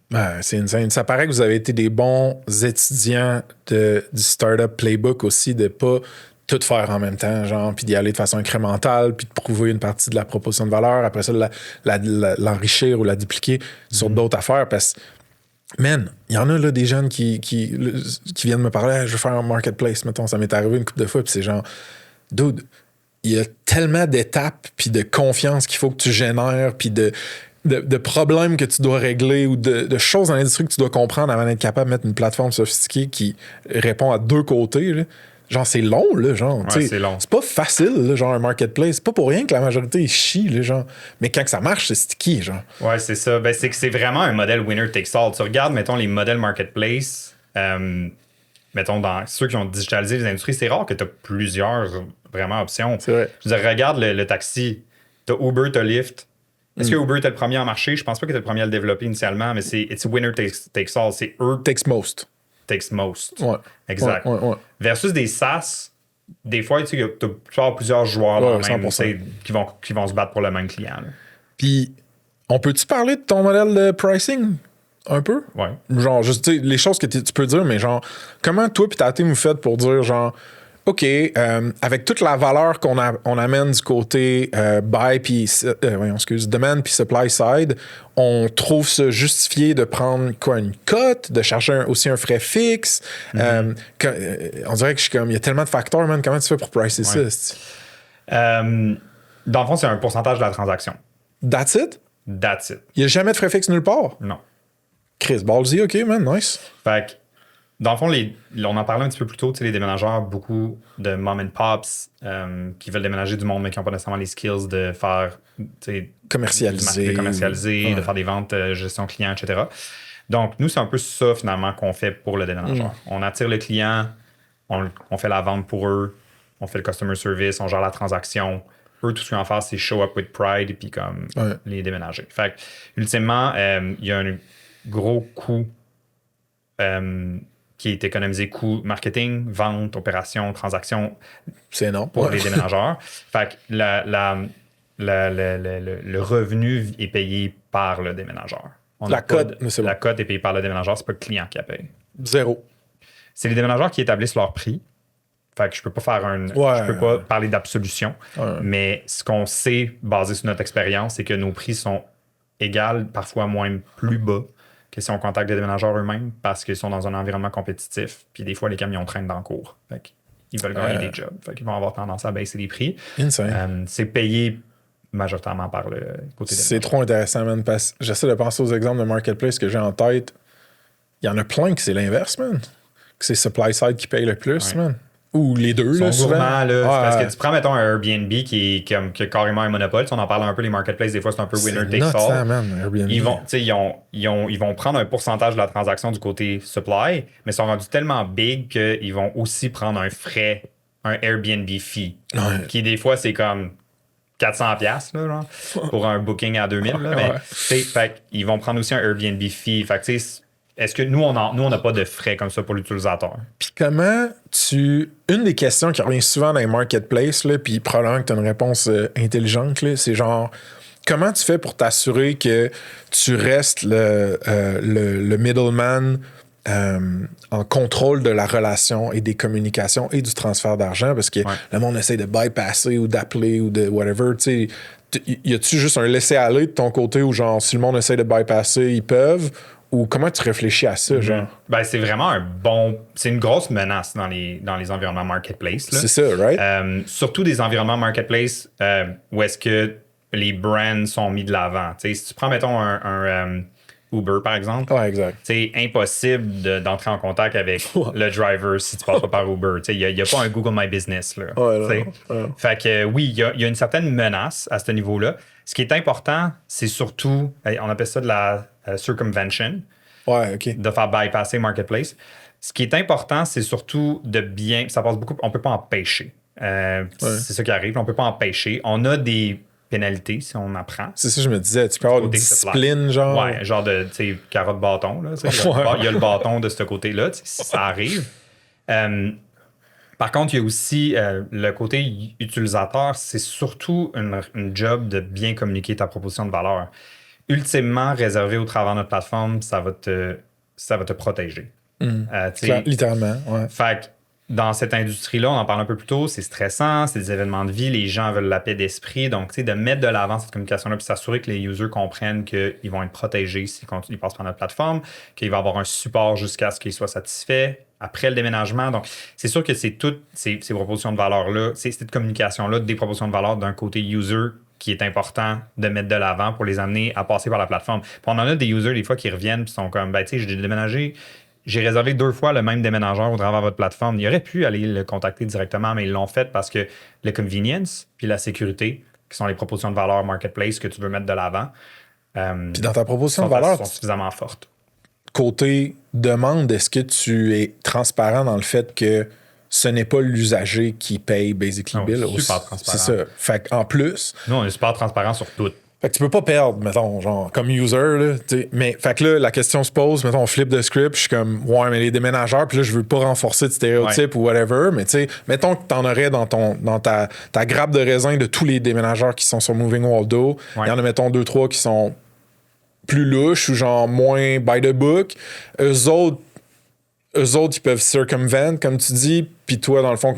Ben, c'est insane. Ça paraît que vous avez été des bons étudiants du Startup Playbook aussi, de pas tout faire en même temps, genre, puis d'y aller de façon incrémentale, puis de prouver une partie de la proposition de valeur, après ça, l'enrichir ou la dupliquer sur d'autres affaires, parce que, man, il y en a là des jeunes qui viennent me parler, je veux faire un marketplace, mettons, ça m'est arrivé une couple de fois, puis c'est genre, dude, il y a tellement d'étapes, puis de confiance qu'il faut que tu génères, puis de problèmes que tu dois régler ou de choses dans l'industrie que tu dois comprendre avant d'être capable de mettre une plateforme sophistiquée qui répond à 2 côtés, là. Genre, c'est long, là, genre. Ouais, c'est long. C'est pas facile, là, genre, un marketplace. C'est pas pour rien que la majorité chie, là, genre. Mais quand que ça marche, c'est sticky, genre. Ouais, c'est ça. Ben, c'est que c'est vraiment un modèle winner takes all. Tu regardes, mettons, les modèles marketplace, mettons, dans ceux qui ont digitalisé les industries, c'est rare que tu as plusieurs vraiment options. C'est vrai. Je veux dire, regarde le taxi. Tu as Uber, tu as Lyft. Est-ce que Uber était le premier à marcher? Je pense pas que tu le premier à le développer initialement, mais c'est it's winner takes all. C'est eux. Takes most. Takes most. Ouais. Exact. Ouais. Versus des SaaS, des fois, tu as plusieurs joueurs dans le même, qui vont se battre pour le même client. Là. Puis, on peut-tu parler de ton modèle de pricing un peu? Ouais. Genre, juste les choses que tu peux dire, mais genre, comment toi et ta team vous faites pour dire, genre, OK, avec toute la valeur qu'on amène du côté demand puis supply side, on trouve ça justifié de prendre quoi, une cote, de chercher aussi un frais fixe. On dirait que je suis comme, il y a tellement de facteurs, man. Comment tu fais pour pricer ça? Dans le fond, c'est un pourcentage de la transaction. That's it? That's it. Il n'y a jamais de frais fixe nulle part? Non. Chris, ballsy, OK, man, nice. Fait que, dans le fond, on en parlait un petit peu plus tôt, les déménageurs, beaucoup de mom and pops qui veulent déménager du monde, mais qui n'ont pas nécessairement les skills de faire commercialiser, de faire des ventes, gestion client, etc. Donc, nous, c'est un peu ça, finalement, qu'on fait pour le déménageur. On attire le client, on fait la vente pour eux, on fait le customer service, on gère la transaction. Eux, tout ce qu'ils vont faire, c'est show up with pride et puis comme les déménager. Fait que, ultimement, il y a un gros coût qui est économisé coût marketing, vente, opération, transaction. C'est énorme. Pour les déménageurs. Fait que le revenu est payé par le déménageur. La cote est payée par le déménageur, c'est pas le client qui la paye. 0. C'est les déménageurs qui établissent leur prix. Fait que je peux pas faire je peux pas parler d'absolution. Mais ce qu'on sait, basé sur notre expérience, c'est que nos prix sont égales, parfois moins plus bas que si on contacte les déménageurs eux-mêmes parce qu'ils sont dans un environnement compétitif. Puis des fois, les camions traînent dans le cours. Fait qu'ils veulent gagner des jobs. Fait qu'ils vont avoir tendance à baisser les prix. C'est payé majoritairement par le côté des C'est trop intéressant, man, parce que j'essaie de penser aux exemples de marketplace que j'ai en tête. Il y en a plein que c'est l'inverse, man. Que c'est supply side qui paye le plus, man. Ou les deux, là, souvent. Parce que tu prends, mettons, un Airbnb qui a carrément un monopole. On en parle un peu, les marketplaces, des fois, c'est un peu winner takes all. Ils vont prendre un pourcentage de la transaction du côté supply, mais ils sont rendus tellement big qu'ils vont aussi prendre un Airbnb fee, qui des fois, c'est comme 400$, là, genre, pour un booking à 2000$. Là, mais, fait, ils vont prendre aussi un Airbnb fee. Fait que, est-ce que nous, on n'a pas de frais comme ça pour l'utilisateur? Puis comment Une des questions qui revient souvent dans les marketplaces, là, puis probablement que tu as une réponse intelligente, là, c'est genre, comment tu fais pour t'assurer que tu restes le middleman en contrôle de la relation et des communications et du transfert d'argent? Parce que le monde essaie de bypasser ou d'appeler ou de whatever, tu sais. Y a-tu juste un laisser-aller de ton côté où, genre, si le monde essaie de bypasser, ils peuvent? Ou comment tu réfléchis à ça, genre? Ben, c'est vraiment c'est une grosse menace dans les environnements marketplace. Là. C'est ça, right? Surtout des environnements marketplace où est-ce que les brands sont mis de l'avant. T'sais, si tu prends, mettons, un Uber, par exemple, exact. C'est impossible d'entrer en contact avec le driver si tu passes pas par Uber. Il n'y a pas un Google My Business. Là, Fait que oui, il y a une certaine menace à ce niveau-là. Ce qui est important, c'est surtout, on appelle ça de la circumvention, de faire bypasser Marketplace. Ce qui est important, c'est surtout ça passe beaucoup, on peut pas empêcher. C'est ça qui arrive, on peut pas empêcher. On a des pénalités si on apprend. C'est ça que je me disais, tu peux avoir une discipline, genre. Ouais, genre de, tu sais, carotte bâton, là. Il y a le bâton de ce côté-là, si ça arrive. Par contre, il y a aussi le côté utilisateur, c'est surtout une job de bien communiquer ta proposition de valeur. Ultimement, réservé au travers de notre plateforme, ça va te protéger. Littéralement, ouais. Fait que dans cette industrie-là, on en parle un peu plus tôt, c'est stressant, c'est des événements de vie, les gens veulent la paix d'esprit. Donc, tu sais, de mettre de l'avant cette communication-là puis s'assurer que les users comprennent qu'ils vont être protégés s'ils passent par notre plateforme, qu'il va y avoir un support jusqu'à ce qu'ils soient satisfaits après le déménagement. Donc, c'est sûr que c'est toutes ces propositions de valeur-là, c'est cette communication-là, des propositions de valeur d'un côté user qui est important de mettre de l'avant pour les amener à passer par la plateforme. Puis on en a des users, des fois, qui reviennent et sont comme, ben, tu sais, j'ai déménagé. J'ai réservé 2 fois le même déménageur au travers de votre plateforme. Il aurait pu aller le contacter directement, mais ils l'ont fait parce que le convenience puis la sécurité, qui sont les propositions de valeur marketplace que tu veux mettre de l'avant, puis dans ta proposition de valeur, sont suffisamment fortes. Côté demande, est-ce que tu es transparent dans le fait que ce n'est pas l'usager qui paye Basically Bill? Super transparent. C'est ça. Fait qu'en plus... Nous, on est super transparent sur tout. Fait que tu peux pas perdre, mettons, genre, comme user, là, t'sais. Mais, fait que là, la question se pose, mettons, on flip de script, je suis comme, ouais, mais les déménageurs, puis là, je veux pas renforcer de stéréotypes ou whatever, mais tu sais, mettons que t'en aurais dans ta grappe de raisin de tous les déménageurs qui sont sur Moving Waldo, il y en a, mettons, 2-3 qui sont plus louches ou genre moins by the book. Eux autres, ils peuvent circumvent, comme tu dis, puis toi, dans le fond,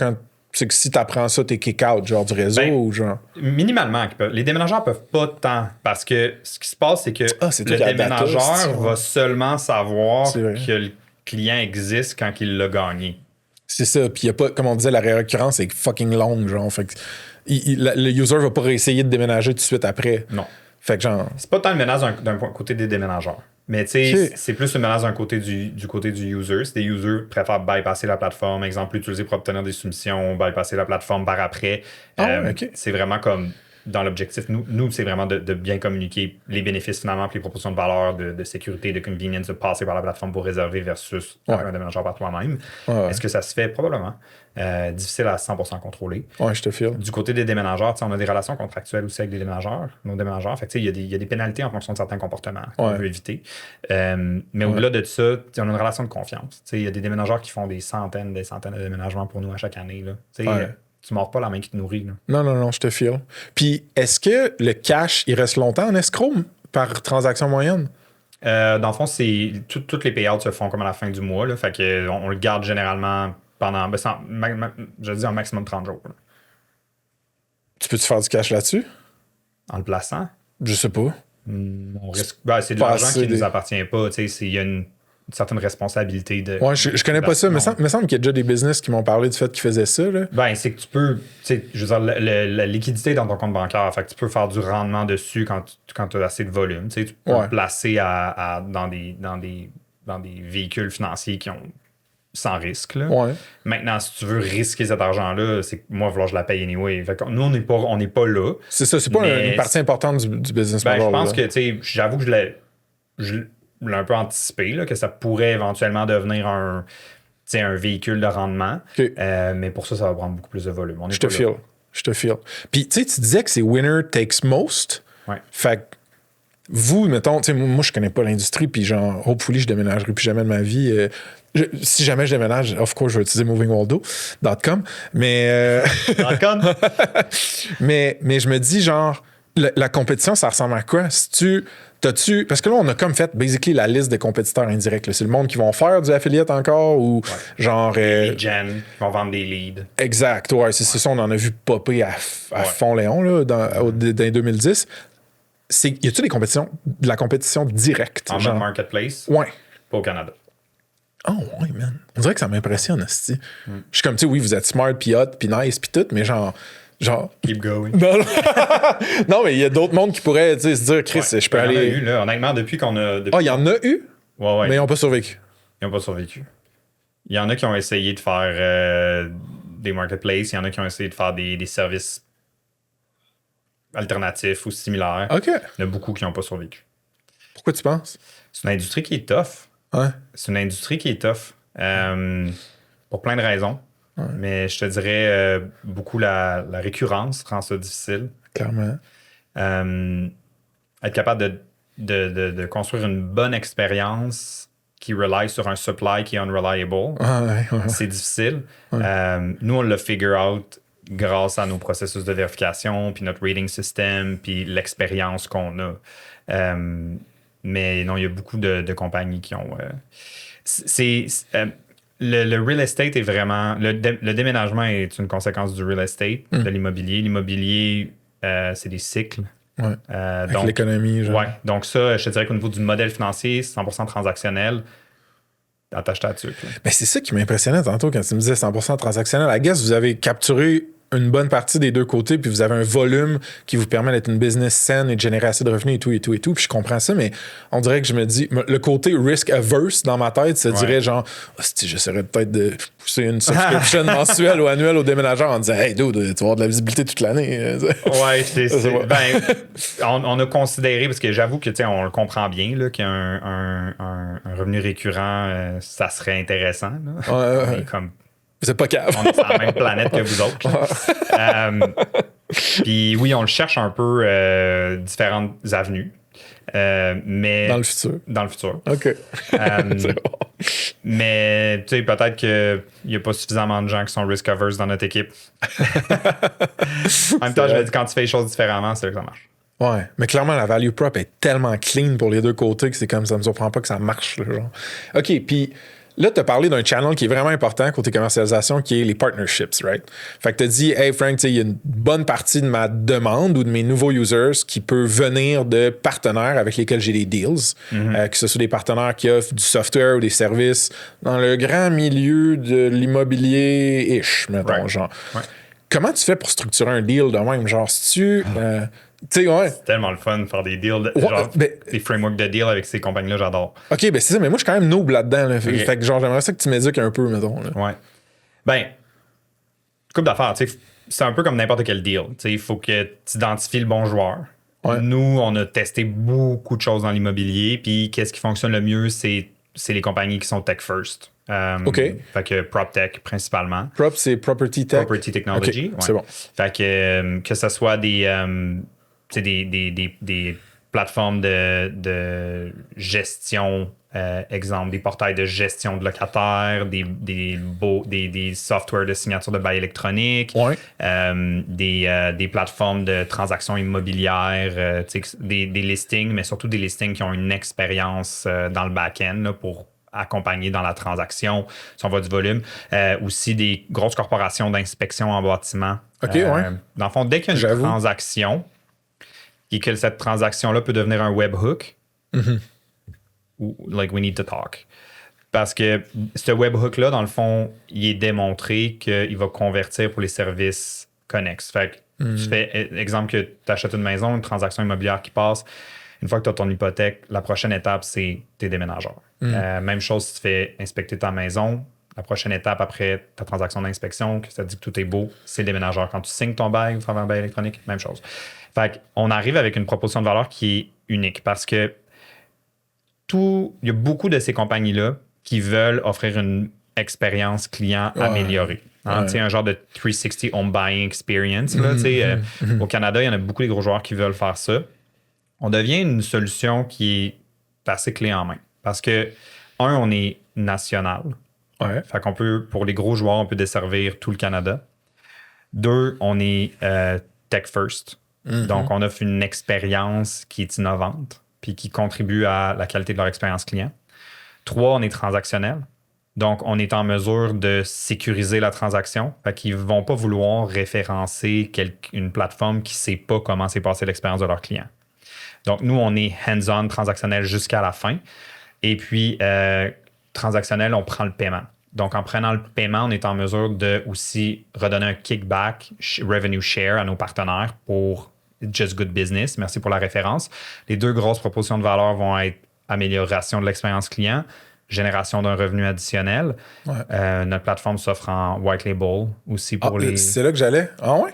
c'est que si t'apprends ça, t'es kick-out, genre du réseau ou genre... Minimalement. Les déménageurs peuvent pas tant, parce que ce qui se passe, c'est que le déménageur va seulement savoir que le client existe quand il l'a gagné. C'est ça, puis il y a pas, comme on disait, la réoccurrence est fucking longue, genre, fait que le user va pas réessayer de déménager tout de suite après. Non. Fait que genre... C'est pas tant une menace d'un côté des déménageurs. Mais tu sais, c'est plus une menace d'un côté du côté du user. Si des users préfèrent bypasser la plateforme, exemple, l'utiliser pour obtenir des soumissions, bypasser la plateforme par après. C'est vraiment comme dans l'objectif. Nous, c'est vraiment de bien communiquer les bénéfices finalement, puis les propositions de valeur, de sécurité, de convenience, de passer par la plateforme pour réserver versus un déménageur par toi-même. Est-ce que ça se fait? Probablement. Difficile à 100% contrôler. Ouais, je te file. Du côté des déménageurs, on a des relations contractuelles aussi avec les déménageurs, nos déménageurs. Fait que, il y a des pénalités en fonction de certains comportements qu'on veut éviter. Mais au-delà de ça, on a une relation de confiance. Il y a des déménageurs qui font des centaines de déménagements pour nous à chaque année. Là. Tu mords pas la main qui te nourrit. Là. Non, je te file. Puis, est-ce que le cash, il reste longtemps en escroc par transaction moyenne? Dans le fond, toutes les payouts se font comme à la fin du mois. Là, fait que on le garde généralement pendant, je dis un maximum 30 jours. Là. Tu peux-tu faire du cash là-dessus? En le plaçant? Je sais pas. On risque, c'est de l'argent qui ne nous appartient pas. Il y a une certaine responsabilité de... Ouais, je connais pas ça. Mais il me semble qu'il y a déjà des business qui m'ont parlé du fait qu'ils faisaient ça. Là. C'est que tu peux... Je veux dire, la liquidité dans ton compte bancaire. Fait que tu peux faire du rendement dessus quand tu as assez de volume. Tu peux le placer dans des véhicules financiers qui ont... sans risque. Là. Maintenant, si tu veux risquer cet argent-là, c'est que moi, je la paye anyway. Fait que nous, on n'est pas là. C'est ça, c'est pas une partie importante du business model. Je pense que, j'avoue que je l'ai un peu anticipé, là, que ça pourrait éventuellement devenir un véhicule de rendement. Mais pour ça va prendre beaucoup plus de volume. Je te file. Je te file. Puis, tu sais, tu disais que c'est winner takes most. Ouais. Fait que vous, mettons, tu sais, moi, je connais pas l'industrie, puis genre, hopefully, je déménagerai plus jamais de ma vie. Si jamais je déménage, of course, je vais utiliser movingwaldo.com. Mais, mais je me dis, genre, la compétition, ça ressemble à quoi? Parce que là, on a comme fait, basically, la liste des compétiteurs indirects. Là. C'est le monde qui vont faire du affiliate encore ou genre. Les gens qui vont vendre des leads. Exact, ouais. C'est ça, on en a vu popper à fond Léon là, dans 2010. Y a-tu de la compétition directe? En genre? mode marketplace? Ouais. Pas au Canada. Oh, ouais, man. On dirait que ça m'impressionne, esti. Je suis comme, tu sais, oui, vous êtes smart, puis hot, puis nice, puis tout, mais genre. Keep going. Non, mais il y a d'autres mondes qui pourraient se dire, Chris, je peux aller. Il y en a eu, là, honnêtement, depuis qu'on a. Ah, il y en a eu? Ouais. Mais ils n'ont pas survécu. Ils n'ont pas survécu. Il y en a qui ont essayé de faire des marketplaces, il y en a qui ont essayé de faire des services alternatifs ou similaires. OK. Il y en a beaucoup qui n'ont pas survécu. Pourquoi tu penses? C'est une industrie qui est tough. Ouais. C'est une industrie qui est tough. Pour plein de raisons. Ouais. Mais je te dirais beaucoup la récurrence rend ça difficile. Clairement. Être capable de construire une bonne expérience qui rely sur un supply qui est unreliable, c'est difficile. Ouais. Nous, on l'a figure out grâce à nos processus de vérification, puis notre rating system, puis l'expérience qu'on a. Mais non, il y a beaucoup de compagnies qui ont... le real estate est vraiment... Le déménagement est une conséquence du real estate, de l'immobilier. L'immobilier, c'est des cycles. Ouais. Donc l'économie, genre. Ouais. Donc ça, je te dirais qu'au niveau du modèle financier, c'est 100% transactionnel. Attache ta tuque. Mais c'est ça qui m'impressionnait tantôt quand tu me disais 100% transactionnel. I guess vous avez capturé une bonne partie des deux côtés, puis vous avez un volume qui vous permet d'être une business saine et de générer assez de revenus et tout, puis je comprends ça, mais on dirait que je me dis, le côté risk-averse dans ma tête, ça dirait genre, j'essaierais peut-être de pousser une subscription mensuelle ou annuelle au déménageur en disant, hey dude, tu vas avoir de la visibilité toute l'année. Ouais, on a considéré, parce que j'avoue que, on le comprend bien, là, qu'un revenu récurrent, ça serait intéressant. Là. Ouais. Comme, vous êtes pas capable. On est sur la même planète que vous autres. Puis oui, on le cherche un peu différentes avenues. Mais dans le futur. Dans le futur. OK. C'est bon. Mais tu sais, peut-être qu'il n'y a pas suffisamment de gens qui sont risk-averse dans notre équipe. En même temps, je me dis, quand tu fais les choses différemment, c'est là que ça marche. Ouais, mais clairement, la value prop est tellement clean pour les deux côtés que c'est comme ça me surprend pas que ça marche. Là, genre. OK, puis là, tu as parlé d'un channel qui est vraiment important côté commercialisation, qui est les partnerships, right? Fait que tu as dit, hey Frank, il y a une bonne partie de ma demande ou de mes nouveaux users qui peut venir de partenaires avec lesquels j'ai des deals, que ce soit des partenaires qui offrent du software ou des services dans le grand milieu de l'immobilier-ish, mettons, genre. Ouais. Comment tu fais pour structurer un deal de même? Genre, si tu... C'est tellement le fun de faire des deals, des frameworks de deals avec ces compagnies-là, j'adore. OK, ben c'est ça, mais moi, je suis quand même noob là-dedans. Là. Okay. Fait que genre, j'aimerais ça que tu m'éduques un peu, mettons. Là. Ouais. Ben, couple d'affaires, tu sais, c'est un peu comme n'importe quel deal. Tu sais, il faut que tu identifies le bon joueur. Ouais. Nous, on a testé beaucoup de choses dans l'immobilier, puis qu'est-ce qui fonctionne le mieux, c'est les compagnies qui sont tech first. OK. Fait que PropTech principalement. Prop, c'est Property Tech? Property Technology. Okay, c'est bon. Fait que ce soit des plateformes de gestion, exemple, des portails de gestion de locataires, des softwares de signature de bail électronique, des plateformes de transactions immobilières, des listings, mais surtout des listings qui ont une expérience dans le back-end là, pour accompagner dans la transaction, si on voit du volume. Aussi des grosses corporations d'inspection en bâtiment. OK, ouais. Dans le fond, dès qu'il y a une transaction, et que cette transaction-là peut devenir un webhook, ou like we need to talk. Parce que ce webhook-là, dans le fond, il est démontré qu'il va convertir pour les services connexes. Fait que tu fais, exemple, que tu achètes une maison, une transaction immobilière qui passe. Une fois que tu as ton hypothèque, la prochaine étape, c'est tes déménageurs. Même chose si tu fais inspecter ta maison. La prochaine étape après ta transaction d'inspection, que ça dit que tout est beau, c'est le déménageur. Quand tu signes ton bail au travers un bail électronique, même chose. Fait qu'on arrive avec une proposition de valeur qui est unique parce que il y a beaucoup de ces compagnies-là qui veulent offrir une expérience client améliorée. Hein, un genre de 360 home buying experience. Là, au Canada, il y en a beaucoup de gros joueurs qui veulent faire ça. On devient une solution qui est assez clé en main. Parce que, on est national. Ouais. Fait qu'on peut, pour les gros joueurs, on peut desservir tout le Canada. 2, on est tech first. Donc, on offre une expérience qui est innovante puis qui contribue à la qualité de leur expérience client. 3, on est transactionnel. Donc, on est en mesure de sécuriser la transaction. Fait qu'ils ne vont pas vouloir référencer une plateforme qui ne sait pas comment s'est passée l'expérience de leur client. Donc, nous, on est hands-on transactionnel jusqu'à la fin. Et puis, transactionnel, on prend le paiement. Donc, en prenant le paiement, on est en mesure de aussi redonner un kickback, revenue share à nos partenaires pour Just Good Business. Merci pour la référence. Les 2 grosses propositions de valeur vont être amélioration de l'expérience client, génération d'un revenu additionnel. Ouais. Notre plateforme s'offre en white label aussi pour les... C'est là que j'allais. Ah ouais?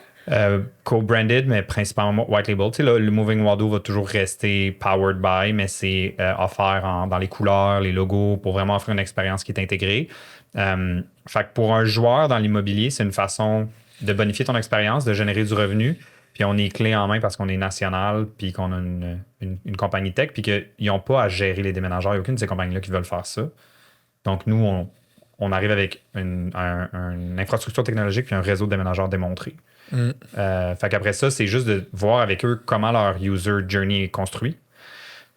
Co-branded, mais principalement white label. Tu sais, là, le Moving Waldo va toujours rester powered by, mais c'est offert dans les couleurs, les logos, pour vraiment offrir une expérience qui est intégrée. Fait que pour un joueur dans l'immobilier, c'est une façon de bonifier ton expérience, de générer du revenu. Puis on est clé en main parce qu'on est national, puis qu'on a une compagnie tech, puis qu'ils n'ont pas à gérer les déménageurs. Il n'y a aucune de ces compagnies-là qui veulent faire ça. Donc nous, on arrive avec une infrastructure technologique puis un réseau de déménageurs démontré. Fait qu'après ça, c'est juste de voir avec eux comment leur user journey est construit,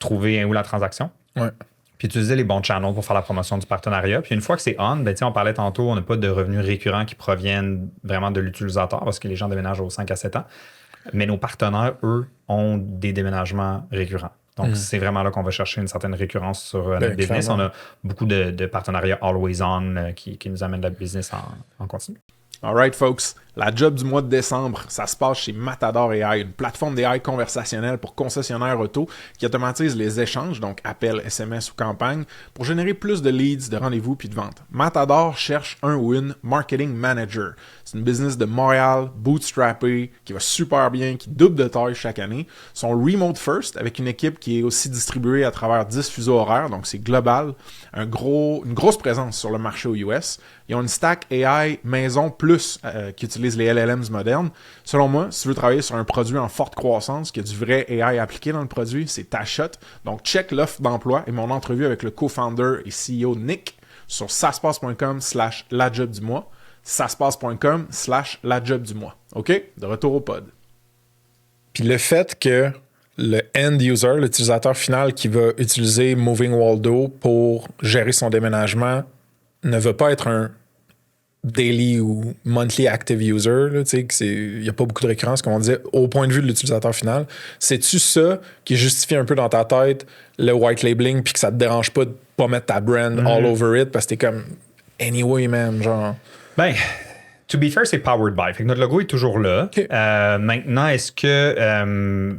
trouver où la transaction, puis utiliser les bons channels pour faire la promotion du partenariat. Puis une fois que c'est on, on parlait tantôt, on n'a pas de revenus récurrents qui proviennent vraiment de l'utilisateur parce que les gens déménagent aux 5 à 7 ans. Mais nos partenaires, eux, ont des déménagements récurrents. Donc, c'est vraiment là qu'on va chercher une certaine récurrence sur notre business. Clairement. On a beaucoup de partenariats always on qui nous amènent la business en continu. All right, folks. La job du mois de décembre, ça se passe chez Matador AI, une plateforme d'AI conversationnelle pour concessionnaires auto qui automatise les échanges, donc appels, SMS ou campagnes, pour générer plus de leads, de rendez-vous puis de ventes. Matador cherche un ou une marketing manager. C'est une business de Montréal, bootstrappé, qui va super bien, qui double de taille chaque année. Ils sont remote first, avec une équipe qui est aussi distribuée à travers 10 fuseaux horaires, donc c'est global. Une grosse présence sur le marché aux US. Ils ont une stack AI maison plus qui utilise les LLMs modernes. Selon moi, si tu veux travailler sur un produit en forte croissance, qui a du vrai AI appliqué dans le produit, c'est ta shot. Donc, check l'offre d'emploi et mon entrevue avec le co-founder et CEO Nick sur saspace.com/lajobdumois. saspace.com/lajobdumois. OK? De retour au pod. Puis le fait que le end user, l'utilisateur final qui va utiliser Moving Waldo pour gérer son déménagement ne veut pas être un daily ou monthly active user, il n'y a pas beaucoup de récurrence, comme on disait, au point de vue de l'utilisateur final. C'est-tu ça qui justifie un peu dans ta tête le white labeling puis que ça te dérange pas de pas mettre ta brand all over it parce que t'es comme anyway, man, genre. Ben, to be fair, c'est powered by. Fait que notre logo est toujours là. Okay. Maintenant, est-ce que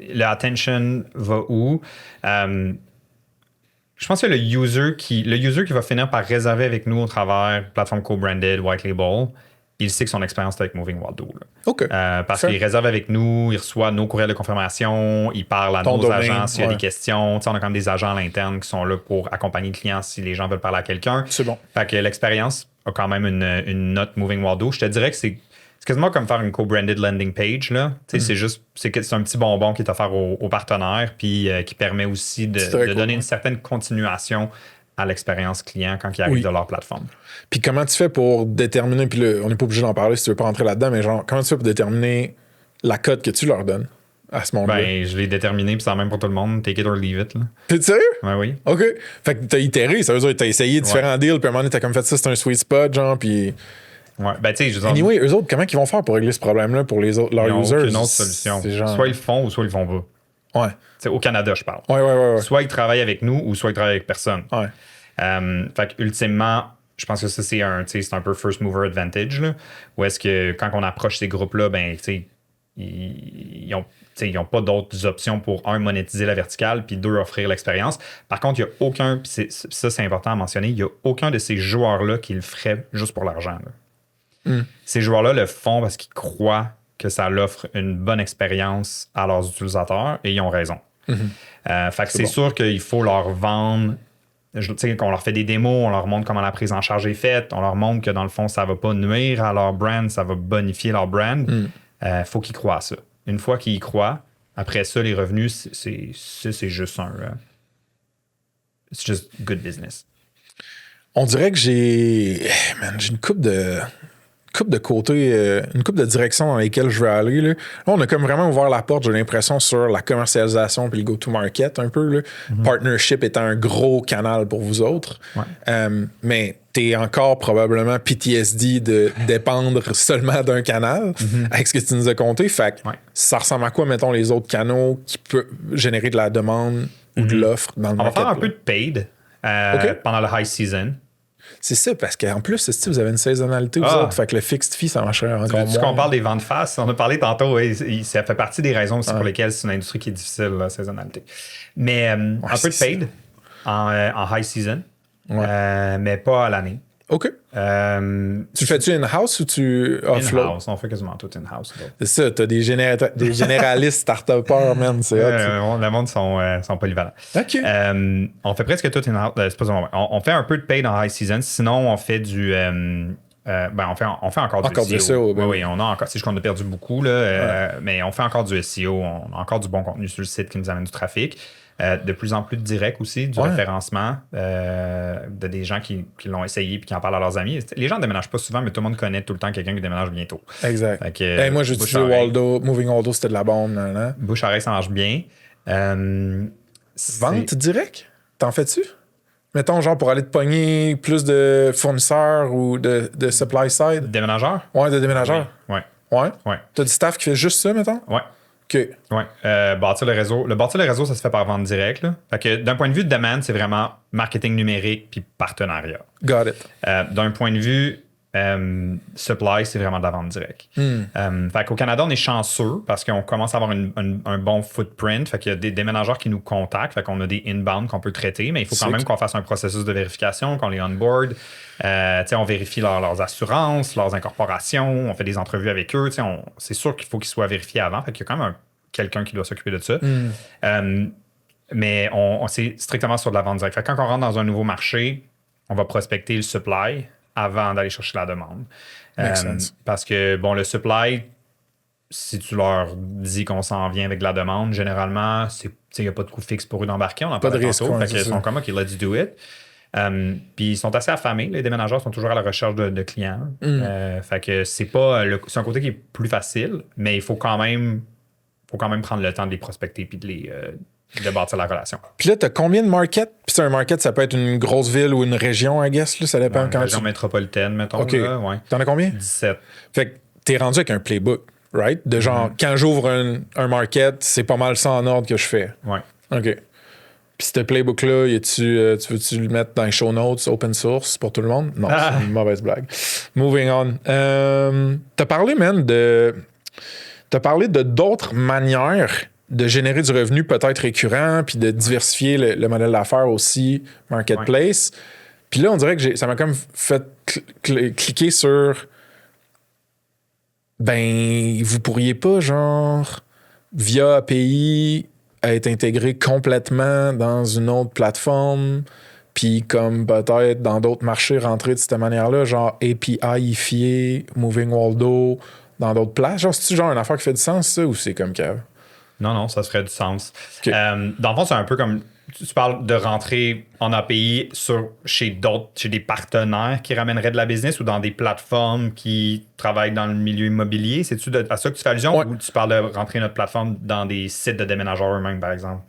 l'attention va où? Je pense que le user qui va finir par réserver avec nous au travers plateforme co-branded, white label, il sait que son expérience est avec Moving Waldo. OK. Parce qu'il réserve avec nous, il reçoit nos courriels de confirmation, il parle à nos agents s'il y a des questions. T'sais, on a quand même des agents à l'interne qui sont là pour accompagner le client si les gens veulent parler à quelqu'un. C'est bon. Fait que l'expérience a quand même une note Moving Waldo. Je te dirais que c'est quasiment comme faire une co-branded landing page. Là. C'est un petit bonbon qui est offert aux partenaires puis qui permet aussi de donner une certaine continuation à l'expérience client quand ils arrivent de leur plateforme. Puis comment tu fais pour déterminer, puis là, on n'est pas obligé d'en parler si tu veux pas rentrer là-dedans, mais genre, comment tu fais pour déterminer la cote que tu leur donnes à ce moment-là? Ben, je l'ai déterminé, puis c'est la même pour tout le monde. Take it or leave it. Là. T'es sérieux? Ben oui. OK. Fait que t'as itéré, ça veut dire que t'as essayé différents deals, puis à un moment donné, t'as comme fait ça, c'est un sweet spot, genre, puis... Ouais, ben tu sais, je veux dire... Anyway, eux autres, comment ils vont faire pour régler ce problème-là pour les autres, leurs users? Ils n'ont aucune autre solution. Genre... Soit ils le font ou soit ils le font pas. Ouais. T'sais, au Canada, je parle. Ouais. Soit ils travaillent avec nous ou soit ils travaillent avec personne. Ouais. Fait qu'ultimement, je pense que ça, c'est un peu first mover advantage, là, où est-ce que quand on approche ces groupes-là, ben, tu sais, ils n'ont pas d'autres options pour, un, monétiser la verticale, puis deux, offrir l'expérience. Par contre, il n'y a aucun, puis ça, c'est important à mentionner, il n'y a aucun de ces joueurs-là qui le ferait juste pour l'argent. Ces joueurs-là le font parce qu'ils croient que ça l'offre une bonne expérience à leurs utilisateurs et ils ont raison. Fait que c'est sûr qu'il faut leur vendre qu'on leur fait des démos, on leur montre comment la prise en charge est faite, on leur montre que dans le fond, ça va pas nuire à leur brand, ça va bonifier leur brand. Faut qu'ils croient à ça. Une fois qu'ils y croient, après ça, les revenus, c'est juste c'est juste good business. On dirait que j'ai une coupe de côté, une coupe de direction dans lesquelles je veux aller. Là, on a comme vraiment ouvert la porte, j'ai l'impression, sur la commercialisation puis le go-to-market un peu. Là. Partnership étant un gros canal pour vous autres. Mais t'es encore probablement PTSD de dépendre seulement d'un canal avec ce que tu nous as conté. Fait que ça ressemble à quoi, mettons, les autres canaux qui peuvent générer de la demande ou de l'offre dans le market? On va faire un peu de paid pendant le high season. C'est ça, parce qu'en plus, vous avez une saisonnalité vous autres, fait que le fixed fee, ça marcherait encore moins. Qu'on parle des ventes face, on a parlé tantôt, ça fait partie des raisons aussi pour lesquelles c'est une industrie qui est difficile, la saisonnalité. Mais un peu de paid en high season, mais pas à l'année. OK. Tu fais-tu in-house ou tu offload? In-house, on fait quasiment tout in-house. C'est ça, t'as des généralistes start-upers, man, c'est hot. Le monde sont polyvalents. OK. On fait presque tout in-house. C'est pas ça, on fait un peu de paid en high season, sinon on fait du... on fait encore du SEO. Oui, on a encore. C'est juste qu'on a perdu beaucoup, là, mais on fait encore du SEO, on a encore du bon contenu sur le site qui nous amène du trafic. De plus en plus de direct aussi, du référencement de des gens qui l'ont essayé et qui en parlent à leurs amis. Les gens ne déménagent pas souvent, mais tout le monde connaît tout le temps quelqu'un qui déménage bientôt. Exact. Moi, j'ai utilisé Waldo, Moving Waldo, c'était de la bombe. Bouche-oreille, ça marche bien. Vente direct? T'en fais-tu? Mettons, genre, pour aller te pogner plus de fournisseurs ou de supply side? Déménageurs? Ouais, de déménageurs. Oui. Ouais? T'as du staff qui fait juste ça, mettons? Ouais. OK. Ouais. Bâtir le réseau. Bâtir le réseau, ça se fait par vente directe. Là. Fait que d'un point de vue de demande, c'est vraiment marketing numérique puis partenariat. Got it. D'un point de vue supply, c'est vraiment de la vente directe. Fait qu'au Canada, on est chanceux parce qu'on commence à avoir un bon footprint. Fait qu'il y a des déménageurs qui nous contactent. Fait qu'on a des inbound qu'on peut traiter, mais il faut quand même qu'on fasse un processus de vérification, qu'on les onboard. On vérifie leurs assurances, leurs incorporations, on fait des entrevues avec eux. C'est sûr qu'il faut qu'ils soient vérifiés avant. Fait qu'il y a quand même quelqu'un qui doit s'occuper de ça. Mais c'est strictement sur de la vente directe. Fait que quand on rentre dans un nouveau marché, on va prospecter le supply avant d'aller chercher la demande. Parce que, le supply, si tu leur dis qu'on s'en vient avec de la demande, généralement, il n'y a pas de coût fixe pour eux d'embarquer. On n'a pas de risque. Fait qu'ils sont comme, OK, let's do it. Puis ils sont assez affamés. Les déménageurs sont toujours à la recherche de clients. Fait que c'est un côté qui est plus facile, mais il faut quand même prendre le temps de les prospecter puis de bâtir la relation. Puis là, tu as combien de markets? Puis c'est un market, ça peut être une grosse ville ou une région, I guess. Là, ça dépend une région métropolitaine, mettons. OK. T'en as combien? 17. Fait que t'es rendu avec un playbook, right? De genre, quand j'ouvre un market, c'est pas mal ça en ordre que je fais. Ouais. OK. Puis ce playbook-là, tu veux-tu le mettre dans les show notes, open source pour tout le monde? Non, c'est une mauvaise blague. Moving on. T'as parlé, man, de d'autres manières de générer du revenu peut-être récurrent, puis de diversifier le modèle d'affaires aussi, marketplace. Puis là, on dirait que ça m'a comme fait cliquer sur vous pourriez pas, genre, via API, être intégré complètement dans une autre plateforme, puis comme peut-être dans d'autres marchés rentrer de cette manière-là, genre API-ifier, Moving Waldo, dans d'autres places. Genre, c'est-tu genre une affaire qui fait du sens, ça, ou c'est comme cave? Non, ça se ferait du sens. Okay. Dans le fond, c'est un peu comme... Tu parles de rentrer en API chez des partenaires qui ramèneraient de la business ou dans des plateformes qui travaillent dans le milieu immobilier. C'est-tu à ça que tu fais allusion ou tu parles de rentrer notre plateforme dans des sites de déménageurs eux-mêmes, par exemple?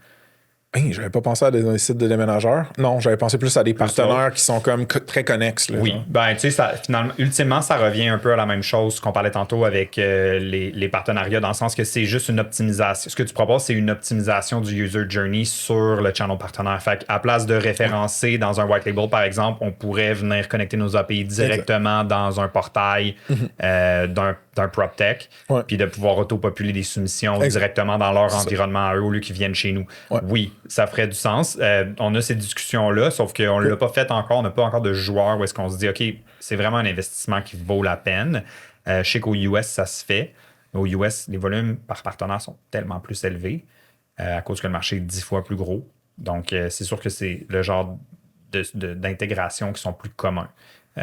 J'avais pas pensé à des sites de déménageurs. Non, j'avais pensé plus à des partenaires qui sont comme très connexes. Là, oui, tu sais, finalement, ultimement, ça revient un peu à la même chose qu'on parlait tantôt avec les partenariats, dans le sens que c'est juste une optimisation. Ce que tu proposes, c'est une optimisation du user journey sur le channel partenaire. Fait qu'à place de référencer dans un white label, par exemple, on pourrait venir connecter nos API directement dans un portail d'un PropTech, puis de pouvoir auto-populer des soumissions directement dans leur environnement à eux au lieu qu'ils viennent chez nous. Oui, ça ferait du sens. On a ces discussions-là, sauf qu'on ne l'a pas fait encore. On n'a pas encore de joueurs où est-ce qu'on se dit, OK, c'est vraiment un investissement qui vaut la peine. Je sais qu'aux US, ça se fait. Aux US, les volumes par partenaire sont tellement plus élevés à cause que le marché est 10 fois plus gros. Donc, c'est sûr que c'est le genre d'intégration qui sont plus communs.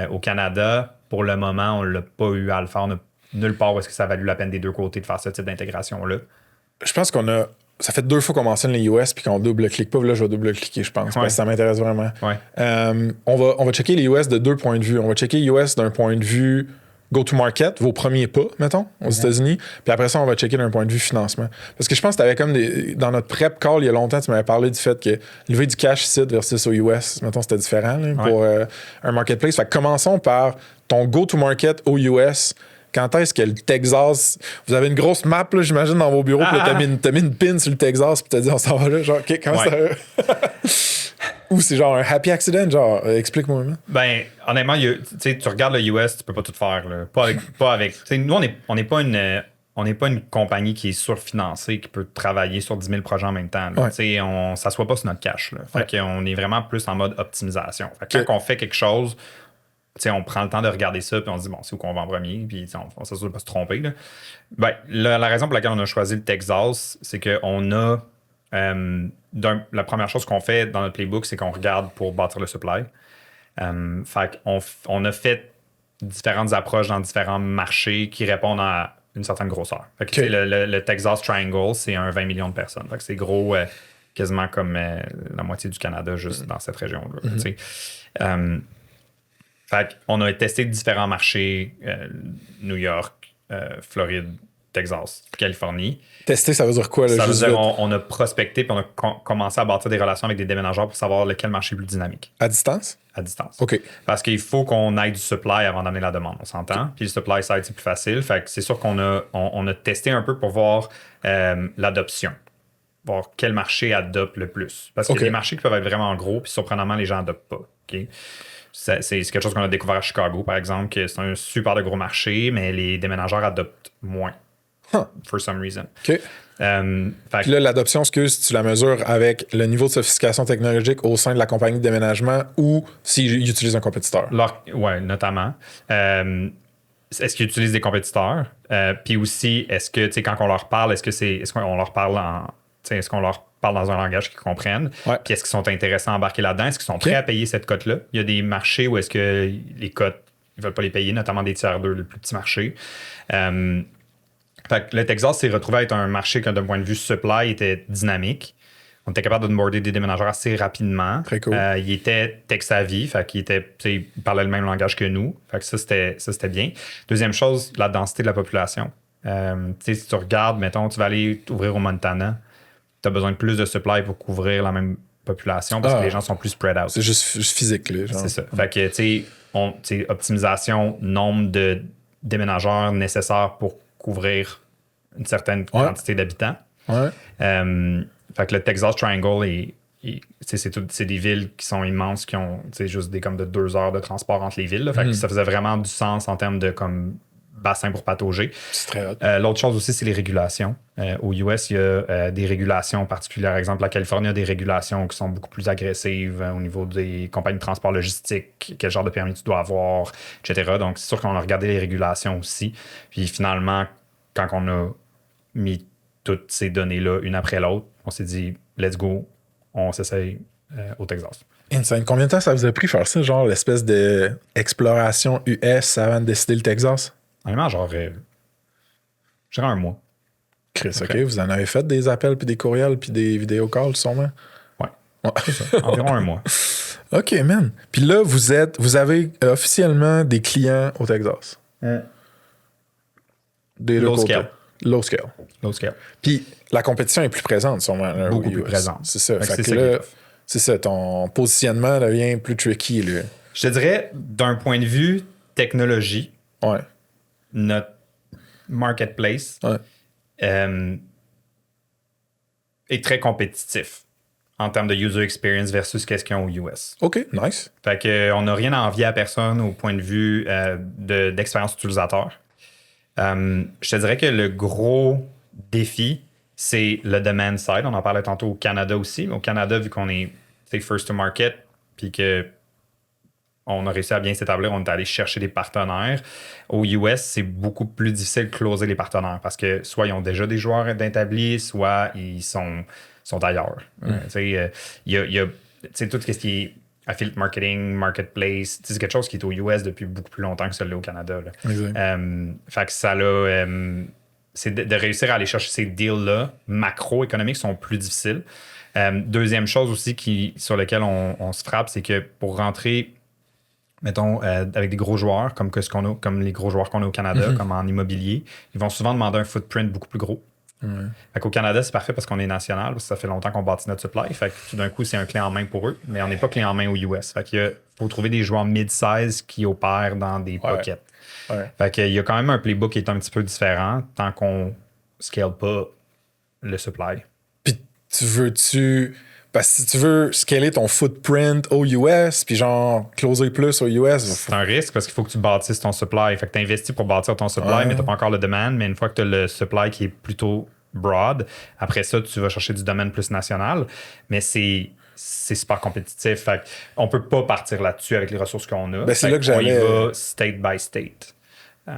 Au Canada, pour le moment, on l'a pas eu à le faire. On n'a nulle part où est-ce que ça a valu la peine des deux côtés de faire ce type d'intégration-là. Je pense ça fait 2 fois qu'on mentionne les US puis qu'on double-clique pas. Là, je vais double-cliquer, je pense, parce que ça m'intéresse vraiment. Ouais. On va checker les US de 2 points de vue. On va checker US d'un point de vue go-to-market, vos premiers pas, mettons, aux États-Unis. Puis après ça, on va checker d'un point de vue financement. Parce que je pense que tu avais comme dans notre prep call il y a longtemps, tu m'avais parlé du fait que lever du cash ici versus aux US, mettons, c'était différent là, pour un marketplace. Fait que commençons par ton go-to-market aux US. Quand est-ce que le Texas... Vous avez une grosse map, là, j'imagine, dans vos bureaux, puis t'as mis une pin sur le Texas, puis t'as dit, on s'en va là, genre, OK, comment ça... Ou c'est genre un happy accident, genre, explique-moi. Ben, honnêtement, tu regardes le US, tu peux pas tout faire, là. Pas avec nous, on n'est pas une compagnie qui est surfinancée, qui peut travailler sur 10 000 projets en même temps. On s'assoit pas sur notre cash, là. Fait qu'on est vraiment plus en mode optimisation. Fait que quand on fait quelque chose... on prend le temps de regarder ça, puis on se dit, bon, c'est où qu'on va en premier, puis on s'assure de ne pas se tromper. Là. Ben, la raison pour laquelle on a choisi le Texas, c'est qu'on a... la première chose qu'on fait dans notre playbook, c'est qu'on regarde pour bâtir le supply. Fait qu'on a fait différentes approches dans différents marchés qui répondent à une certaine grosseur. Fait que, le Texas Triangle, c'est 20 millions de personnes. Fait que c'est gros, quasiment comme la moitié du Canada, juste dans cette région-là. Fait qu'on a testé différents marchés, New York, Floride, Texas, Californie. Tester, ça veut dire quoi? Là, ça veut dire on a prospecté puis on a commencé à bâtir des relations avec des déménageurs pour savoir lequel marché est plus dynamique. À distance? À distance. OK. Parce qu'il faut qu'on ait du supply avant d'amener la demande, on s'entend. Puis le supply side, c'est plus facile. Fait que c'est sûr qu'on a testé un peu pour voir l'adoption. Voir quel marché adopte le plus. Parce qu'il y a des marchés qui peuvent être vraiment gros puis surprenamment, les gens n'adoptent pas. OK? C'est quelque chose qu'on a découvert à Chicago, par exemple, que c'est un super de gros marché, mais les déménageurs adoptent moins. For some reason. OK. Puis là, l'adoption, excuse, tu la mesures avec le niveau de sophistication technologique au sein de la compagnie de déménagement ou s'ils utilisent un compétiteur? Oui, notamment. Est-ce qu'ils utilisent des compétiteurs? Puis aussi, est-ce que, tu sais, quand on leur parle, est-ce qu'on leur parle est-ce qu'on leur parle dans un langage qu'ils comprennent? Puis est-ce qu'ils sont intéressés à embarquer là-dedans? Est-ce qu'ils sont prêts à payer cette cote-là? Il y a des marchés où est-ce que les cotes, ils ne veulent pas les payer, notamment des tiers 2, le plus petit marché. Fait que le Texas s'est retrouvé à être un marché qui, d'un point de vue supply, était dynamique. On était capable d'onboarder des déménageurs assez rapidement. Très cool. Il était tech-savvy, fait qu'il il parlait le même langage que nous. Fait que ça, c'était bien. Deuxième chose, la densité de la population. Si tu regardes, mettons, tu vas aller ouvrir au Montana, tu as besoin de plus de supply pour couvrir la même population parce que les gens sont plus spread out. C'est juste physique, là. C'est ça. Fait que, tu sais, optimisation, nombre de déménageurs nécessaires pour couvrir une certaine quantité d'habitants. Fait que le Texas Triangle, c'est des villes qui sont immenses, qui ont juste des comme de 2 heures de transport entre les villes. Là. Fait que ça faisait vraiment du sens en termes de comme bassin pour patauger. C'est très hot. L'autre chose aussi, c'est les régulations. Aux US, il y a des régulations particulières. Par exemple, la Californie a des régulations qui sont beaucoup plus agressives au niveau des compagnies de transport logistique, quel genre de permis tu dois avoir, etc. Donc, c'est sûr qu'on a regardé les régulations aussi. Puis finalement, quand on a mis toutes ces données-là une après l'autre, on s'est dit, let's go, on s'essaye au Texas. Insane. Combien de temps ça vous a pris faire ça, genre l'espèce d'exploration US avant de décider le Texas? Honnêtement, genre, je dirais 1 mois. Chris, OK. Vous en avez fait des appels, puis des courriels, puis des vidéocalls, sûrement? Ouais. C'est ça. Environ 1 mois. OK, man. Puis là, vous avez officiellement des clients au Texas. Low scale. Low scale. Low scale. Puis la compétition est plus présente, sûrement. Beaucoup plus présente. C'est ça. Fait que là, c'est ça. Ton positionnement devient plus tricky, là. Je te dirais, d'un point de vue technologie, notre marketplace est très compétitif en termes de user experience versus qu'est-ce qu'ils ont aux US. OK, nice. Fait qu'on n'a rien à envier à personne au point de vue d'expérience utilisateur. Je te dirais que le gros défi, c'est le demand side. On en parlait tantôt au Canada aussi. Mais au Canada, vu qu'on est first to market, puis qu'on a réussi à bien s'établir, on est allé chercher des partenaires. Au US, c'est beaucoup plus difficile de closer les partenaires parce que soit ils ont déjà des joueurs d'établis, soit ils sont ailleurs. Il y a tout ce qui est affiliate marketing, marketplace. C'est quelque chose qui est aux US depuis beaucoup plus longtemps que celui au Canada. Fait que ça l'a... c'est de réussir à aller chercher ces deals-là macroéconomiques sont plus difficiles. Deuxième chose aussi sur laquelle on se frappe, c'est que pour rentrer, mettons, avec des gros joueurs comme les gros joueurs qu'on a au Canada, comme en immobilier, ils vont souvent demander un footprint beaucoup plus gros. Fait qu'au Canada, c'est parfait parce qu'on est national, parce que ça fait longtemps qu'on bâtit notre supply. Fait que tout d'un coup, c'est un clé en main pour eux, mais on n'est pas clé en main aux US. Fait qu'il faut trouver des joueurs mid-size qui opèrent dans des pockets. Fait qu'il y a quand même un playbook qui est un petit peu différent tant qu'on scale pas le supply. Puis parce que si tu veux scaler ton footprint aux US, puis genre closer plus aux US... C'est un risque parce qu'il faut que tu bâtisses ton supply. Fait que tu investis pour bâtir ton supply, mais tu n'as pas encore le demand. Mais une fois que tu as le supply qui est plutôt broad, après ça, tu vas chercher du domaine plus national. Mais c'est super compétitif. Fait on peut pas partir là-dessus avec les ressources qu'on a. C'est là que j'allais... On y va state by state.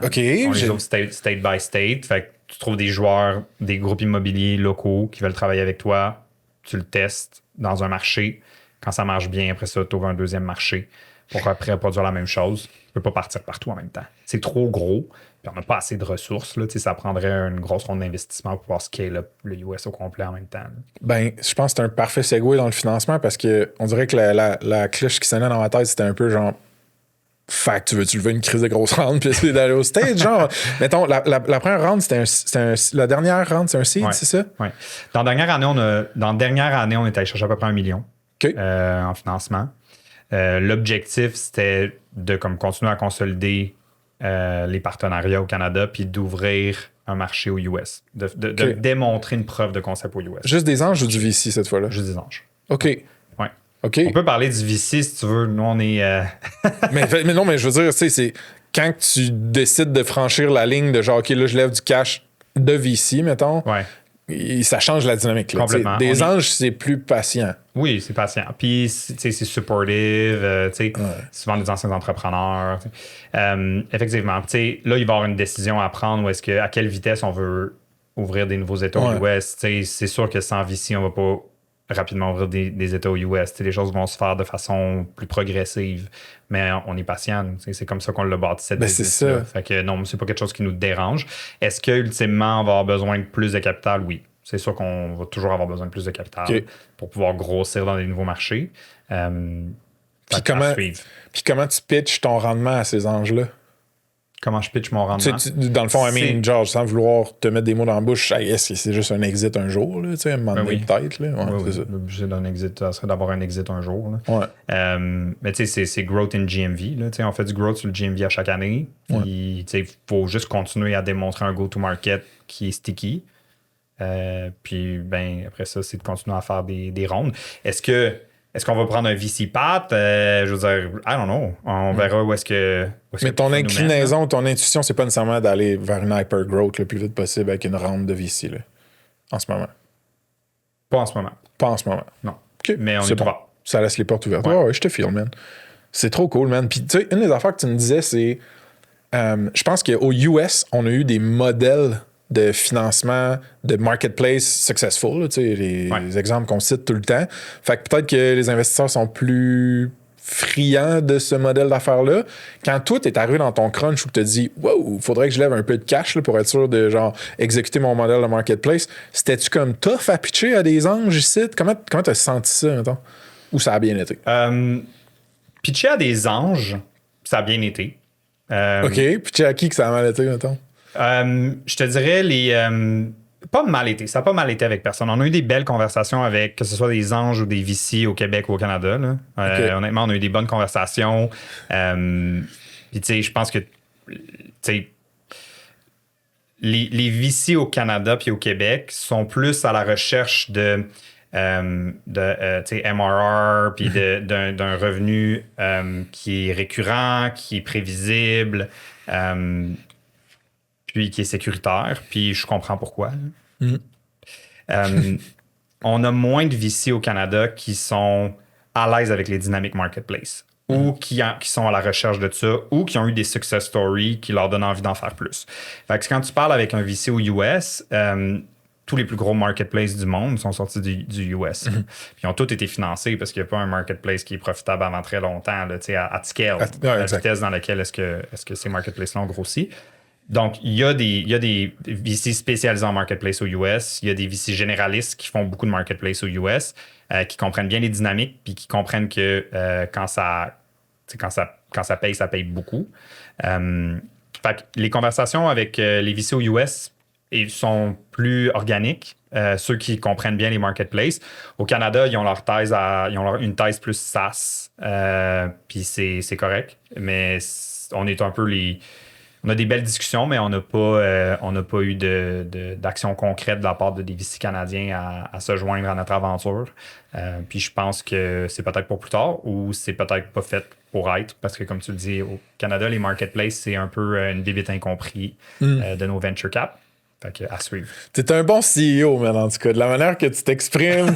OK. On les ouvre state by state. Fait que tu trouves des joueurs, des groupes immobiliers locaux qui veulent travailler avec toi. Tu le testes dans un marché. Quand ça marche bien, après ça, tu ouvres un deuxième marché pour après produire la même chose. Tu peux pas partir partout en même temps. C'est trop gros, puis on n'a pas assez de ressources. Là. Ça prendrait une grosse ronde d'investissement pour pouvoir scale up le US au complet en même temps. Je pense que c'est un parfait segue dans le financement parce qu'on dirait que la cloche qui sonnait dans ma tête, c'était un peu genre fait que tu veux-tu lever une crise de grosse round puis essayer d'aller au stage? Genre, mettons, la première round, la dernière round, c'est un seed, c'est ça? Oui. Dans la dernière année, on était allé chercher à peu près 1 million en financement. L'objectif, c'était de continuer à consolider les partenariats au Canada puis d'ouvrir un marché aux US. De démontrer une preuve de concept aux US. Juste des anges ou du VC cette fois-là? Juste des anges. OK. Ouais. Okay. On peut parler du VC si tu veux. Nous, on est. mais non, mais je veux dire, c'est quand tu décides de franchir la ligne de genre, OK, là, je lève du cash de VC, mettons, ça change la dynamique. Là, complètement. Des anges, c'est plus patient. Oui, c'est patient. Puis, c'est supportive. Souvent des anciens entrepreneurs. Effectivement. Là, il va y avoir une décision à prendre à quelle vitesse on veut ouvrir des nouveaux États aux US. C'est sûr que sans VC, on va pas rapidement ouvrir des États aux US. Les choses vont se faire de façon plus progressive, mais on est patient. C'est comme ça qu'on l'a bâti cette business-là. Fait que non, c'est pas quelque chose qui nous dérange. Est-ce qu'ultimement, on va avoir besoin de plus de capital? Oui. C'est sûr qu'on va toujours avoir besoin de plus de capital pour pouvoir grossir dans des nouveaux marchés. Puis comment tu pitches ton rendement à ces anges-là? Comment je pitch mon rendement? Dans le fond, George, sans vouloir te mettre des mots dans la bouche, c'est juste un exit un jour, là, un moment donné, peut-être. Là. L'objet d'un exit, ça serait d'avoir un exit un jour. Là. Mais tu sais, c'est growth in GMV. Là. On fait du growth sur le GMV à chaque année. Il faut juste continuer à démontrer un go-to-market qui est sticky. Puis, après ça, c'est de continuer à faire des rondes. Est-ce qu'on va prendre un VC pat? Je veux dire, I don't know. On verra où est-ce que. Mais ton inclinaison, ton intuition, c'est pas nécessairement d'aller vers une hyper growth le plus vite possible avec une ronde de VC là, en ce moment. Pas en ce moment. Pas en ce moment. Non. Okay. Mais on est bon. Ça laisse les portes ouvertes. Ouais, je te file, man. C'est trop cool, man. Puis, tu sais, une des affaires que tu me disais, c'est. Je pense qu'aux US, on a eu des modèles de financement, de marketplace successful, là, les exemples qu'on cite tout le temps. Fait que peut-être que les investisseurs sont plus friands de ce modèle d'affaires-là. Quand toi, t'es arrivé dans ton crunch où tu te dis « Wow, faudrait que je lève un peu de cash là, pour être sûr de genre exécuter mon modèle de marketplace », c'était-tu comme tough à pitcher à des anges ici? Comment t'as senti ça, mettons? Ou ça a bien été? Pitcher à des anges, ça a bien été. OK. Pitcher à qui que ça a mal été, mettons? Je te dirais pas mal été. Ça n'a pas mal été avec personne. On a eu des belles conversations avec, que ce soit des anges ou des VC au Québec ou au Canada. Là. Honnêtement, on a eu des bonnes conversations. Puis, tu sais, je pense que les VC au Canada puis au Québec sont plus à la recherche de MRR puis d'un revenu qui est récurrent, qui est prévisible. Puis qui est sécuritaire, puis je comprends pourquoi. On a moins de VC au Canada qui sont à l'aise avec les dynamic marketplace ou qui sont à la recherche de ça ou qui ont eu des success stories qui leur donnent envie d'en faire plus. Fait que quand tu parles avec un VC aux US, tous les plus gros marketplaces du monde sont sortis du US. Puis ils ont tous été financés parce qu'il n'y a pas un marketplace qui est profitable avant très longtemps, là, à scale, la vitesse dans laquelle est-ce que ces marketplaces-là ont grossi. Donc, il y a des VC spécialisés en marketplace aux US. Il y a des VC généralistes qui font beaucoup de marketplace aux US, qui comprennent bien les dynamiques puis qui comprennent que quand ça paye, ça paye beaucoup. Fait que les conversations avec les VC aux US sont plus organiques. Ceux qui comprennent bien les marketplaces. Au Canada, ils ont leur thèse une thèse plus SaaS. Puis c'est correct. Mais on est un peu on a des belles discussions, mais on n'a pas eu d'action concrète de la part des VC canadiens à se joindre à notre aventure. Puis je pense que c'est peut-être pour plus tard ou c'est peut-être pas fait pour être, parce que comme tu le dis, au Canada, les marketplaces, c'est un peu une bébite incompris de nos venture cap. Fait que, à suivre. T'es un bon CEO, man, en tout cas. De la manière que tu t'exprimes,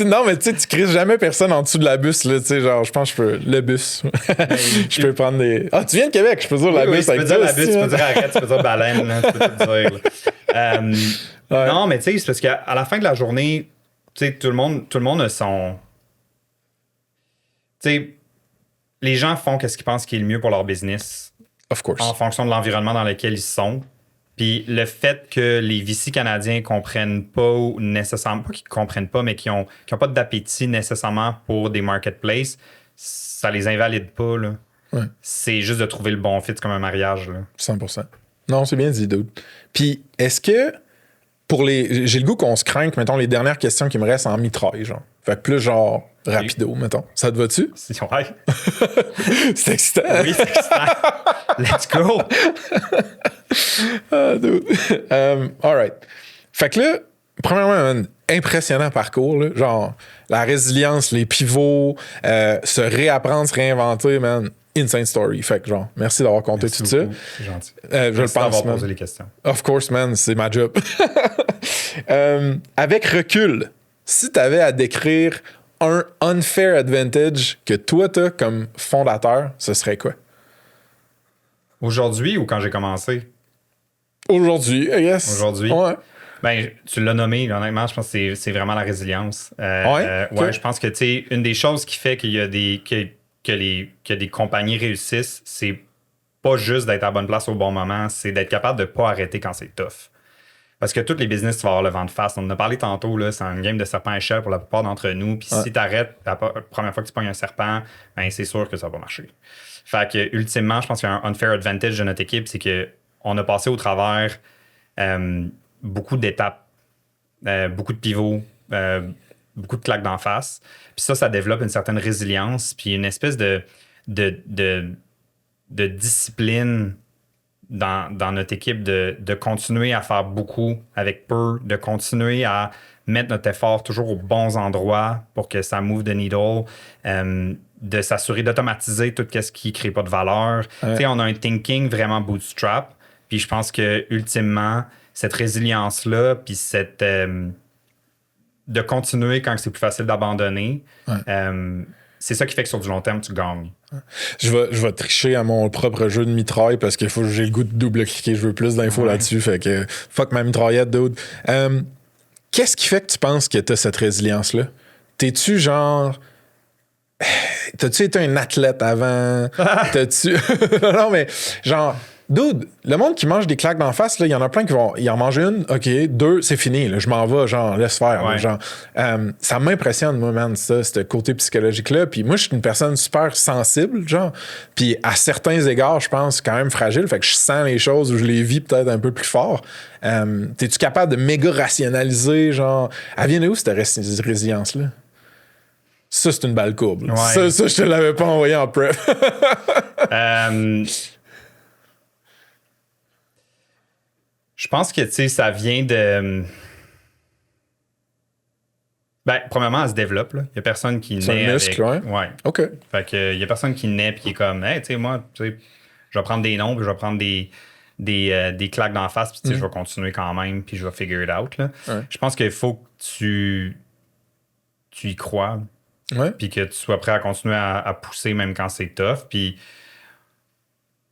non, mais tu crises jamais personne en dessous de la bus, là, genre, je pense que je peux... Le bus. Je peux prendre des... Ah, tu viens de Québec, je peux dire la bus avec toi. Tu peux dire la bus, tu peux dire arrête, tu peux dire baleine, là, tu peux tout dire. Ouais. Non, mais tu sais, c'est parce qu'à la fin de la journée, tu sais, tout le monde a son... Tu sais, les gens font ce qu'ils pensent qui est le mieux pour leur business. Of course. En fonction de l'environnement dans lequel ils sont. Puis le fait que les VC canadiens comprennent pas nécessairement, pas qu'ils comprennent pas, mais qui ont pas d'appétit nécessairement pour des marketplaces, ça les invalide pas, là. Ouais. C'est juste de trouver le bon fit, comme un mariage, là. 100%. Non, c'est bien dit, dude. Puis est-ce que j'ai le goût qu'on se crainte, mettons, les dernières questions qui me restent en mitraille, genre. Fait que plus genre rapido, mettons. Ça te va-tu? Ouais. C'est excitant. Oui, c'est excitant. Let's go! Ah, dude. All right. Fait que là, premièrement, un impressionnant parcours, là. Genre, la résilience, les pivots, se réapprendre, se réinventer, man. Insane story. Fait que, genre, merci d'avoir compté tout ça. C'est gentil. Je le pense, d'avoir man. posé les questions. Of course, man. C'est ma job. Avec recul, si tu avais à décrire un unfair advantage que toi, t'as comme fondateur, ce serait quoi? Aujourd'hui ou quand j'ai commencé? Aujourd'hui, I guess. Aujourd'hui? Ouais. Ben, tu l'as nommé, honnêtement, je pense que c'est vraiment la résilience. Ouais, je pense que, tu sais, une des choses qui fait qu'il y a que des compagnies réussissent, c'est pas juste d'être à la bonne place au bon moment, c'est d'être capable de pas arrêter quand c'est tough. Parce que tous les business, tu vas avoir le vent de face. On en a parlé tantôt, là, c'est un game de serpent à échelle pour la plupart d'entre nous. Puis si tu arrêtes la première fois que tu pognes un serpent, ben, c'est sûr que ça va pas marcher. Fait que, ultimement, je pense qu'il y a un unfair advantage de notre équipe, c'est qu'on a passé au travers beaucoup d'étapes, beaucoup de pivots, beaucoup de claques d'en face. Puis ça développe une certaine résilience, puis une espèce de discipline dans notre équipe de continuer à faire beaucoup avec peu, de continuer à mettre notre effort toujours aux bons endroits pour que ça move the needle, de s'assurer d'automatiser tout ce qui ne crée pas de valeur. Ouais. Tu sais, on a un thinking vraiment bootstrap, puis je pense que ultimement, cette résilience-là, puis cette de continuer quand c'est plus facile d'abandonner, c'est ça qui fait que sur du long terme, tu gagnes. Je vais tricher à mon propre jeu de mitraille parce qu'il faut que j'ai le goût de double-cliquer. Je veux plus d'infos là-dessus. Fait que fuck ma mitraillette, dude. Qu'est-ce qui fait que tu penses que tu as cette résilience-là? T'es-tu genre... T'as-tu été un athlète avant? T'as-tu... Non, mais genre... Dude, le monde qui mange des claques d'en face, il y en a plein qui vont y en manger une, OK, deux, c'est fini, là, je m'en vais, genre, laisse faire. Là, genre, ça m'impressionne, moi, man, ça, ce côté psychologique-là. Puis moi, je suis une personne super sensible, genre, puis à certains égards, je pense, quand même fragile, fait que je sens les choses ou je les vis peut-être un peu plus fort. T'es-tu capable de méga rationaliser, genre, elle vient de où cette résilience-là? Ça, c'est une balle courbe. Ouais. Ça, je te l'avais pas envoyé en prep. Je pense que, tu sais, ça vient de... Ben, premièrement, elle se développe, là. Il n'y a personne qui naît avec... C'est un muscle, ouais. OK. Fait que, il n'y a personne qui naît et qui est comme, hey, tu sais, moi, tu sais, je vais prendre des noms, puis je vais prendre des claques d'en face, puis tu sais, je vais continuer quand même, puis je vais figure it out, là. Ouais. Je pense qu'il faut que tu y crois, puis que tu sois prêt à continuer à pousser même quand c'est tough. Puis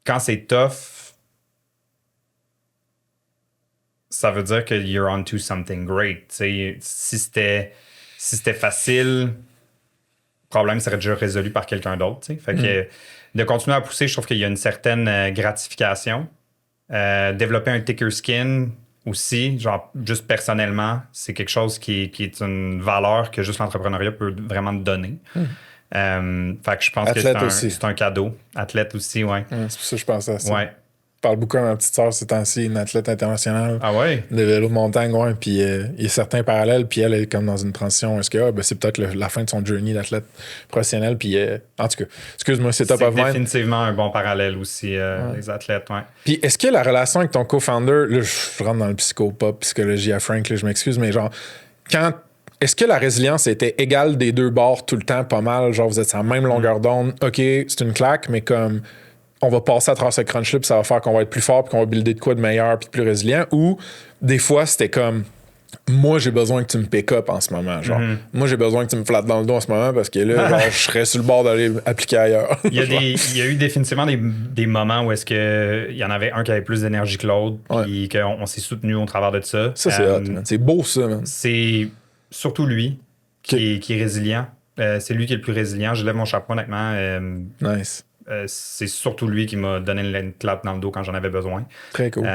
quand c'est tough, ça veut dire que you're onto something great. T'sais, si c'était facile, le problème serait déjà résolu par quelqu'un d'autre. Fait que de continuer à pousser, je trouve qu'il y a une certaine gratification. Développer un thicker skin aussi, genre juste personnellement, c'est quelque chose qui est une valeur que juste l'entrepreneuriat peut vraiment te donner. Fait que je pense Athlète que c'est un cadeau. Athlète aussi, ouais. C'est pour ça que je pense à ça. Ouais. Je parle beaucoup à ma petite sœur ces temps-ci, une athlète internationale de vélo de montagne, ouais. Puis il y a certains parallèles, puis elle est comme dans une transition. Est-ce que c'est peut-être la fin de son journey d'athlète professionnel, puis en tout cas, excuse-moi, c'est top of mind. C'est définitivement un bon parallèle aussi, les athlètes, ouais. Puis est-ce que la relation avec ton co-founder, là, je rentre dans le psychologie à Frank, là, je m'excuse, mais genre, est-ce que la résilience était égale des deux bords tout le temps, pas mal? Genre, vous êtes sur la même longueur d'onde, OK, c'est une claque, mais comme on va passer à travers ce crunch-là, puis ça va faire qu'on va être plus fort, puis qu'on va builder de quoi de meilleur, puis de plus résilient, ou des fois, c'était comme, moi, j'ai besoin que tu me pick up en ce moment, genre. Moi, j'ai besoin que tu me flattes dans le dos en ce moment, parce que là, genre, je serais sur le bord d'aller appliquer ailleurs. Il y a eu définitivement des moments où est-ce que il y en avait un qui avait plus d'énergie que l'autre, puis qu'on s'est soutenu au travers de ça. Ça, c'est hot, man. C'est beau, ça, man. C'est surtout lui qui est résilient. C'est lui qui est le plus résilient. Je lève mon chapeau, honnêtement. Nice. C'est surtout lui qui m'a donné une clap dans le dos quand j'en avais besoin. Très cool.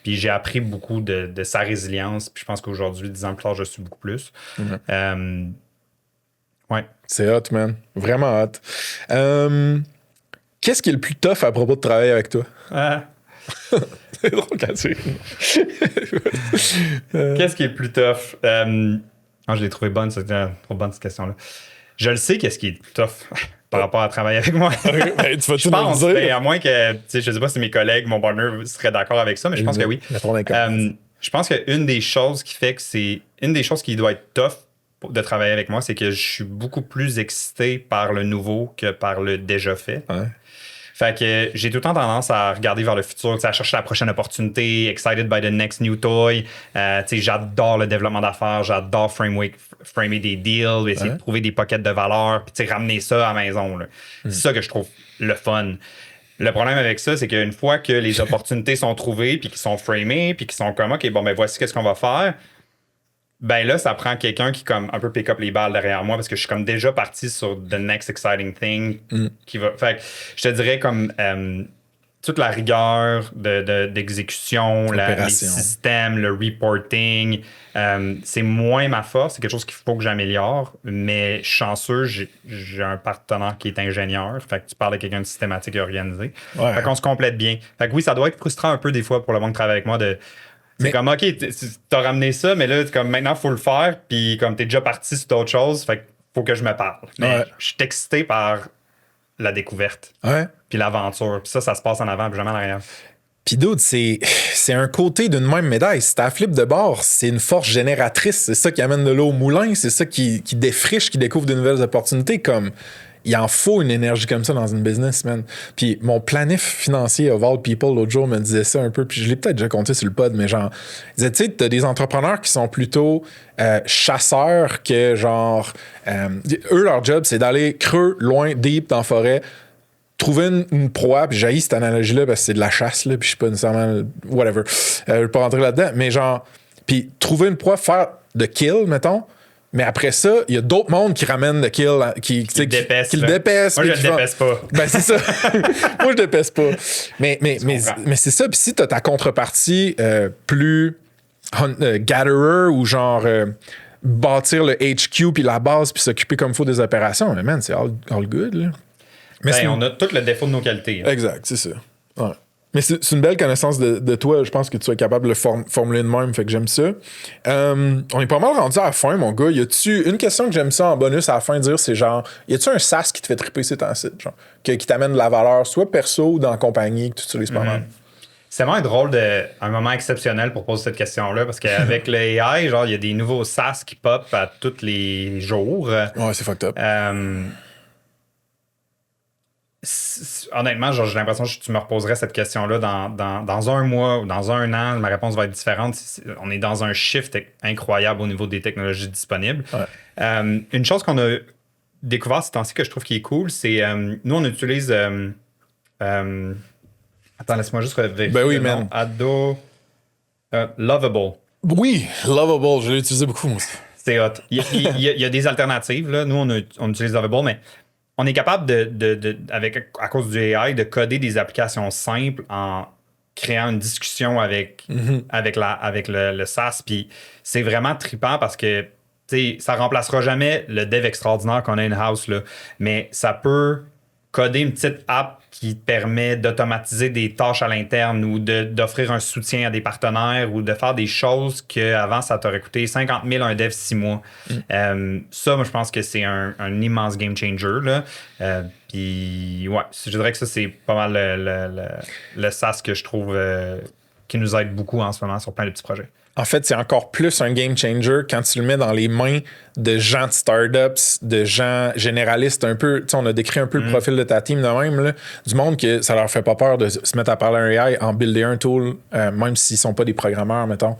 Puis j'ai appris beaucoup de sa résilience. Puis je pense qu'aujourd'hui, 10 ans plus tard, je suis beaucoup plus. Ouais. C'est hot, man. Vraiment hot. Qu'est-ce qui est le plus tough à propos de travailler avec toi? C'est drôle quand tu Qu'est-ce qui est le plus tough? Je l'ai trouvé bonne, c'était trop bonne cette question-là. Je le sais qu'est-ce qui est le plus tough par rapport à travailler avec moi. Ben, tu vas je pense, à moins que, je sais pas si mes collègues, mon partner seraient d'accord avec ça, mais je pense que oui. Je pense qu'une des choses qui fait que une des choses qui doit être tough de travailler avec moi, c'est que je suis beaucoup plus excité par le nouveau que par le déjà fait. Ouais. Fait que j'ai tout le temps tendance à regarder vers le futur, à chercher la prochaine opportunité, excited by the next new toy. J'adore le développement d'affaires, j'adore framer des deals, essayer de trouver des pockets de valeur, puis ramener ça à la maison. C'est ça que je trouve le fun. Le problème avec ça, c'est qu'une fois que les opportunités sont trouvées, puis qu'ils sont framées, puis qu'ils sont comme, OK, bon, ben voici qu'est-ce qu'on va faire. Ben là, ça prend quelqu'un qui comme un peu pick up les balles derrière moi parce que je suis comme déjà parti sur the next exciting thing qui va. Fait que je te dirais comme toute la rigueur d'exécution, les systèmes, le reporting, c'est moins ma force. C'est quelque chose qu'il faut que j'améliore. Mais chanceux, j'ai un partenaire qui est ingénieur. Fait que tu parles de quelqu'un de systématique et organisé. Ouais. Fait qu'on se complète bien. Fait que oui, ça doit être frustrant un peu des fois pour le monde qui travaille avec moi de. C'est comme, OK, t'as ramené ça, mais là, comme maintenant, il faut le faire. Puis comme t'es déjà parti sur d'autres choses, fait qu'il faut que je me parle. Mais je suis excité par la découverte. Puis l'aventure. Puis ça se passe en avant, puis jamais en arrière. Puis d'autres, c'est un côté d'une même médaille. Si t'as flip de bord, c'est une force génératrice. C'est ça qui amène de l'eau au moulin. C'est ça qui défriche, qui découvre de nouvelles opportunités. Comme il en faut une énergie comme ça dans une business, man. Puis mon planif financier of all people, l'autre jour, me disait ça un peu, puis je l'ai peut-être déjà compté sur le pod, mais genre, il disait, tu sais, t'as des entrepreneurs qui sont plutôt chasseurs que genre, eux, leur job, c'est d'aller creux, loin, deep, dans la forêt, trouver une proie, puis j'haïs cette analogie-là parce que c'est de la chasse, là, puis je suis pas nécessairement, whatever, je vais pas rentrer là-dedans, mais genre, puis trouver une proie, faire de kill, mettons. Mais après ça, il y a d'autres mondes qui ramènent le kill, qui le dépaissent. Moi, je le dépaisse pas. Ben, c'est ça. Moi, je dépaisse pas. Mais c'est ça. Puis si t'as ta contrepartie plus gatherer ou genre bâtir le HQ puis la base puis s'occuper comme il faut des opérations, mais man, c'est all good, là. Mais on a tout le défaut de nos qualités. Hein. Exact, c'est ça. Ouais. Mais c'est une belle connaissance de toi. Je pense que tu es capable de le formuler de même, fait que j'aime ça. On est pas mal rendu à la fin, mon gars. Y a-tu une question que j'aime ça en bonus à la fin de dire, c'est genre, y a-tu un SaaS qui te fait triper ces temps-ci, genre, qui t'amène de la valeur, soit perso ou dans la compagnie que tu utilises pas mal? C'est vraiment drôle un moment exceptionnel pour poser cette question-là, parce qu'avec le AI, genre, il y a des nouveaux SaaS qui pop à tous les jours. Ouais, c'est fucked up. Honnêtement, genre, j'ai l'impression que tu me reposerais cette question-là dans un mois ou dans un an, ma réponse va être différente. On est dans un shift incroyable au niveau des technologies disponibles. Ouais. Une chose qu'on a découvert ces temps-ci que je trouve qui est cool, c'est nous, on utilise... attends, laisse-moi juste vérifier. Ben oui, man. Lovable. Oui, Lovable, je l'ai utilisé beaucoup. C'est hot. Il y a des alternatives. Là. Nous, on utilise Lovable, mais on est capable à cause du AI, de coder des applications simples en créant une discussion avec le SaaS. Puis c'est vraiment trippant parce que ça remplacera jamais le dev extraordinaire qu'on a in-house, là, mais ça peut coder une petite app qui permet d'automatiser des tâches à l'interne ou d'offrir un soutien à des partenaires ou de faire des choses qu'avant, ça t'aurait coûté 50 000 un dev 6 mois. Ça, moi, je pense que c'est un immense game changer. Puis, ouais, je dirais que ça, c'est pas mal le SaaS que je trouve qui nous aide beaucoup en ce moment sur plein de petits projets. En fait, c'est encore plus un game changer quand tu le mets dans les mains de gens de startups, de gens généralistes un peu. Tu sais, on a décrit un peu le profil de ta team de même, là, du monde que ça leur fait pas peur de se mettre à parler à un AI en builder un tool, même s'ils sont pas des programmeurs, mettons.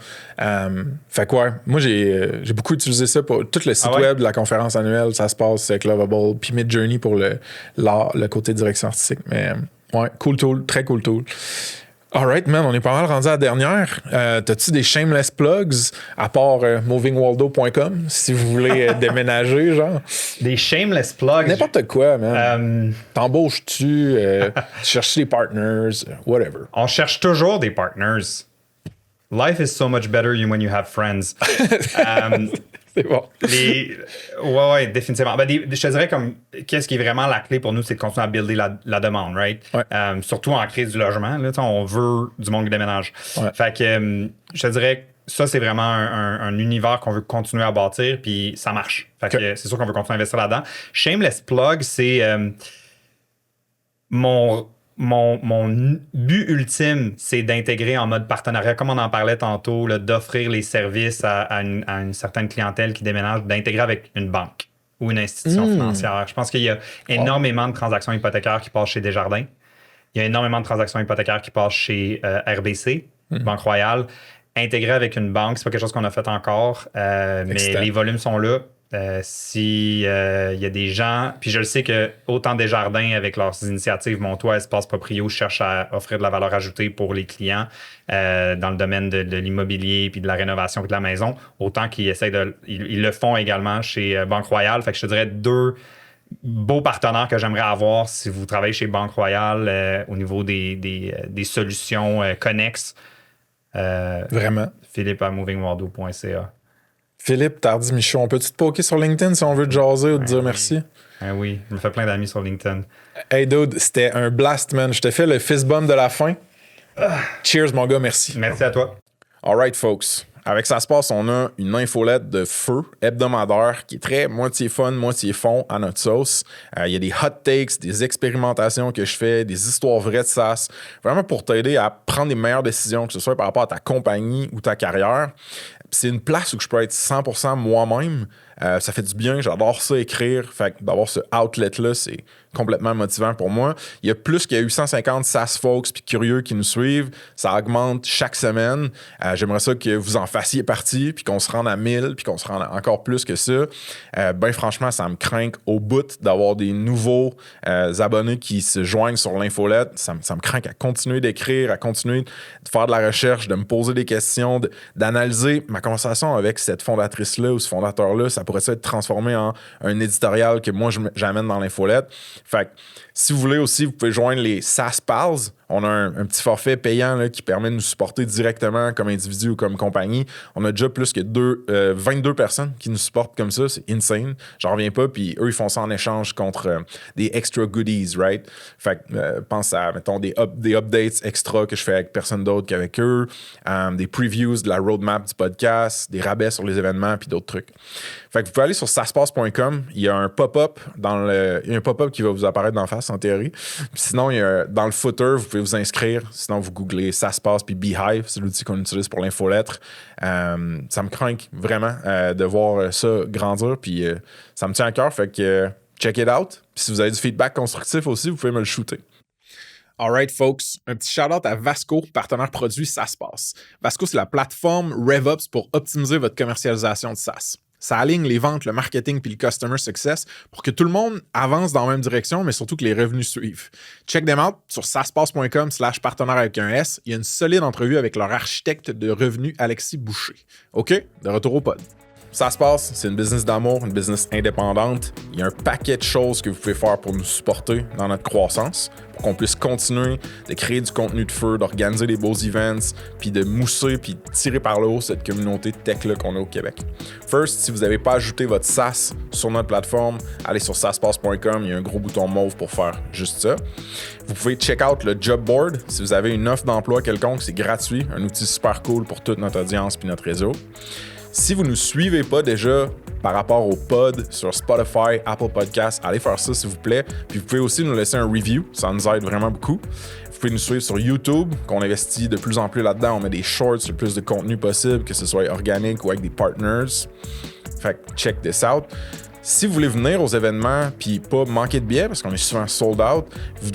Fait que ouais, moi, j'ai beaucoup utilisé ça pour tout le site web de la conférence annuelle. Ça se passe avec Lovable, puis Midjourney pour le côté direction artistique. Mais ouais, cool tool, très cool tool. Alright, man, on est pas mal rendu à la dernière. T'as-tu des shameless plugs à part movingwaldo.com si vous voulez déménager, genre? Des shameless plugs? N'importe quoi, man. T'embauches-tu? Tu cherches des partners? Whatever. On cherche toujours des partners. Life is so much better when you have friends. C'est bon. Ouais, définitivement. Je te dirais comme qu'est-ce qui est vraiment la clé pour nous, c'est de continuer à builder la demande, right? Ouais. Surtout en crise du logement, là, on veut du monde qui déménage. Ouais. Fait que je te dirais que ça, c'est vraiment un univers qu'on veut continuer à bâtir, puis ça marche. Fait que c'est sûr qu'on veut continuer à investir là-dedans. Shameless plug, c'est mon but ultime, c'est d'intégrer en mode partenariat, comme on en parlait tantôt, là, d'offrir les services à une certaine clientèle qui déménage, d'intégrer avec une banque ou une institution financière. Je pense qu'il y a énormément de transactions hypothécaires qui passent chez Desjardins. Il y a énormément de transactions hypothécaires qui passent chez RBC, Banque Royale. Intégrer avec une banque, c'est pas quelque chose qu'on a fait encore, mais les volumes sont là. Si y a des gens, puis je le sais que autant Desjardins avec leurs initiatives Mon Toit, Espace Proprio cherchent à offrir de la valeur ajoutée pour les clients dans le domaine de l'immobilier puis de la rénovation puis de la maison, autant qu'ils essayent ils le font également chez Banque Royale. Fait que je te dirais 2 beaux partenaires que j'aimerais avoir si vous travaillez chez Banque Royale au niveau des solutions connexes. Vraiment. Philippe à movingwaldo.ca. Philippe Tardy-Michaud, on peut-tu te poker sur LinkedIn si on veut te jaser ou te dire merci? Oui, je me fais plein d'amis sur LinkedIn. Hey dude, c'était un blast, man. Je te fais le fist bump de la fin. Cheers, mon gars, merci. Merci à toi. All right, folks. Avec Ça se passe, on a une infolette de feu hebdomadaire qui est très moitié fun, moitié fond à notre sauce. Il y a des hot takes, des expérimentations que je fais, des histoires vraies de SaaS, vraiment pour t'aider à prendre les meilleures décisions, que ce soit par rapport à ta compagnie ou ta carrière. C'est une place où je peux être 100% moi-même. Ça fait du bien, j'adore ça écrire. Fait que d'avoir ce outlet-là, c'est complètement motivant pour moi. Il y a plus qu'il y a 850 SaaS folks puis curieux qui nous suivent. Ça augmente chaque semaine. J'aimerais ça que vous en fassiez partie puis qu'on se rende à 1000 puis qu'on se rende à encore plus que ça. Franchement, ça me craint au bout d'avoir des nouveaux abonnés qui se joignent sur l'infolette. Ça me craint à continuer d'écrire, à continuer de faire de la recherche, de me poser des questions, d'analyser ma conversation avec cette fondatrice-là ou ce fondateur-là. Ça pourrait être transformé en un éditorial que moi, j'amène dans l'infolette. Fait que, si vous voulez aussi, vous pouvez joindre les SaaS Pals. On a un petit forfait payant là, qui permet de nous supporter directement comme individu ou comme compagnie. On a déjà plus que 22 personnes qui nous supportent comme ça. C'est insane. J'en reviens pas. Puis eux, ils font ça en échange contre des extra goodies, right? Fait que pense à, mettons, des updates extra que je fais avec personne d'autre qu'avec eux, des previews de la roadmap du podcast, des rabais sur les événements, puis d'autres trucs. Fait que vous pouvez aller sur saspace.com. Il y a un pop-up qui va vous apparaître d'en face, en théorie. Puis sinon, il y a, dans le footer, vous pouvez vous inscrire. Sinon, vous googlez SaaSpace puis Beehive. C'est l'outil qu'on utilise pour l'infolettre. Ça me craint vraiment de voir ça grandir. Puis ça me tient à cœur. Fait que check it out. Puis si vous avez du feedback constructif aussi, vous pouvez me le shooter. All right, folks. Un petit shout-out à Vasco, partenaire produit SaaSpace. Vasco, c'est la plateforme RevOps pour optimiser votre commercialisation de SaaS. Ça aligne les ventes, le marketing puis le customer success pour que tout le monde avance dans la même direction, mais surtout que les revenus suivent. Check them out sur saspace.com/partenaire avec un S. Il y a une solide entrevue avec leur architecte de revenus, Alexis Boucher. OK? De retour au pod. Ça se passe, c'est une business d'amour, une business indépendante. Il y a un paquet de choses que vous pouvez faire pour nous supporter dans notre croissance, pour qu'on puisse continuer de créer du contenu de feu, d'organiser des beaux events, puis de mousser, puis de tirer par le haut cette communauté tech-là qu'on a au Québec. First, si vous n'avez pas ajouté votre SaaS sur notre plateforme, allez sur saspace.com, il y a un gros bouton mauve pour faire juste ça. Vous pouvez check out le job board. Si vous avez une offre d'emploi quelconque, c'est gratuit, un outil super cool pour toute notre audience puis notre réseau. Si vous ne nous suivez pas déjà par rapport au pod sur Spotify, Apple Podcasts, allez faire ça s'il vous plaît. Puis vous pouvez aussi nous laisser un review, ça nous aide vraiment beaucoup. Vous pouvez nous suivre sur YouTube, qu'on investit de plus en plus là-dedans. On met des shorts, le plus de contenu possible, que ce soit organique ou avec des partners. Fait que check this out. Si vous voulez venir aux événements puis pas manquer de billets, parce qu'on est souvent sold out, vous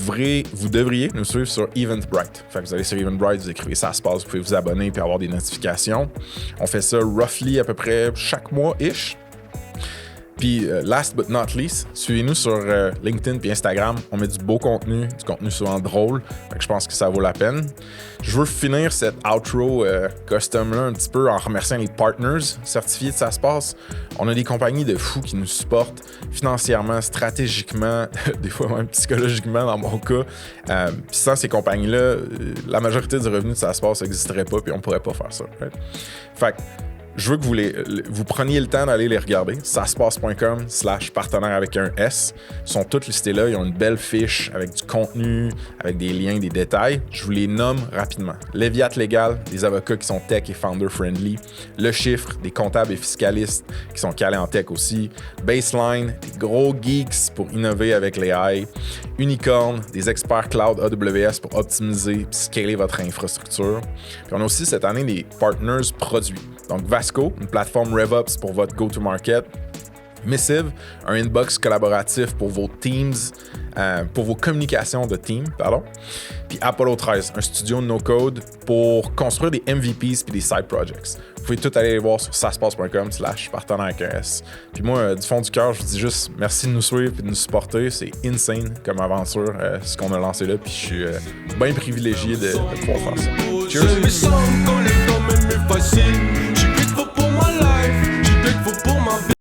devriez nous suivre sur Eventbrite. Fait que vous allez sur Eventbrite, vous écrivez ça se passe, vous pouvez vous abonner puis avoir des notifications. On fait ça roughly à peu près chaque mois-ish. Puis, last but not least, suivez-nous sur LinkedIn puis Instagram. On met du beau contenu, du contenu souvent drôle. Fait que je pense que ça vaut la peine. Je veux finir cette outro custom-là un petit peu en remerciant les partners certifiés de Ça se passe. On a des compagnies de fous qui nous supportent financièrement, stratégiquement, des fois même psychologiquement dans mon cas. Puis sans ces compagnies-là, la majorité du revenu de Ça se passe n'existerait pas puis on pourrait pas faire ça. Right? Fait que je veux que vous preniez le temps d'aller les regarder. saspace.com/partenaire avec un S. Ils sont tous listés là. Ils ont une belle fiche avec du contenu, avec des liens, des détails. Je vous les nomme rapidement. Léviat Légal, des avocats qui sont tech et founder-friendly. Le Chiffre, des comptables et fiscalistes qui sont calés en tech aussi. Baseline, des gros geeks pour innover avec l'AI. Unicorn, des experts cloud AWS pour optimiser et scaler votre infrastructure. Puis on a aussi cette année des partners produits. Donc Vasco, une plateforme RevOps pour votre go-to-market. Missive, un inbox collaboratif pour vos teams, pour vos communications de team, pardon. Puis Apollo 13, un studio no-code pour construire des MVPs puis des side projects. Vous pouvez tout aller les voir sur saspace.com/partenaire avec un S. Puis moi, du fond du cœur, je vous dis juste merci de nous suivre et de nous supporter. C'est insane comme aventure, ce qu'on a lancé là. Puis je suis bien privilégié de pouvoir faire ça. Cheers!